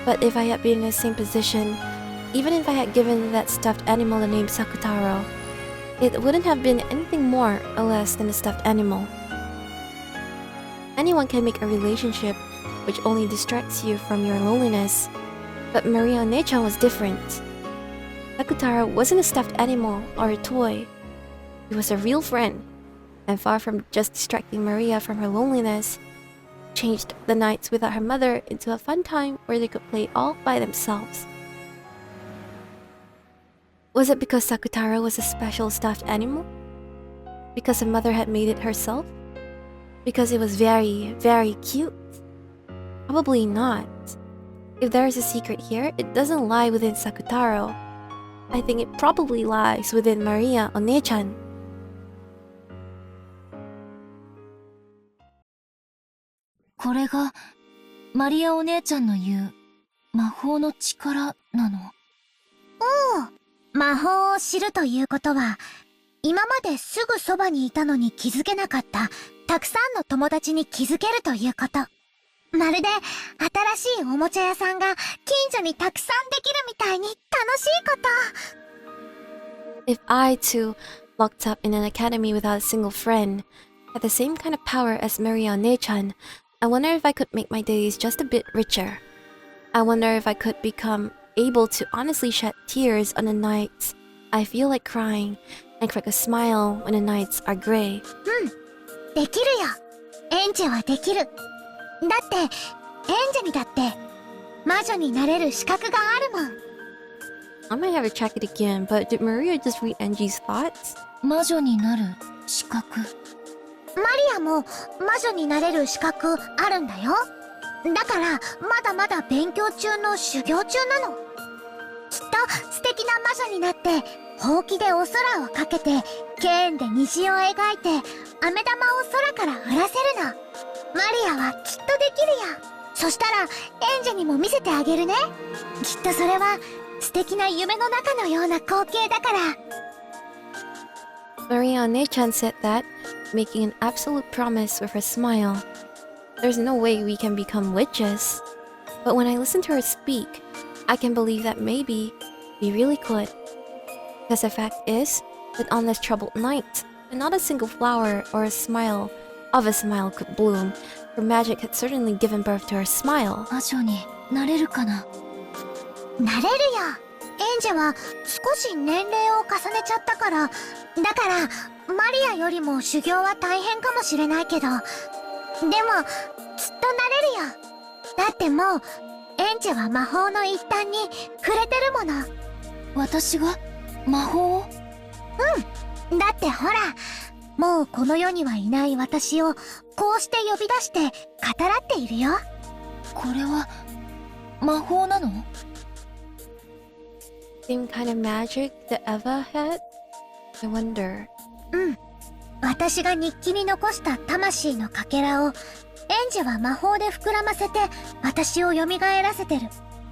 but if I had been in the same position, even if I had given that stuffed animal the name Sakutaro, it wouldn't have been anything more or less than a stuffed animal. Anyone can make a relationship which only distracts you from your loneliness, but Maria Onechan was different. Sakutaro wasn't a stuffed animal or a toy. He was a real friend, and far from just distracting Maria from her loneliness, changed the nights without her mother into a fun time where they could play all by themselves. Was it because Sakutaro was a special stuffed animal? Because her mother had made it herself? Because it was very, very cute? Probably not. If there is a secret here, it doesn't lie within Sakutaro. I think it probably lies within Maria Onechan. This Maria Onechanの言う魔法の力なの？おう、魔法を知るということは、今まですぐそばにいたのに気づけなかったたくさんの友達に気づけるということ。まるで新しいおもちゃ屋さんが近所にたくさんできるみたいに楽しいこと。If I too, locked up in an academy without a single friend, had the same kind of power as Maria Onechan, I wonder if I could make my days just a bit richer. I wonder if I could become able to honestly shed tears on the nights I feel like crying and crack a smile when the nights are gray. できるよ。エンジェはできる。だって、エンジェにだって魔女になれる資格があるもん。 I might have to check it again, but did Maria just read Angie's thoughts? 魔女になる資格。マリアも魔女になれる資格あるんだよ。だからまだまだ勉強中の修行中なの。きっと素敵な魔女になってほうきでお空をかけてケーンで虹を描いて飴玉を空から降らせるの。マリアはきっとできるよ。そしたらエンジェにも見せてあげるね。きっとそれは素敵な夢の中のような光景だから。 Maria Onechan said that, making an absolute promise with her smile. There's no way we can become witches. But when I listen to her speak, I can believe that maybe we really could. Because the fact is that on this troubled night, not a single flower or a smile of a smile could bloom. Her magic had certainly given birth to her smile. 魔女になれるかな。なれるよ。エンジェは少し年齢を重ねちゃったから、だからマリアよりも修行は大変かもしれないけど、でもきっとなれるよ。だってもうエンジェは魔法の一端に触れてるもの。私が魔法を？うん。だってほら、もうこの世にはいない私をこうして呼び出して語らっているよ。これは魔法なのSame kind of magic that Eva had? I wonder. うん。私が日記に残した魂のかけらをエンジェは魔法で膨らませて私を蘇らせてる。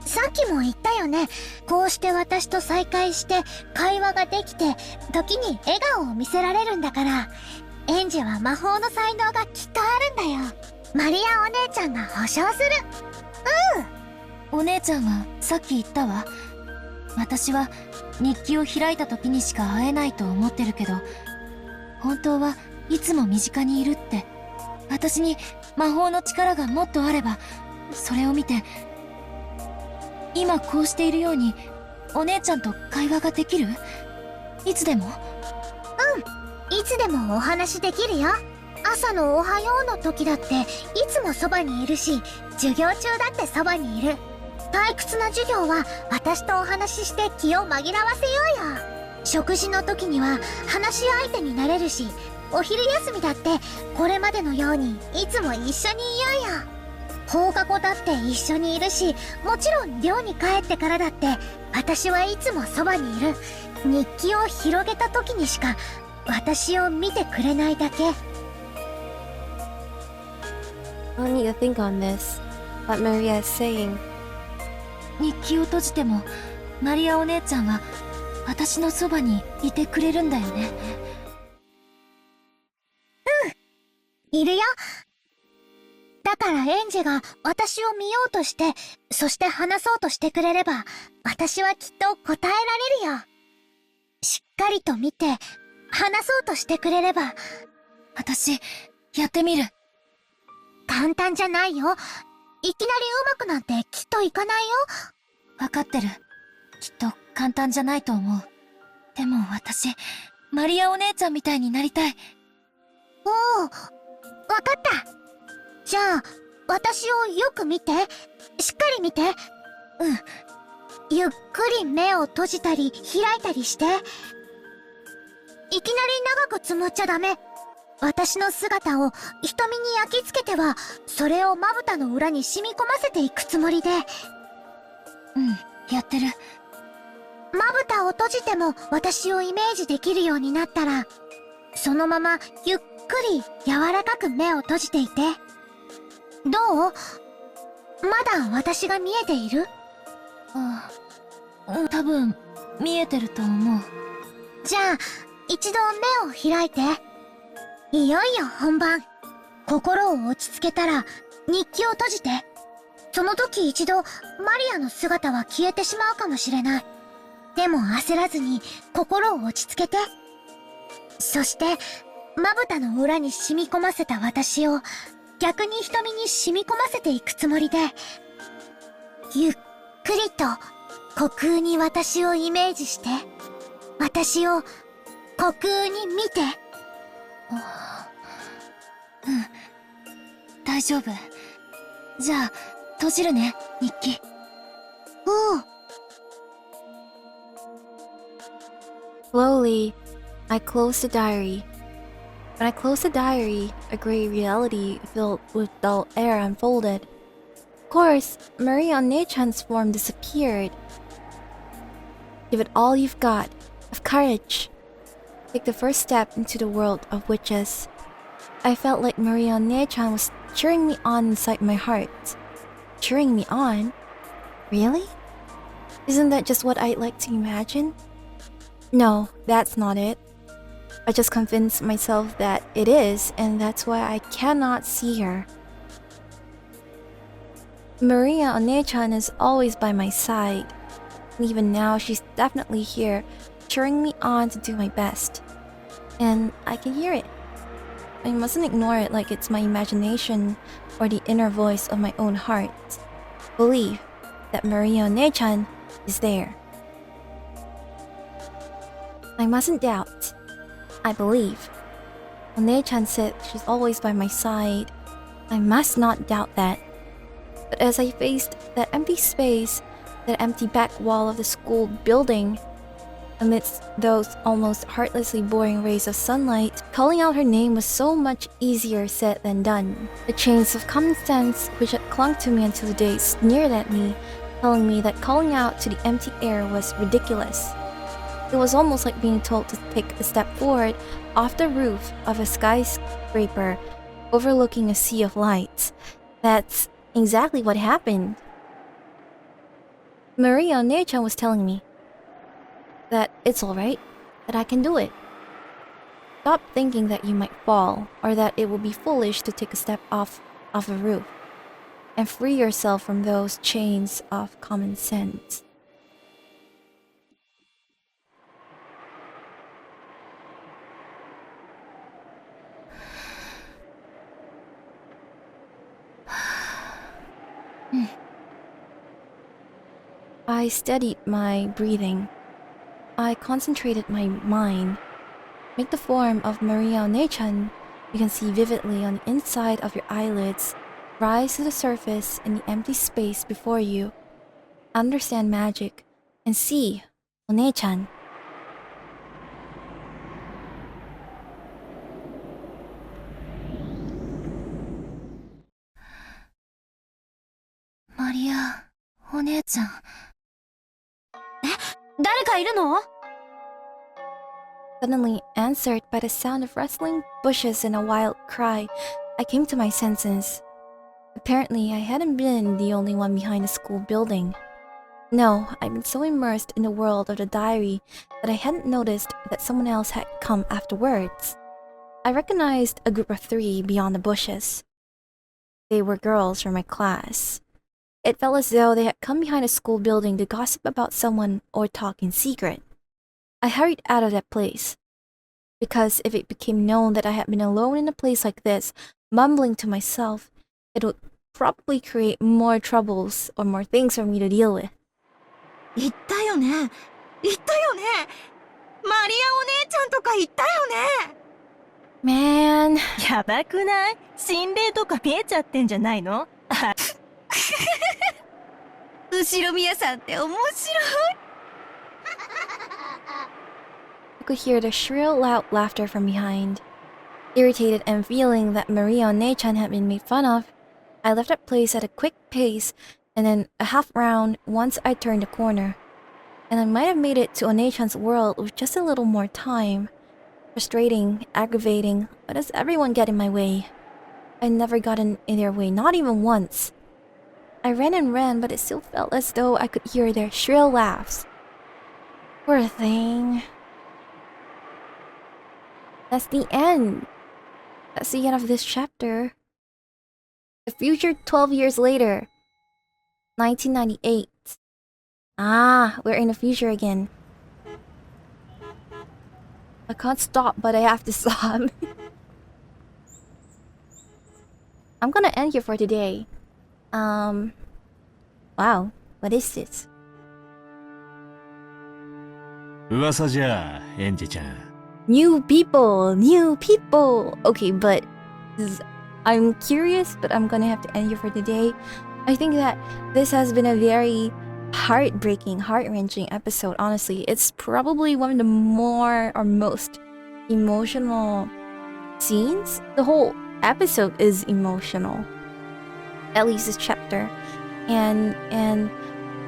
さっきも言ったよね。こうして私と再会して会話ができて時に笑顔を見せられるんだから、エンジェは魔法の才能がきっとあるんだよ。マリアお姉ちゃんが保証する。お姉ちゃんはさっき言ったわ。私は日記を開いた時にしか会えないと思ってるけど、本当はいつも身近にいるって。私に魔法の力がもっとあれば、それを見て今こうしているようにお姉ちゃんと会話ができる？いつでも？うん、いつでもお話できるよ。朝のおはようの時だっていつもそばにいるし、授業中だってそばにいる。退屈な授業は私とお話しして気を紛らわせようよ。食事の時には話し相手になれるし、お昼休みだってこれまでのようにいつも一緒にいようよ。放課後だって一緒にいるし、もちろん寮に帰ってからだって私はいつもそばにいる。日記を広げた時にしか私を見てくれないだけ。 I'll need to think on this. What Maria is saying. 日記を閉じてもマリアお姉ちゃんは私のそばにいてくれるんだよね。いるよ。だからエンジェが私を見ようとして、そして話そうとしてくれれば、私はきっと答えられるよ。しっかりと見て、話そうとしてくれれば。私、やってみる。簡単じゃないよ。いきなり上手くなんてきっといかないよ。わかってる。きっと簡単じゃないと思う。でも私、マリアお姉ちゃんみたいになりたい。おお、わかった。じゃあ、私をよく見て。しっかり見て。ゆっくり目を閉じたり開いたりして。いきなり長くつむっちゃダメ。私の姿を瞳に焼き付けては、それをまぶたの裏に染み込ませていくつもりで。やってる。まぶたを閉じても私をイメージできるようになったら、そのままゆっくり柔らかく目を閉じていて。どう？まだ私が見えている？多分見えてると思う。じゃあ一度目を開いて。いよいよ本番。心を落ち着けたら日記を閉じて。その時一度マリアの姿は消えてしまうかもしれない。でも焦らずに心を落ち着けて。そしてまぶたの裏に染み込ませた私を逆に瞳に染み込ませていくつもりで、ゆっくりと虚空に私をイメージして、私を虚空に見て。大丈夫。じゃあ閉じるね、日記。おう。 Slowly, I closed the diary. When I closed the diary, a gray reality filled with dull air unfolded. Of course, Maria Onechan's form disappeared. Give it all you've got, of courage. Take the first step into the world of witches. I felt like Maria Onechan was cheering me on inside my heart. Cheering me on? Really? Isn't that just what I'd like to imagine? No, that's not it. I just convinced myself that it is, and that's why I cannot see her. Maria Onechan is always by my side. And even now, she's definitely here, cheering me on to do my best. And I can hear it. I mustn't ignore it like it's my imagination or the inner voice of my own heart. Believe that Maria Onechan is there. I mustn't doubt. I believe. Onechan said she's always by my side. I must not doubt that. But as I faced that empty space, that empty back wall of the school building, amidst those almost heartlessly boring rays of sunlight, calling out her name was so much easier said than done. The chains of common sense which had clung to me until the day sneered at me, telling me that calling out to the empty air was ridiculous. It was almost like being told to take a step forward off the roof of a skyscraper overlooking a sea of lights. That's exactly what happened. Maria Onechan was telling me that it's alright, that I can do it. Stop thinking that you might fall, or that it will be foolish to take a step off a roof, and free yourself from those chains of common sense. I steadied my breathing. I concentrated my mind. Make the form of Maria Onechan you can see vividly on the inside of your eyelids rise to the surface in the empty space before you. Understand magic and see Onechan. Maria Onechan. 誰かいるの? Suddenly answered by the sound of rustling bushes and a wild cry, I came to my senses. Apparently, I hadn't been the only one behind the school building. No, I'd been so immersed in the world of the diary that I hadn't noticed that someone else had come afterwards. I recognized a group of 3 beyond the bushes. They were girls from my class. It felt as though they had come behind a school building to gossip about someone or talk in secret. I hurried out of that place, because if it became known that I had been alone in a place like this, mumbling to myself, it would probably create more troubles or more things for me to deal with. 言ったよね。言ったよね。マリアお姉ちゃんとか言ったよね。Man. やばくない？心霊とか見えちゃってんじゃないの？後ろ宮さんって面白い。I could hear the shrill, loud laughter from behind. Irritated and feeling that Maria Onechan had been made fun of, I left that place at a quick pace and then a half round once I turned the corner. And I might have made it to Onechan's world with just a little more time. Frustrating, aggravating, why does everyone get in my way? I never got in their way, not even once. I ran and ran, but it still felt as though I could hear their shrill laughs. Poor thing. That's the end. That's the end of this chapter. The future 12 years later. 1998. Ah, we're in the future again. I can't stop, but I have to stop. I'm gonna end here for today. Wow, what is this? 噂じゃ、エンジェちゃん。New people! Okay, but I'm curious, but I'm gonna have to end here for today. I think that this has been a very heartbreaking, heart-wrenching episode. Honestly, it's probably one of the more or most emotional scenes. The whole episode is emotional, at least this chapter, and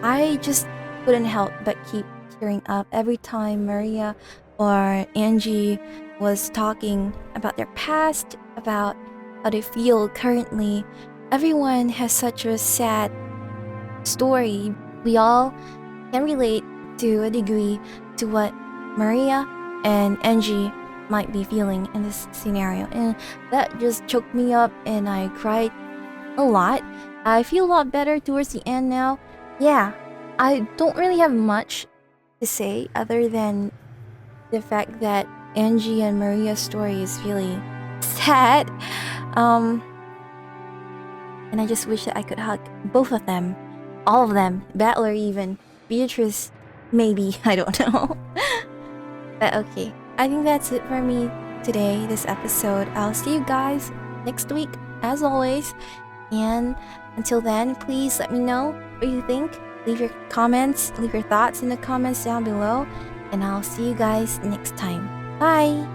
I just couldn't help but keep tearing up every time Maria or Angie was talking about their past, about how they feel currently. Everyone has such a sad story. We all can relate to a degree to what Maria and Angie might be feeling in this scenario, and that just choked me up and I cried a lot. I feel a lot better towards the end now. Yeah, I don't really have much to say other than the fact that Angie and Maria's story is really sad. And I just wish that I could hug both of them, all of them, Battler even, Beatrice maybe, I don't know. But okay, I think that's it for me today, this episode. I'll see you guys next week, as always. And until then, please let me know what you think. Leave your comments, leave your thoughts in the comments down below. And I'll see you guys next time. Bye!